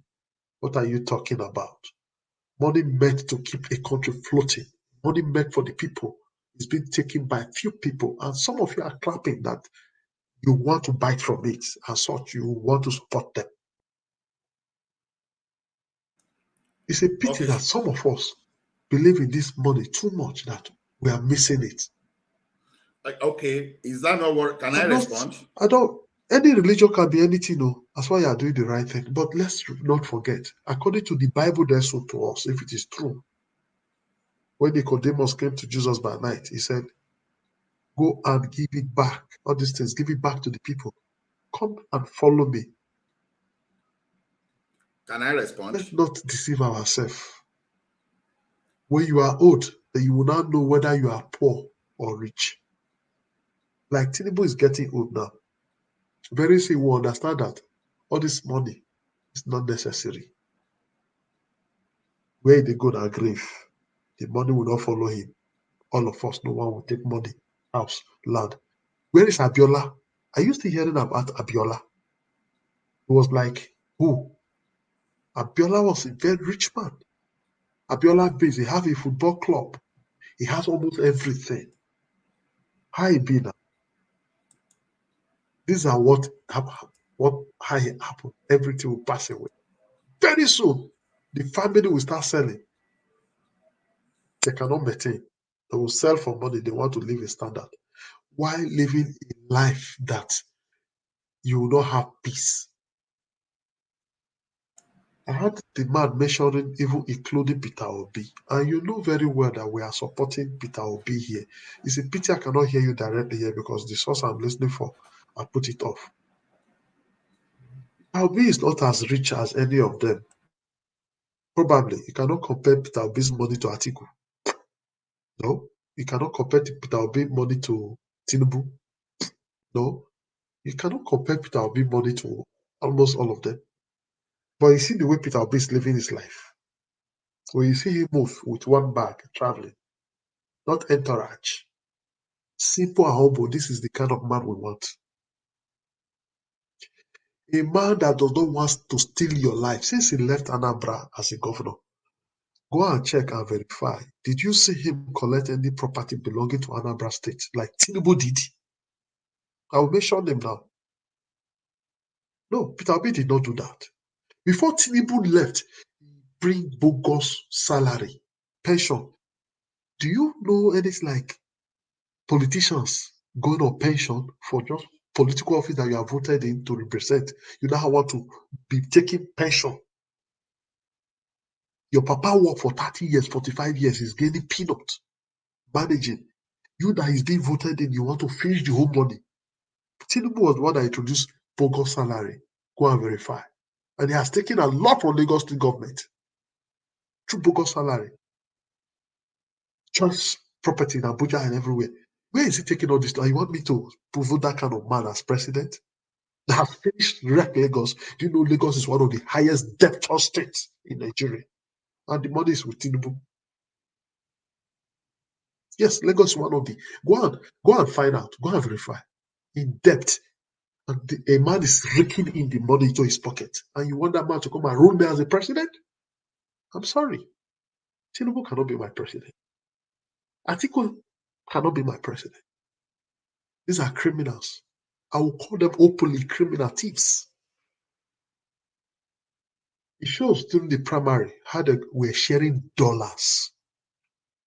What are you talking about? Money meant to keep a country floating. Money meant for the people is being taken by a few people. And some of you are clapping that you want to bite from it. As such, you want to support them. It's a pity that some of us believe in this money too much that we are missing it. Okay, is that not what? Can I respond? I don't. Any religion can be anything, no. That's why you are doing the right thing. But let's not forget, according to the Bible, there's so to us, if it is true. When Nicodemus came to Jesus by night, he said, "Go and give it back. All these things, give it back to the people. Come and follow me." Can I respond? Let's not deceive ourselves. When you are old, then you will not know whether you are poor or rich. Like Tinubu is getting old now. Very soon we understand that all this money is not necessary. Where they go to grave, the money will not follow him. All of us, no one will take money, house, land. Where is Abiola? Are you still hearing about Abiola? It was like, who? Abiola was a very rich man. Abiola base, he have a football club. He has almost everything. How he be now? These are what how it happened. Everything will pass away. Very soon, the family will start selling. They cannot maintain. They will sell for money. They want to live a standard. While living a life that you will not have peace. I heard the man mentioning even including Peter Obi. And you know very well that we are supporting Peter Obi here. It's a pity I cannot hear you directly here because the source I'm listening for, I put it off. Obi is not as rich as any of them. Probably, you cannot compare Peter Obi's money to Atiku. No, you cannot compare Peter Obi's money to Tinubu. No, you cannot compare Peter Obi's money to almost all of them. But you see the way Peter Obi is living his life. When you see him move with one bag, traveling, not entourage, simple and humble, this is the kind of man we want. A man that does not want to steal your life since he left Anambra as a governor. Go and check and verify. Did you see him collect any property belonging to Anambra State like Tinubu did? I will mention them now. No, Peter Obi did not do that. Before Tinubu left, bring bogus salary, pension. Do you know anything like politicians going on pension for just political office that you are voted in to represent? You now want to be taking pension. Your papa worked for 30 years, 45 years, is getting peanuts, managing. You that is being voted in, you want to finish the whole money. Tinubu was the one that introduced bogus salary. Go and verify. And he has taken a lot from Lagos State government through bogus salary. Just property in Abuja and everywhere. Where is he taking all this? You want me to provoke that kind of man as president? They have finished wreck Lagos. Do you know Lagos is one of the highest debtor states in Nigeria? And the money is with Tinubu. Yes, Lagos is one of the. Go and find out. Go and verify. In debt. And a man is raking in the money into his pocket. And you want that man to come and rule me as a president? I'm sorry. Tinubu cannot be my president. Atiku cannot be my president. These are criminals. I will call them openly criminal thieves. It shows during the primary how they were sharing dollars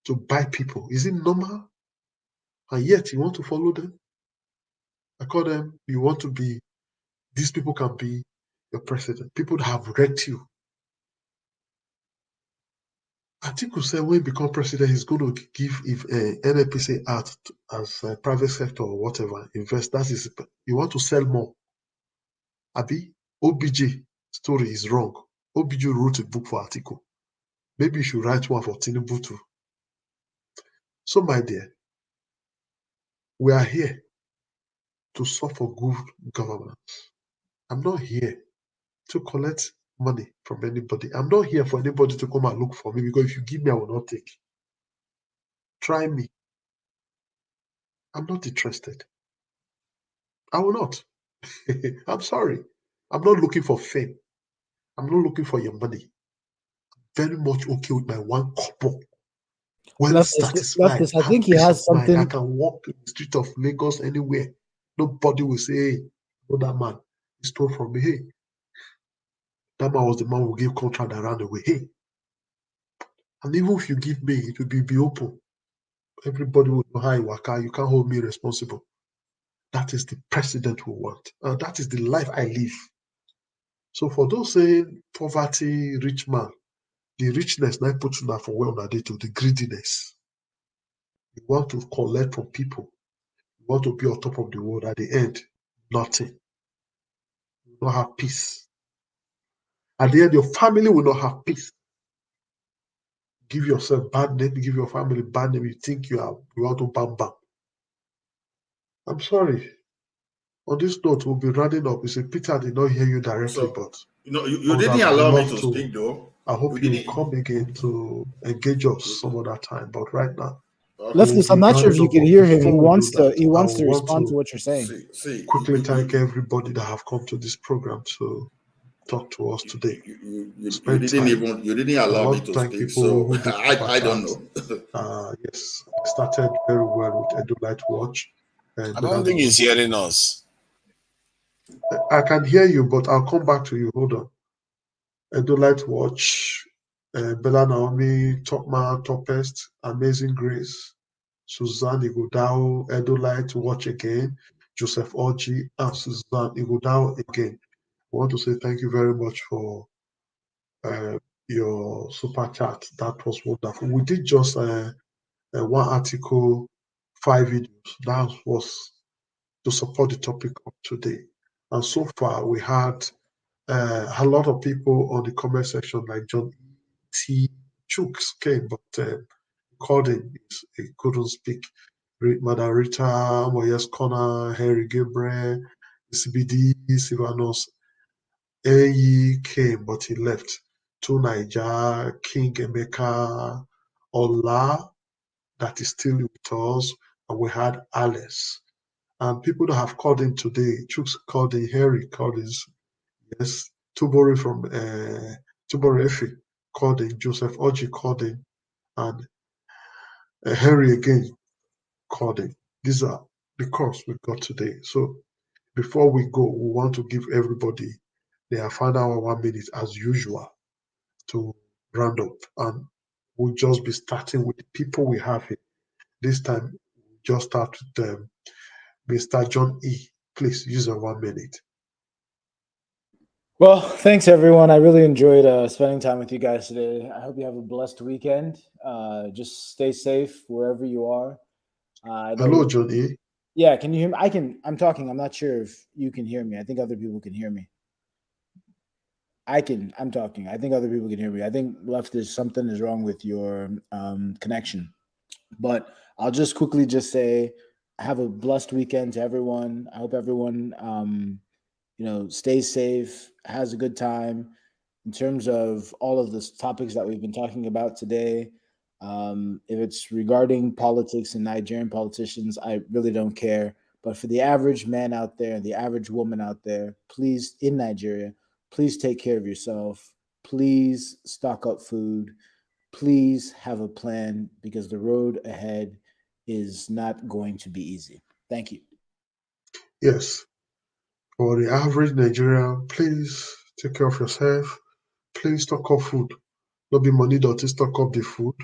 to buy people. Is it normal? And yet you want to follow them? I call them, you want to be, these people can be your president. People have wrecked you. Atiku said when he becomes president, he's going to give if NNPC out as a private sector or whatever, invest. That is, you want to sell more. Abi, OBJ story is wrong. OBJ wrote a book for Atiku. Maybe you should write one for Tinubu too. So, my dear, we are here to solve for good governance. I'm not here to collect money from anybody. I'm not here for anybody to come and look for me because if you give me, I will not take. Try me. I'm not interested. I will not. I'm sorry. I'm not looking for fame. I'm not looking for your money. I'm very much okay with my one couple. Well satisfied. I think he has something. I can walk in the street of Lagos anywhere. Nobody will say, hey, oh, that man, he stole from me. Hey, that man was the man who gave contract and ran away. Hey, And even if you give me, it will be open. Everybody will know how you work out. You can't hold me responsible. That is the president we want. And that is the life I live. So for those saying poverty, rich man, the richness now put you for where they to the greediness. You want to collect from people. You want to be on top of the world. At the end, nothing. You will not have peace. At the end, your family will not have peace. Give yourself bad name, give your family bad name. You think you want to bam bam. I'm sorry. On this note, we'll be rounding up. You say Peter did not hear you directly, but you didn't allow me to speak though. I hope you will come again to engage us some other time. But right now, Leftis, I'm not sure if you can hear him. He wants to respond to what you're saying. Quickly thank everybody that have come to this program to talk to us today. You didn't allow me to speak, so I don't know. Yes, I started very well with Edo Light Watch. I don't think he's hearing us. I can hear you, but I'll come back to you. Hold on. Edo Light Watch, Bella Naomi, Top Man, Topest, Amazing Grace, Suzanne Igodao, Edo Light Watch again, Joseph Oji, and Suzanne Igodao again. I want to say thank you very much for your super chat. That was wonderful. We did just one article, 5 videos. That was to support the topic of today. And so far, we had a lot of people on the comment section, like John T. Chooks came, but called in. He couldn't speak. Madam Rita, Moyes Connor, Harry Gabriel, CBD, Silvanos. AE came, but he left. To Niger, King Emeka, Ola, that is still with us, and we had Alice. And people that have called in today, Chooks called in, Harry called in, yes, Tubori from Tubori Efi called in, Joseph Oji called in, and Harry again called in. These are the calls we got today. So before we go, we want to give everybody their final 1 minute as usual to round up, and we'll just be starting with the people we have here. This time, we'll just start with Mr. John E. Please use a 1 minute. Well, thanks everyone. I really enjoyed spending time with you guys today. I hope you have a blessed weekend. Just stay safe wherever you are. Hello, John E. Yeah, can you hear me? I'm talking. I'm not sure if you can hear me. I think other people can hear me. I'm talking. I think other people can hear me. I think something is wrong with your connection. But I'll just quickly just say, have a blessed weekend to everyone. I hope everyone, stays safe, has a good time. In terms of all of the topics that we've been talking about today, if it's regarding politics and Nigerian politicians, I really don't care. But for the average man out there and the average woman out there, please, in Nigeria, please take care of yourself. Please stock up food. Please have a plan, because the road ahead is not going to be easy. Thank you. Yes. For the average Nigerian, please take care of yourself. Please stock up food. Not be money to stock up the food.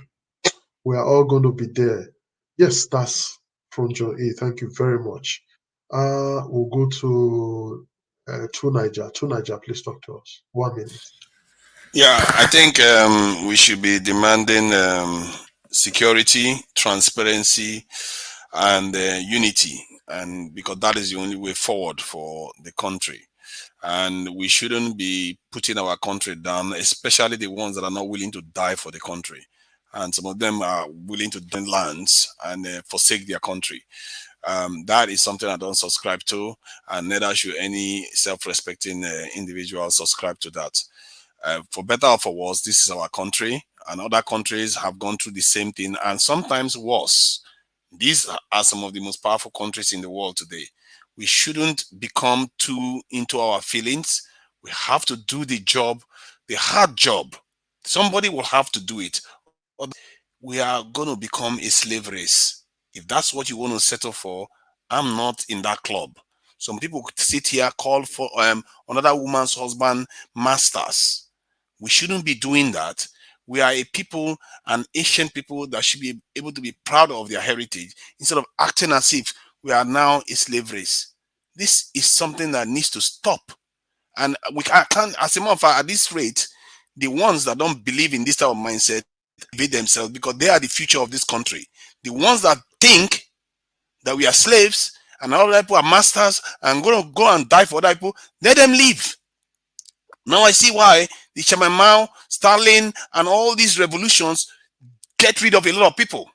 We are all going to be there. Yes, that's from John A. Thank you very much. We'll go to Niger. To Niger, please talk to us. 1 minute. Yeah, I think we should be demanding security, transparency, and unity, and because that is the only way forward for the country. And we shouldn't be putting our country down, especially the ones that are not willing to die for the country. And some of them are willing to donate lands and forsake their country. That is something I don't subscribe to, and neither should any self-respecting individual subscribe to that. For better or for worse, this is our country, and other countries have gone through the same thing, and sometimes worse. These are some of the most powerful countries in the world today. We shouldn't become too into our feelings. We have to do the job, the hard job. Somebody will have to do it. We are going to become a slave race. If that's what you want to settle for, I'm not in that club. Some people could sit here, call for another woman's husband masters. We shouldn't be doing that. we are a people, an ancient people that should be able to be proud of their heritage instead of acting as if we are now a slave race. This is something that needs to stop. And we can't, as a matter of fact, at this rate, the ones that don't believe in this type of mindset evade themselves because they are the future of this country. The ones that think that we are slaves and other people are masters and going to go and die for other people, let them leave. Now I see why the Chairman Mao, Stalin, and all these revolutions get rid of a lot of people,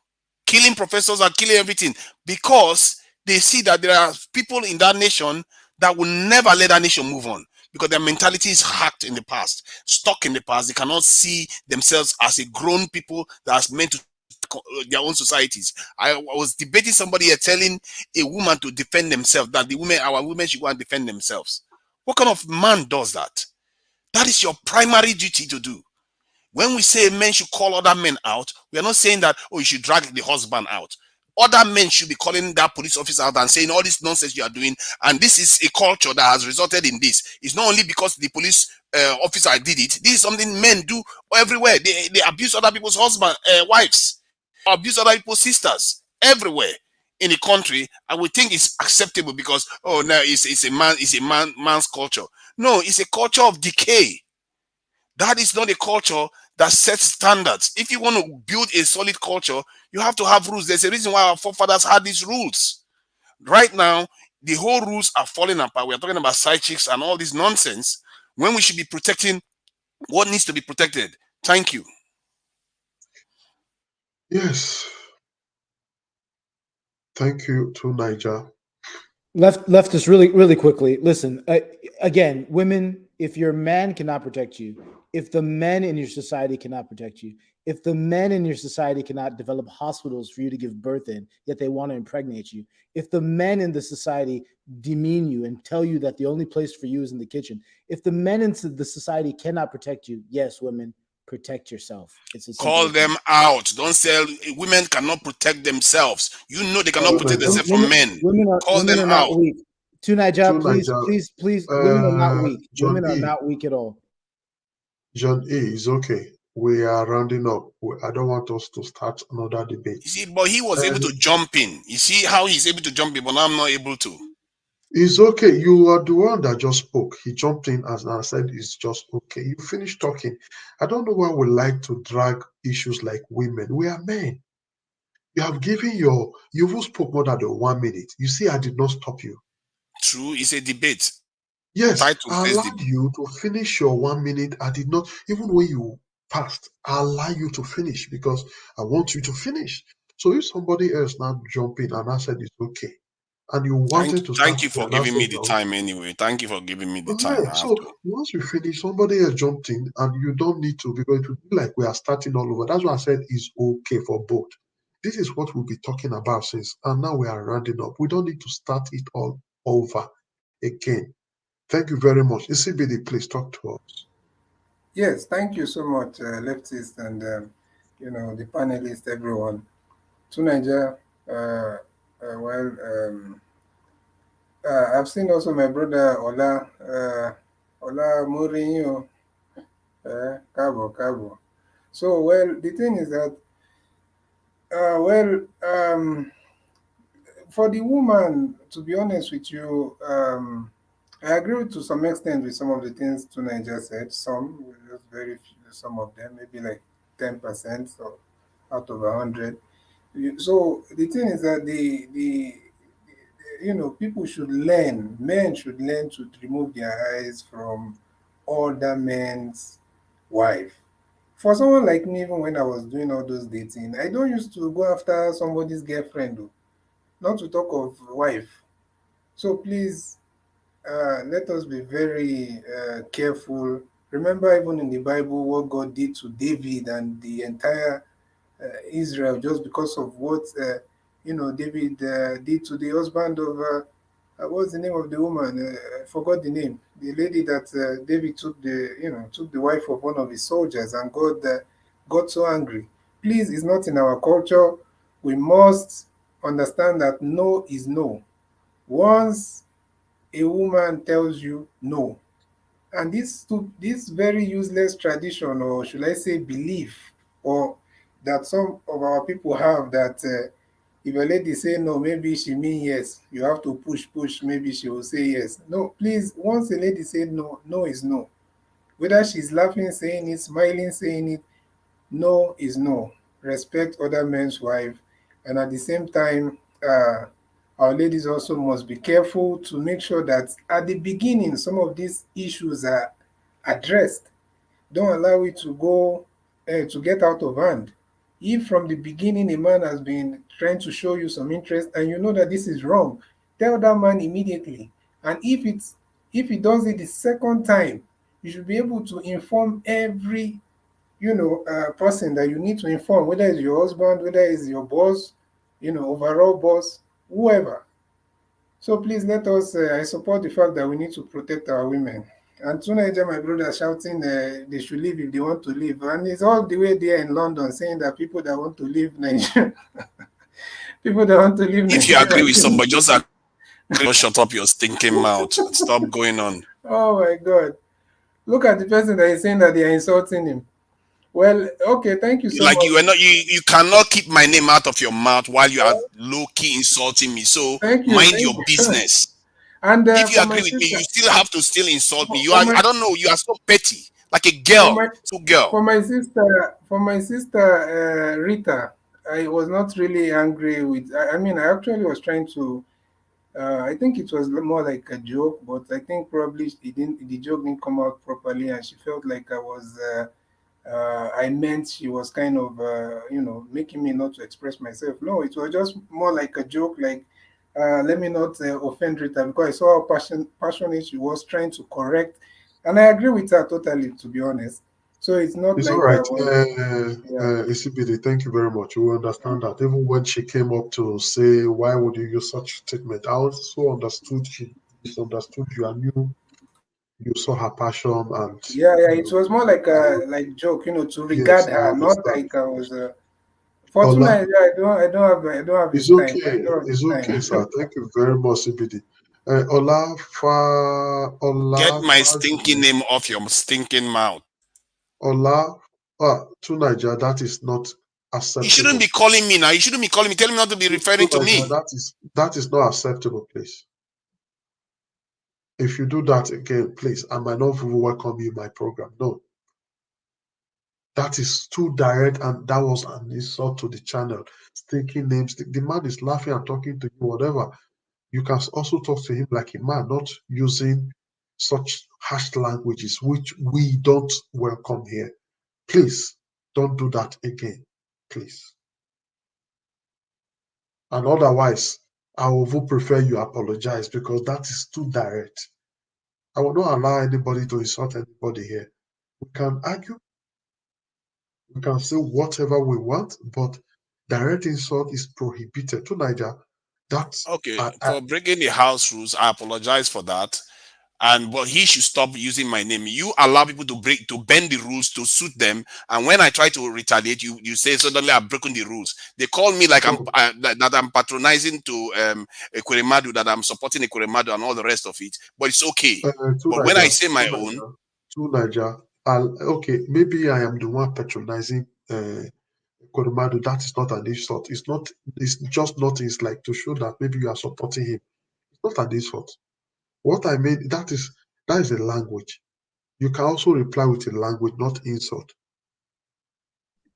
killing professors and killing everything, because they see that there are people in that nation that will never let that nation move on because their mentality is hacked in the past, stuck in the past. They cannot see themselves as a grown people that's meant to their own societies. I was debating somebody here telling a woman to defend themselves, that our women should go and defend themselves. What kind of man does that? That is your primary duty to do. When we say men should call other men out, we are not saying that, oh, you should drag the husband out. Other men should be calling that police officer out and saying all this nonsense you are doing. And this is a culture that has resulted in this. It's not only because the police officer did it. This is something men do everywhere. They abuse other people's wives, abuse other people's sisters everywhere in the country, and we think it's acceptable because, oh no, it's a man's culture. No, it's a culture of decay. That is not a culture that sets standards. If you want to build a solid culture, you have to have rules. There's a reason why our forefathers had these rules. Right now, the whole rules are falling apart. We are talking about side chicks and all this nonsense when we should be protecting what needs to be protected. Thank you. Yes. Thank you to Niger. Leftist, really quickly. Listen, again, women, if your man cannot protect you, if the men in your society cannot protect you, if the men in your society cannot develop hospitals for you to give birth in, yet they want to impregnate you, if the men in the society demean you and tell you that the only place for you is in the kitchen, if the men in the society cannot protect you, yes, women, protect yourself. Call them out. Don't say women cannot protect themselves. You know they cannot protect themselves from men. Call them out. To Niger, please, women are not weak. Women are not weak at all. John E, is okay. We are rounding up. I don't want us to start another debate. You see, but he was able to jump in. You see how he's able to jump in, but I'm not able to. It's okay. You are the one that just spoke. He jumped in and I said it's just okay. You finished talking. I don't know why we like to drag issues like women. We are men. You have given you even spoke more than 1 minute. You see, I did not stop you. True, it's a debate. Yes, I allowed you to finish your 1 minute. I did not, even when you passed, I allow you to finish because I want you to finish. So if somebody else now jump in and I said it's okay, and you wanted to thank you for giving me the time anyway. Thank you for giving me the time. So once we finish, somebody else jumped in and you don't need to because it would be like we are starting all over. That's why I said it's okay for both. This is what we'll be talking about since, and now we are rounding up. We don't need to start it all over again. Thank you very much. ECBD, please talk to us. Yes, thank you so much, leftist and the panelists, everyone. To Niger, I've seen also my brother Ola Mourinho, Cabo. So the thing is that for the woman, to be honest with you, I agree to some extent with some of the things Tunai said. Some, just very few, some of them, maybe like 10% or out of 100. So the thing is that people should learn. Men should learn to remove their eyes from other men's wife. For someone like me, even when I was doing all those dating, I don't used to go after somebody's girlfriend, though, not to talk of wife. So please, let us be very careful. Remember, even in the Bible, what God did to David and the entire Israel, just because of what David did to the husband of what's the name of the woman? I forgot the name. The lady that David took the wife of one of his soldiers, and God got so angry. Please, it's not in our culture. We must understand that no is no. Once a woman tells you no, And this very useless tradition, or should I say belief, or that some of our people have, that if a lady say no, maybe she mean yes. You have to push, maybe she will say yes. No, please, once a lady say no, no is no. Whether she's laughing, saying it, smiling, saying it, no is no. Respect other men's wife. And at the same time, our ladies also must be careful to make sure that at the beginning, some of these issues are addressed. Don't allow it to go to get out of hand. If from the beginning a man has been trying to show you some interest and you know that this is wrong, tell that man immediately. And if he does it the second time, you should be able to inform every person that you need to inform, whether it's your husband, whether it's your boss, overall boss, whoever. So please let us, I support the fact that we need to protect our women. And teenager, my brother, shouting they should leave if they want to leave. And it's all the way there in London saying that people that want to leave Nigeria, people that want to leave Nigeria. If you agree with somebody, just agree, shut up your stinking mouth and stop going on. Oh my God. Look at the person that is saying that they are insulting him. Well, okay, thank you so much. You cannot keep my name out of your mouth while you are low-key insulting me. So mind your business. And if you agree with me, you still have to still insult me. I don't know, you are so petty, like a girl, For my sister Rita, I was not really angry with. I mean, I actually was trying to. I think it was more like a joke, but I think probably the joke didn't come out properly, and she felt like I was. I meant she was kind of, making me not to express myself. No, it was just more like a joke, like, let me not offend Rita, because I saw how passionate she was trying to correct. And I agree with her totally, to be honest. So it's not it's like all right. ECBD, thank you very much. We understand that. Even when she came up to say, why would you use such statement? I also understood she misunderstood you and you saw her passion and it was more like a joke, to regard her, not like I was fortunately I don't have it's the okay. time. It's okay, sir. Thank you very much, CBD. Ola get my stinking name off your stinking mouth. Ola to Nigeria, that is not acceptable. You shouldn't be calling me now. You shouldn't be calling me. Tell me not to be referring to me. That is not acceptable, please. If you do that again, please, I might not welcome you in my program. No. That is too direct, and that was an insult to the channel. Stinking names. The man is laughing and talking to you, whatever. You can also talk to him like a man, not using such harsh languages, which we don't welcome here. Please, don't do that again, please. And otherwise, I would prefer you apologize, because that is too direct. I will not allow anybody to insult anybody here. We can argue, we can say whatever we want, but direct insult is prohibited. To Niger, that's okay. For breaking the house rules, I apologize for that. But he should stop using my name. You allow people to bend the rules to suit them, and when I try to retaliate, you say suddenly I've broken the rules. They call me like that I'm patronizing to Ekweremadu, that I'm supporting Ekweremadu and all the rest of it. But it's okay. But when I say my own, to Niger, okay, maybe I am the one patronizing Ekweremadu. That is not an insult. It's not. It's just not. It's like to show that maybe you are supporting him. It's not an insult. What I mean, that is a language. You can also reply with a language, not insult.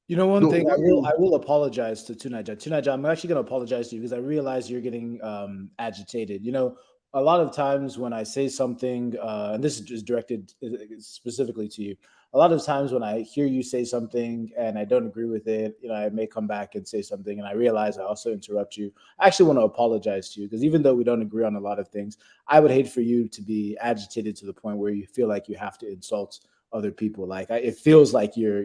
You know, one thing, I will apologize to Tunaja. Tunaja, I'm actually going to apologize to you because I realize you're getting agitated. You know, a lot of times when I say something, and this is directed specifically to you, a lot of times when I hear you say something and I don't agree with it, you know, I may come back and say something, and I realize I also interrupt you. I actually want to apologize to you because even though we don't agree on a lot of things, I would hate for you to be agitated to the point where you feel like you have to insult other people. Like it feels like you're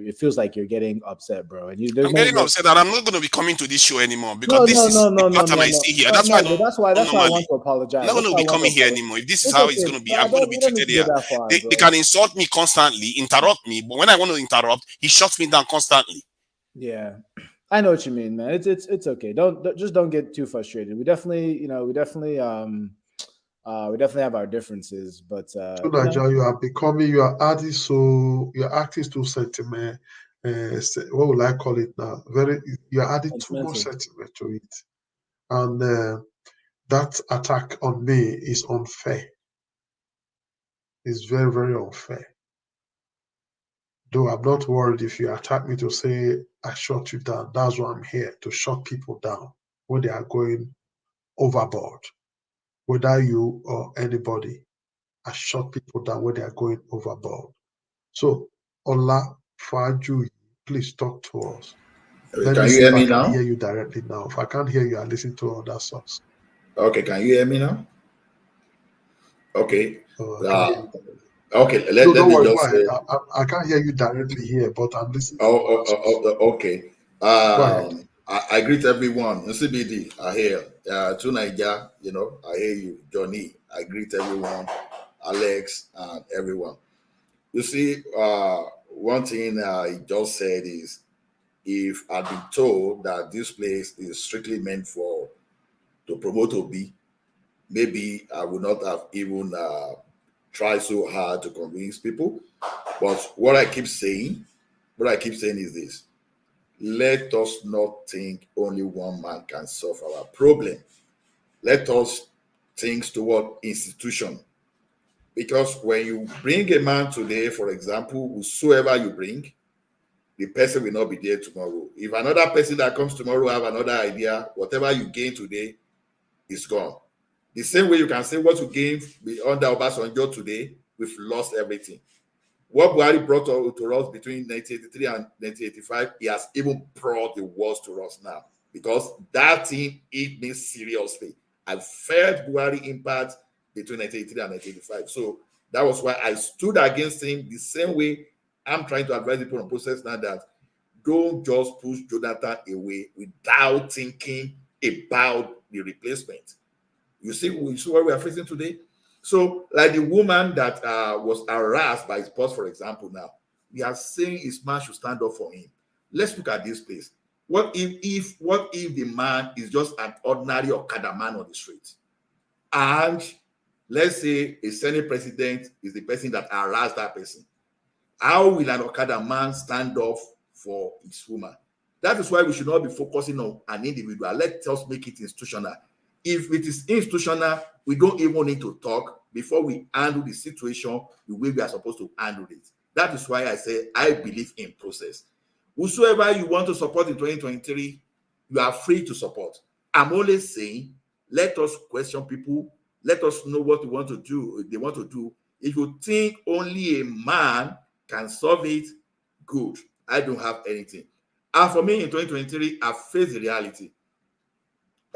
getting upset, bro. And I'm getting upset that I'm not going to be coming to this show anymore because this is the pattern I see here. That's why I want to apologize. I'm not going to be coming here anymore. If this is how it's going to be, I'm going to be treated here. They can insult me constantly, interrupt me, but when I want to interrupt, he shuts me down constantly. Yeah, I know what you mean, man. It's okay. Don't get too frustrated. We definitely We definitely have our differences, but so Nigeria, you are adding you're acting too sentiment. What will I call it now? You're adding too much sentiment to it, and that attack on me is unfair. It's very, very unfair. Though I'm not worried if you attack me to say I shut you down. That's why I'm here, to shut people down when they are going overboard. Whether you or anybody, I shut people down when they are going overboard. So, Ola Faju, please talk to us. Let me see if I can hear you directly now. If I can't hear you, I listen to other source. Okay, can you hear me now? Okay. Okay, let me just say. I can't hear you directly here, but I'm listening. Okay. I greet everyone. CBD, I hear. To Niger, I hear you. Johnny, I greet everyone. Alex, and everyone. You see, one thing I just said is, if I'd been told that this place is strictly meant to promote Obi, maybe I would not have even tried so hard to convince people. But what I keep saying is this: let us not think only one man can solve our problem. Let us think toward institution. Because when you bring a man today, for example, whosoever you bring, the person will not be there tomorrow. If another person that comes tomorrow have another idea, whatever you gain today is gone. The same way you can say what you gained under Obasanjo today, we've lost everything. What Buhari brought to us between 1983 and 1985, he has even brought the worst to us now, because that thing hit me seriously. I felt Buhari impact between 1983 and 1985. So that was why I stood against him the same way I'm trying to advise people on process now, that don't just push Jonathan away without thinking about the replacement. You see what we are facing today? So, like the woman that was harassed by his boss, for example, now, we are saying his man should stand up for him. Let's look at this place. What if the man is just an ordinary Okada man on the street? And let's say a Senate president is the person that harassed that person. How will an Okada man stand up for his woman? That is why we should not be focusing on an individual. Let us make it institutional. If it is institutional, we don't even need to talk before we handle the situation the way we are supposed to handle it. That is why I say I believe in process. Whosoever you want to support in 2023, you are free to support. I'm only saying, let us question people. Let us know what they want to do. If you think only a man can solve it, good. I don't have anything. And for me in 2023, I face the reality.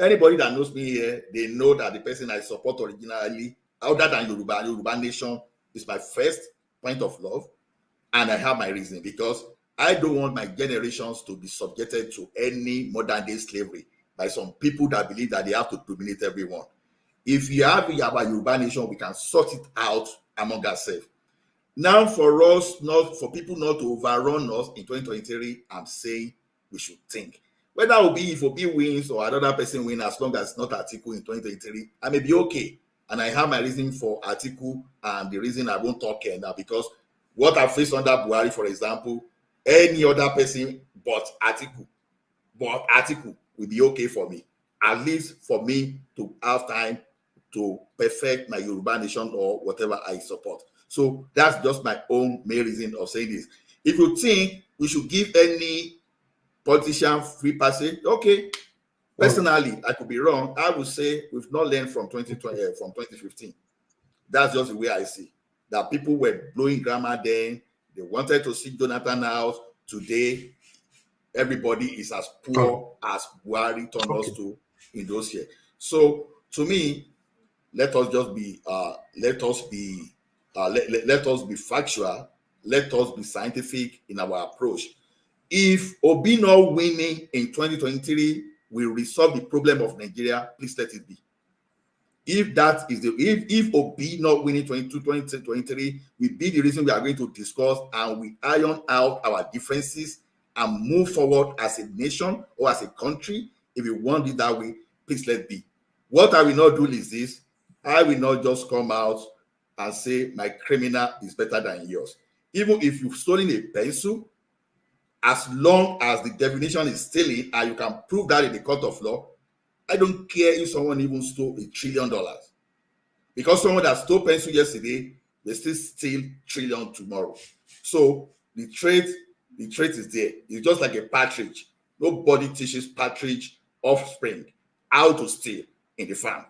Anybody that knows me here, they know that the person I support originally, other than Yoruba Nation, is my first point of love. And I have my reason, because I don't want my generations to be subjected to any modern day slavery by some people that believe that they have to dominate everyone. If you have a Yoruba Nation, we can sort it out among ourselves. Now, for people not to overrun us in 2023, I'm saying we should think. Whether if Obi wins or another person wins, as long as it's not Atiku in 2023, I may be okay. And I have my reason for Atiku, and the reason I won't talk here now, because what I faced under Buhari, for example, any other person but Atiku will be okay for me. At least for me to have time to perfect my Yoruba Nation or whatever I support. So that's just my own main reason of saying this. If you think we should give any politician free passage, okay. Personally, I could be wrong. I would say we've not learned from 2015. That's just the way I see. That people were blowing grammar then. They wanted to see Jonathan out. Today, everybody is as poor as Buhari turned us to in those years. So to me, let us be factual. Let us be scientific in our approach. If Obi not winning in 2023 will resolve the problem of Nigeria, please let it be. If that is if Obi not winning 2023 will be the reason we are going to discuss and we iron out our differences and move forward as a nation or as a country, if you want it that way, please let it be. What I will not do is this: I will not just come out and say my criminal is better than yours. Even if you've stolen a pencil, as long as the definition is stealing and you can prove that in the court of law, I don't care if someone even stole $1 trillion. Because someone that stole pencil yesterday, they still steal trillion tomorrow. So the trait is there. It's just like a partridge. Nobody teaches partridge offspring how to steal in the farm.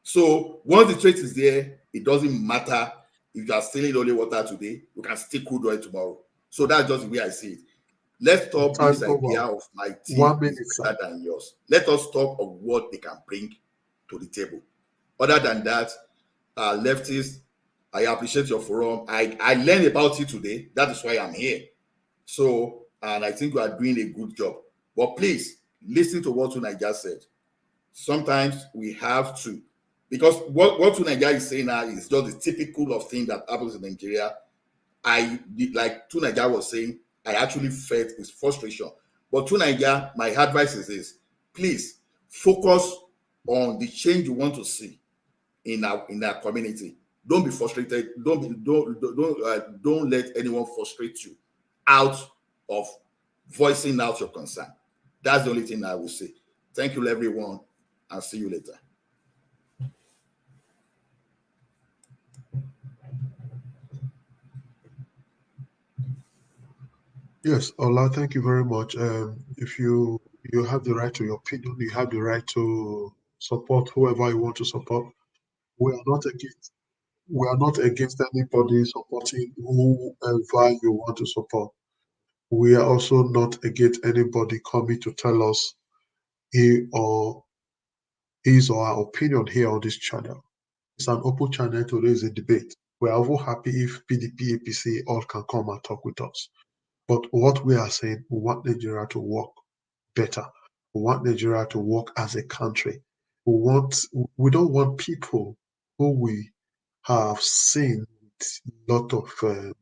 So once the trait is there, it doesn't matter if you are stealing only water today, you can steal crude oil tomorrow. So that's just the way I see it. Let's stop this idea of my team is better than yours. Let us talk of what they can bring to the table. Other than that, leftists, I appreciate your forum. I learned about it today. That is why I'm here. So, and I think you are doing a good job. But please, listen to what Tunai just said. Sometimes we have to, because what Tunai is saying now is just the typical of thing that happens in Nigeria. Like Tunai was saying, I actually felt his frustration. But Tunai, my advice is this: please focus on the change you want to see in our community. Don't be frustrated. Don't let anyone frustrate you out of voicing out your concern. That's the only thing I will say. Thank you, everyone, and see you later. Yes, Ola, thank you very much. If you have the right to your opinion, you have the right to support whoever you want to support. We are not against anybody supporting whoever you want to support. We are also not against anybody coming to tell us his or our opinion here on this channel. It's an open channel to raise a debate. We're also happy if PDP, APC all can come and talk with us. But what we are saying, we want Nigeria to work better. We want Nigeria to work as a country. We don't want people who we have seen with a lot of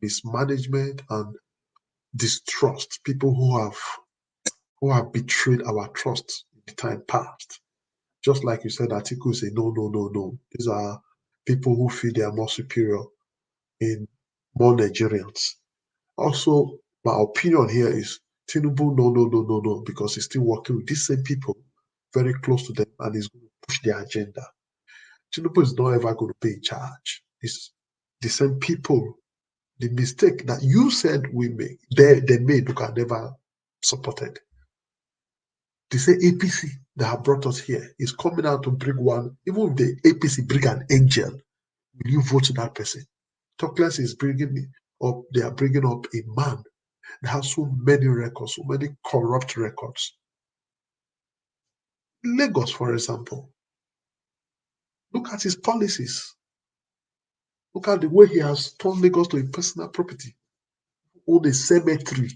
mismanagement and distrust, people who have betrayed our trust in the time past. Just like you said, articles say no, no, no, no. These are people who feel they are more superior in more Nigerians. Also, my opinion here is Tinubu, no, no, no, no, no, because he's still working with these same people very close to them and he's going to push their agenda. Tinubu is not ever going to pay charge. It's the same people. The mistake that you said we made, they made, you can never supported. They say APC that have brought us here is coming out to bring one, even if the APC bring an angel, will you vote to that person? Talkless is bringing up, they are bringing up a man that has so many records, so many corrupt records. Lagos, for example, look at his policies. Look at the way he has turned Lagos to a personal property. Own a cemetery.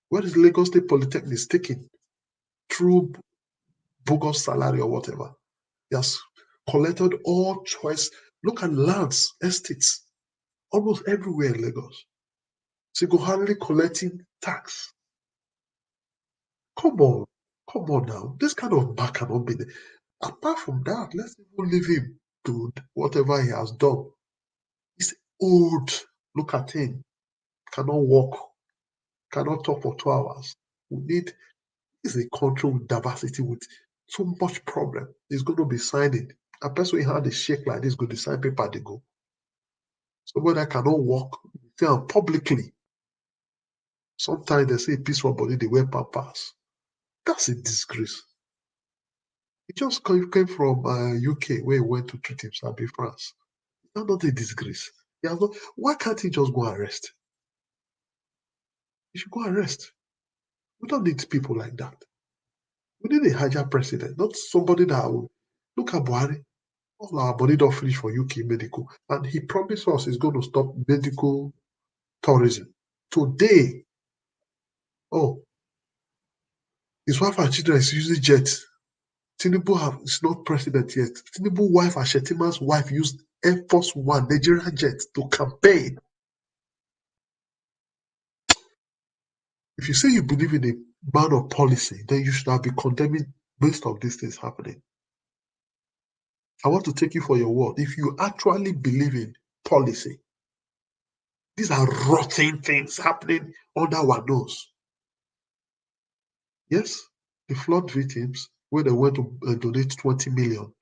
Where is Lagos State Polytechnic taken through bogus salary or whatever? He has collected all choice. Look at lands, estates, almost everywhere in Lagos. So you go hardly collecting tax. Come on now. This kind of man cannot be there. Apart from that, let's even leave him to whatever he has done. He's old. Look at him. Cannot walk. Cannot talk for 2 hours. It's a country with diversity, with so much problem. He's going to be signing. A person who had a shake like this going to sign paper, they go. Somebody that cannot walk, publicly. Sometimes they say peaceful body, they wear pampers. That's a disgrace. He just came from UK where he went to treat himself in France. That's not a disgrace. Why can't he just go arrest? He should go arrest. We don't need people like that. We need a higher president, not somebody that will look at Buhari. All our body don't finish for UK medical. And he promised us he's going to stop medical tourism. Today, his wife and children is using jets. Tinubu is not president yet. Tinubu's wife and Shetima's wife used Air Force One Nigerian jet to campaign. If you say you believe in a man of policy, then you should have been condemning most of these things happening. I want to take you for your word. If you actually believe in policy, these are rotten things happening under our nose. Yes, the flood victims, where they went to donate 20 million,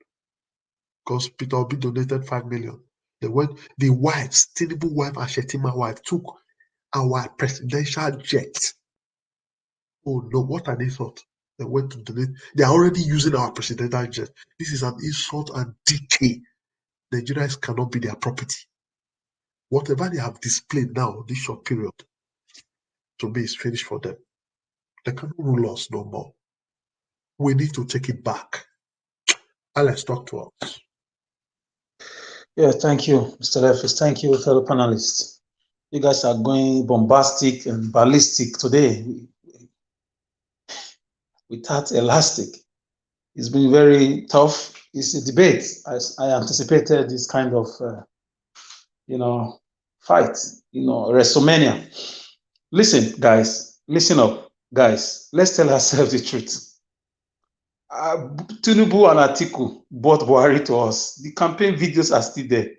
because Peter Obi donated 5 million. They went, the wives, Tinubu wife and Shetima wife, took our presidential jet. Oh no, what an insult. They went to donate. They are already using our presidential jet. This is an insult and decay. Nigerians cannot be their property. Whatever they have displayed now, this short period, to me, is finished for them. They cannot rule us no more. We need to take it back. Alex, talk to us. Yeah, thank you, Mr. Lefis. Thank you, fellow panelists. You guys are going bombastic and ballistic today without elastic. It's been very tough. It's a debate. As I anticipated this kind of, fight, WrestleMania. Listen, guys, listen up, guys. Let's tell ourselves the truth. Tinubu and Atiku brought Buhari to us. The campaign videos are still there.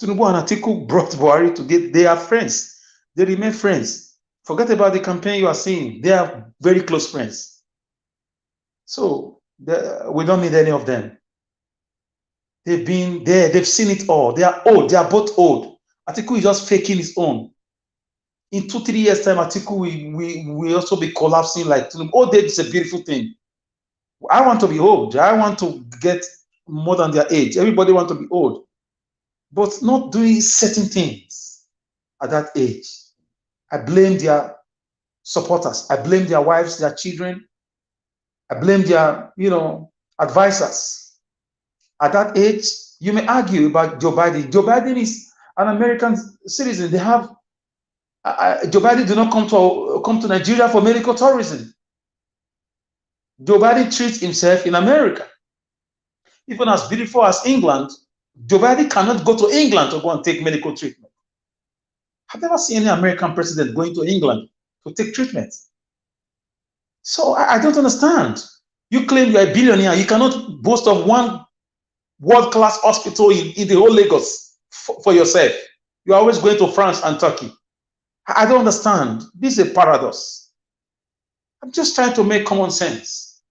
Tinubu and Atiku brought Buhari to get. They are friends. They remain friends. Forget about the campaign you are seeing. They are very close friends. So we don't need any of them. They've been there. They've seen it all. They are old. They are both old. Atiku is just faking his own. In 2-3 years' time, Atiku will also be collapsing like Tinubu. Old age is a beautiful thing. I want to be old. I want to get more than their age. Everybody wants to be old. But not doing certain things at that age. I blame their supporters. I blame their wives, their children. I blame their, advisors. At that age, you may argue about Joe Biden. Joe Biden is an American citizen. They have Joe Biden did not come to Nigeria for medical tourism. Joe Biden treats himself in America. Even as beautiful as England, Joe Biden cannot go to England to go and take medical treatment. I've never seen any American president going to England to take treatment. So I don't understand. You claim you're a billionaire. You cannot boast of one world-class hospital in the whole Lagos for yourself. You're always going to France and Turkey. I don't understand. This is a paradox. I'm just trying to make common sense.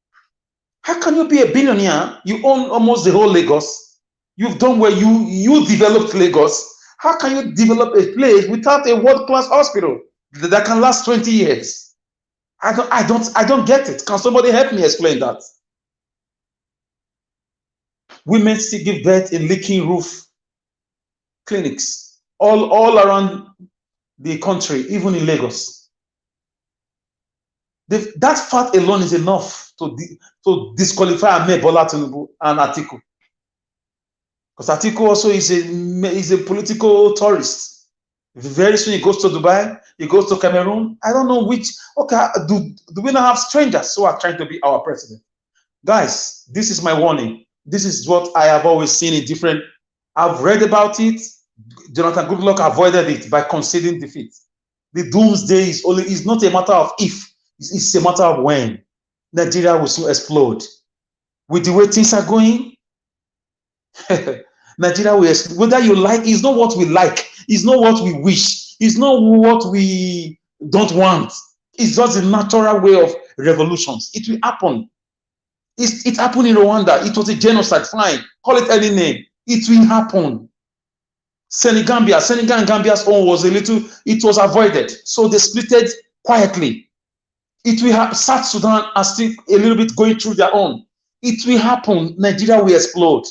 How can you be a billionaire? You own almost the whole Lagos. You've done where you developed Lagos. How can you develop a place without a world-class hospital that can last 20 years? I don't get it. Can somebody help me explain that? Women still give birth in leaking roof clinics all around the country, even in Lagos. That fact alone is enough to disqualify Ahmed Bola Tinubu and Atiku. Because Atiku also is a political tourist. Very soon he goes to Dubai, he goes to Cameroon. I don't know which. Okay, do we not have strangers who are trying to be our president? Guys, this is my warning. This is what I have always seen in different. I've read about it. Jonathan Goodluck avoided it by conceding defeat. The doomsday is not a matter of if, it's a matter of when. Nigeria will soon explode. With the way things are going, Nigeria will explode. Whether you like, it's not what we like, it's not what we wish, it's not what we don't want. It's just the natural way of revolutions. It will happen. It happened in Rwanda. It was a genocide, fine. Call it any name. It will happen. Senegal and Gambia's own was it was avoided. So they splitted quietly. It will have South Sudan are still a little bit going through their own. It will happen. Nigeria will explode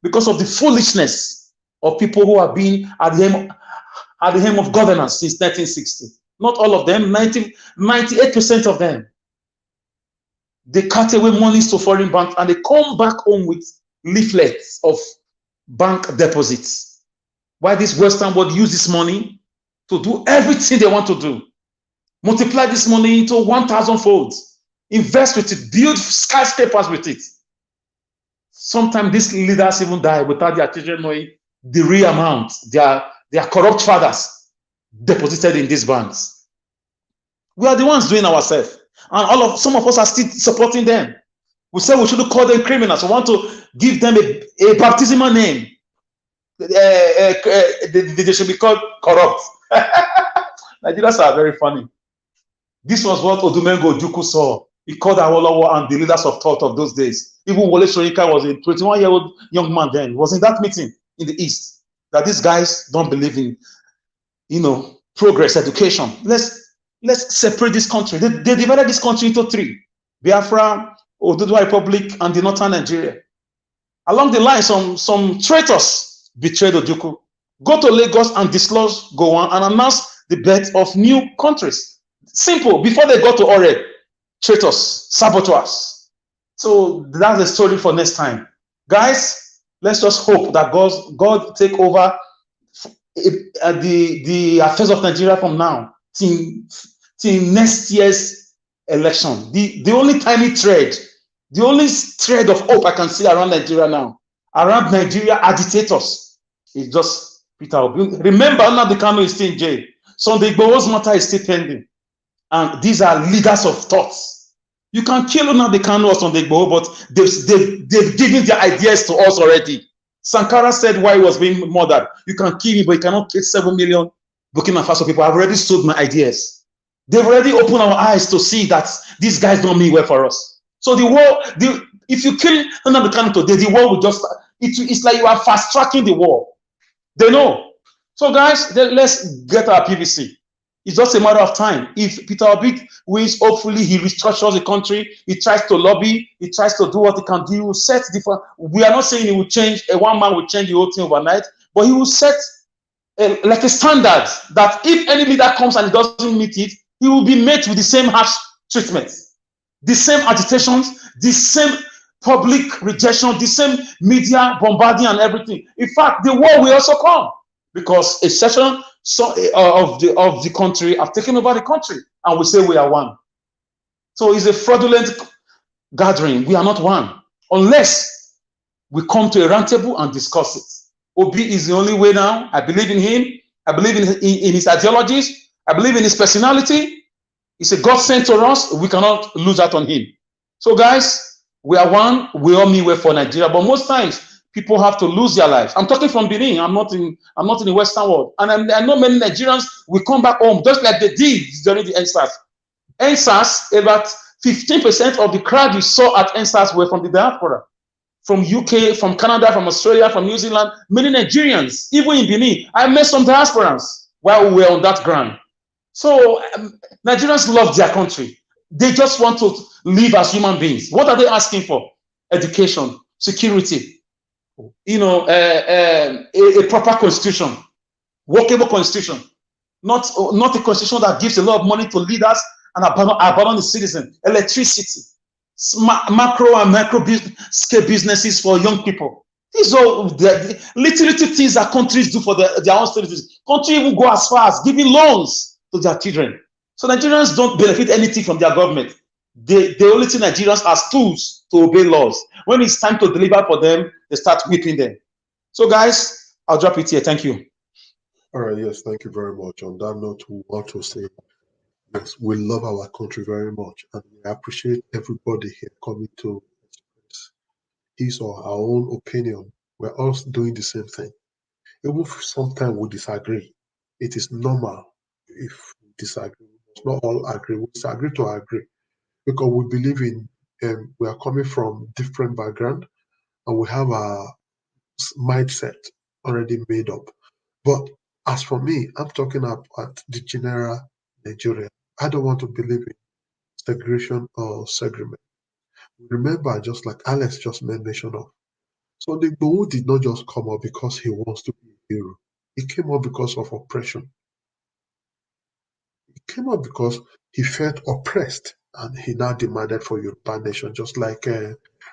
because of the foolishness of people who have been at the helm of governance since 1960. Not all of them, 98% of them. They cut away monies to foreign banks and they come back home with leaflets of bank deposits. Why this Western world use this money to do everything they want to do? Multiply this money into 1,000 folds. Invest with it. Build skyscrapers with it. Sometimes these leaders even die without their children knowing the real amount their corrupt fathers deposited in these banks. We are the ones doing ourselves. And some of us are still supporting them. We say we shouldn't call them criminals. We want to give them a baptismal name. They should be called corrupt. Nigerians are very funny. This was what Odumengo Ojukwu saw. He called Awolowo and the leaders of thought of those days. Even Wole Soyinka was a 21-year-old young man then. He was in that meeting in the East. That these guys don't believe in, progress, education. Let's separate this country. They divided this country into three: Biafra, Oduduwa Republic, and the northern Nigeria. Along the line, some traitors betrayed Ojukwu. Go to Lagos and dislodge Gowon and announce the birth of new countries. Simple. Before they got to Ore, traitors, saboteurs. So that's the story for next time. Guys, let's just hope that God take over the affairs of Nigeria from now till next year's election. The only tiny thread, the only thread of hope I can see around Nigeria now, around Nigeria agitators, is just Peter Obi. Remember, Nnamdi Kanu is still in jail. Sunday Igboho's matter is still pending. And these are leaders of thoughts. You can kill Nnamdi Kanu or Sunday Igboho, but they've given their ideas to us already. Sankara said why he was being murdered. You can kill me, but you cannot kill 7 million Burkina Faso people. I've already sold my ideas. They've already opened our eyes to see that these guys don't mean well for us. So the war, if you kill Nnamdi Kanu today, the war will just, it's like you are fast-tracking the war. They know. So guys, let's get our PVC. It's just a matter of time. If Peter Obi wins, hopefully he restructures the country. He tries to lobby. He tries to do what he can do. He will set different. We are not saying he will change. One man will change the whole thing overnight, but he will set like a standard that if any leader comes and he doesn't meet it, he will be met with the same harsh treatment, the same agitations, the same public rejection, the same media bombarding and everything. In fact, the war will also come because a section of the country have taken over the country, and we say we are one. So it's a fraudulent gathering. We are not one unless we come to a round table and discuss it. Obi is the only way now. I believe in him. I believe in his ideologies. I believe in his personality. He's a God sent to us. We cannot lose out on him. So guys, we are one. We all mean well for Nigeria, but most times people have to lose their lives. I'm talking from Benin. I'm not in the Western world. And I know many Nigerians will come back home, just like they did during the NSAS. NSAS, about 15% of the crowd you saw at NSAS were from the diaspora. From UK, from Canada, from Australia, from New Zealand, many Nigerians, even in Benin. I met some diasporans while we were on that ground. So Nigerians love their country. They just want to live as human beings. What are they asking for? Education, security, a proper constitution, workable constitution, not a constitution that gives a lot of money to leaders and abandon the citizen, electricity, macro and micro scale businesses for young people. These are the little things that countries do for their own citizens. Countries even go as far as giving loans to their children. So Nigerians don't benefit anything from their government. They only see Nigerians as tools to obey laws. When it's time to deliver for them, they start whipping them. So guys, I'll drop it here. Thank you. All right, yes, thank you very much. On that note, we want to say, yes, we love our country very much, and we appreciate everybody here coming to express his or our own opinion. We're all doing the same thing. Even if sometimes we disagree, it is normal if we disagree. We must not all agree. We disagree to agree because we believe in, we are coming from different background and we have a mindset already made up. But as for me, I'm talking about the general Nigeria. I don't want to believe in segregation or segregation. Remember, just like Alex just made mention of, so the Igbo did not just come up because he wants to be a hero. He came up because of oppression. He came up because he felt oppressed and he now demanded for Yoruba nation, just like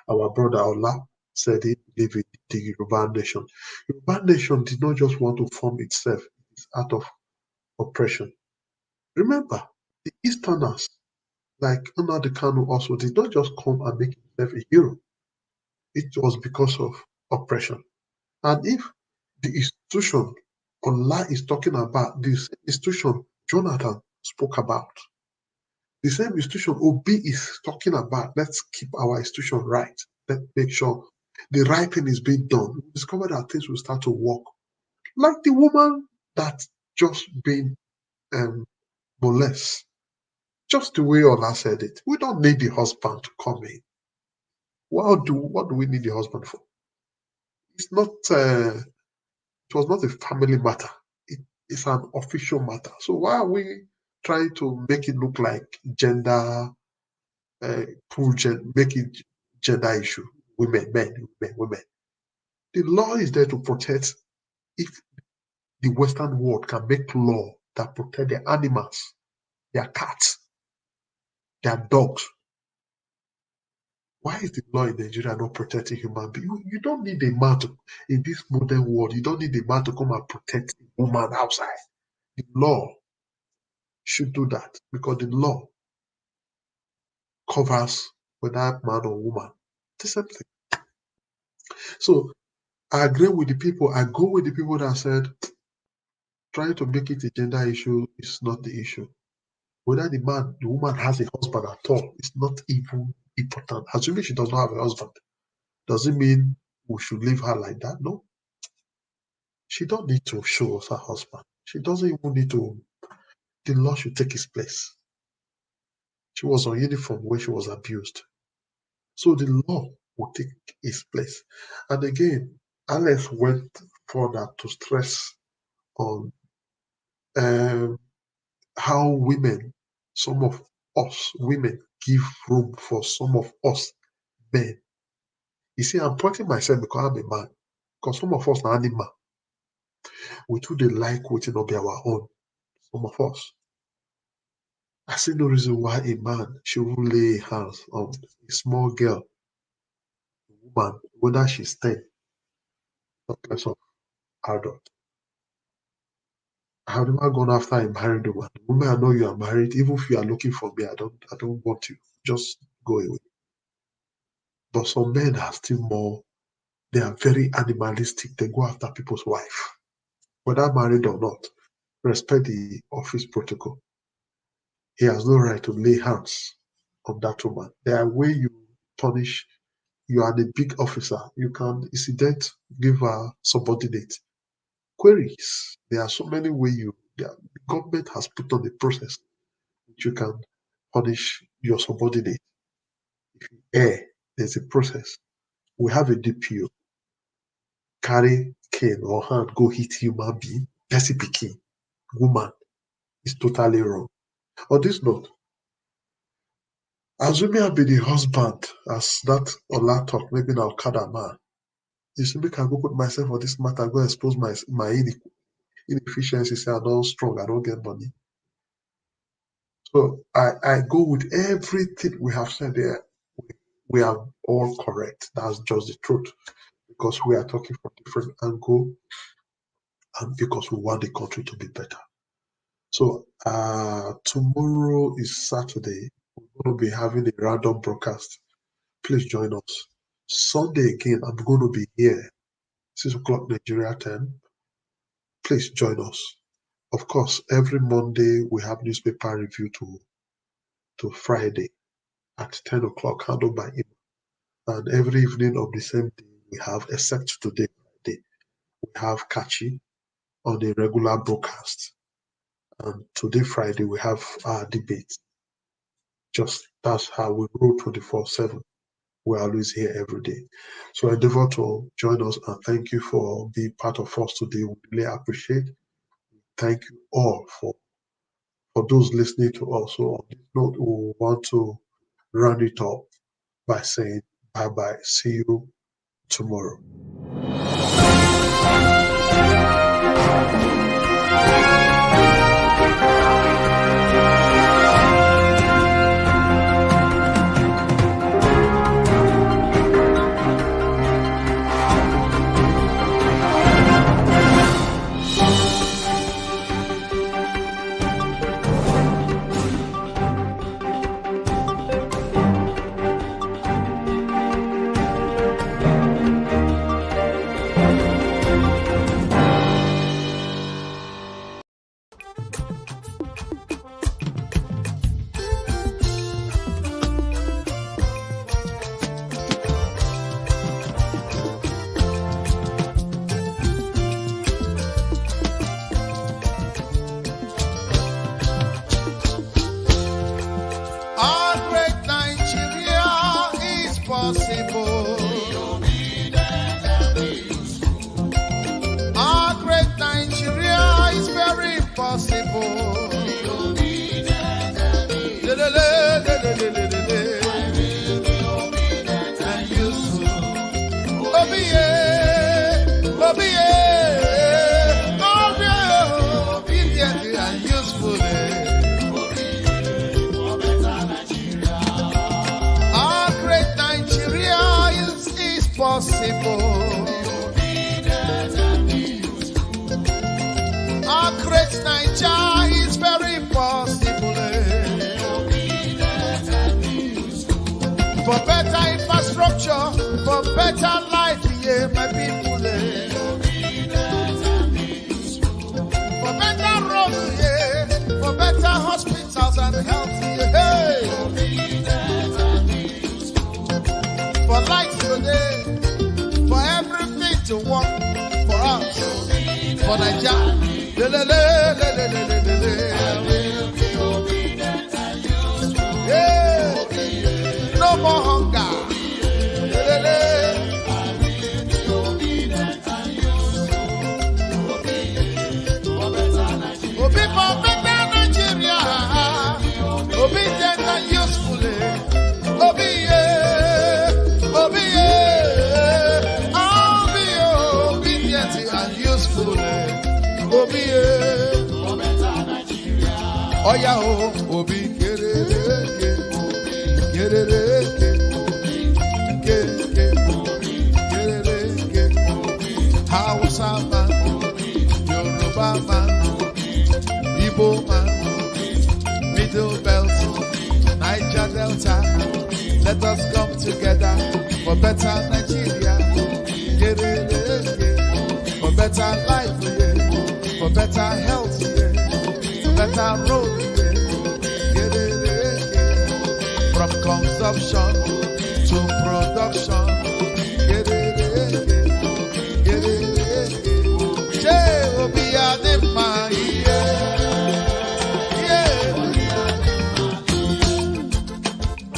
our brother Ola said he believed in the Yoruba nation. Yoruba nation did not just want to form itself, it's out of oppression. Remember, the Easterners, like Nnamdi Kanu also, did not just come and make himself a hero. It was because of oppression. And if the institution Allah is talking about, this institution Jonathan spoke about, the same institution Obi is talking about, let's keep our institution right. Let's make sure the right thing is being done, we discover that things will start to work. Like the woman that just been molested. Just the way Ola said it. We don't need the husband to come in. What do we need the husband for? It's not it was not a family matter. It's an official matter. So why are we trying to make it look like gender make it gender issue? Women, men, women. The law is there to protect. If the Western world can make law that protect their animals, their cats, their dogs, why is the law in Nigeria not protecting human beings? You don't need a man to, in this modern world, you don't need a man to come and protect a woman outside. The law should do that because the law covers whether man or woman. The same thing. So I agree with the people. I go with the people that said trying to make it a gender issue is not the issue. Whether the woman has a husband at all, it's not even important. Assuming she does not have a husband, does it mean we should leave her like that? No. She don't need to show us her husband. She doesn't even need to. The law should take its place. She was on uniform when she was abused. So the law will take its place. And again, Alex went further to stress on how women, some of us women, give room for some of us men. You see, I'm pointing myself because I'm a man. Because some of us are animal. We too they like waiting to be our own. Some of us. I see no reason why a man should lay hands on a small girl, a woman, whether she's 10 or less of adult. I have never gone after a married woman. The woman I know you are married, even if you are looking for me, I don't want you. Just go away. But some men are still more, they are very animalistic. They go after people's wife. Whether married or not, respect the office protocol. He has no right to lay hands on that woman. There are ways you punish. You are the big officer. You can incident, give a subordinate queries. There are so many ways the government has put on the process which you can punish your subordinate. If you err, there's a process. We have a DPO carry cane or hand go hit human being, person pikin, woman is totally wrong. On this note, assuming I be the husband, as that Ola talk, maybe now Okada man, you see, make I go put myself for this matter, go expose my inefficiency, say I don't strong, I don't get money. So I go with everything we have said there. We are all correct. That's just the truth. Because we are talking from different angle and because we want the country to be better. So tomorrow is Saturday. We're going to be having a random broadcast. Please join us. Sunday again, I'm going to be here, 6 o'clock Nigeria time. Please join us. Of course, every Monday we have newspaper review to Friday at 10 o'clock, handled by him. And every evening of the same day we have, except today, Friday, we have Kachi on a regular broadcast. And today, Friday, we have our debate. Just that's how we roll 24/7. We're always here every day. So endeavor to join us and thank you for being part of us today. We really appreciate. Thank you all for those listening to us. So on this note, we want to round it up by saying bye-bye. See you tomorrow. possible. And useful. Obedient and useful. Our great Nigeria is possible. Our great Nigeria is very possible. For better infrastructure, for better life, yeah, my people. For better roads, yeah, for better hospitals and health, yeah. For light today, for everything to work for us, for Nigeria. Yeah. No more hunger. Obi for better Nigeria. Obedient and useful. Obi, Obi, obedient and useful. Obi, oh yeah, Obi, get it. Hausa man, Yoruba man, Igbo man, Middle Belt, Niger Delta. Let us come together for better Nigeria. For better life, for better health, for better road. From consumption to production.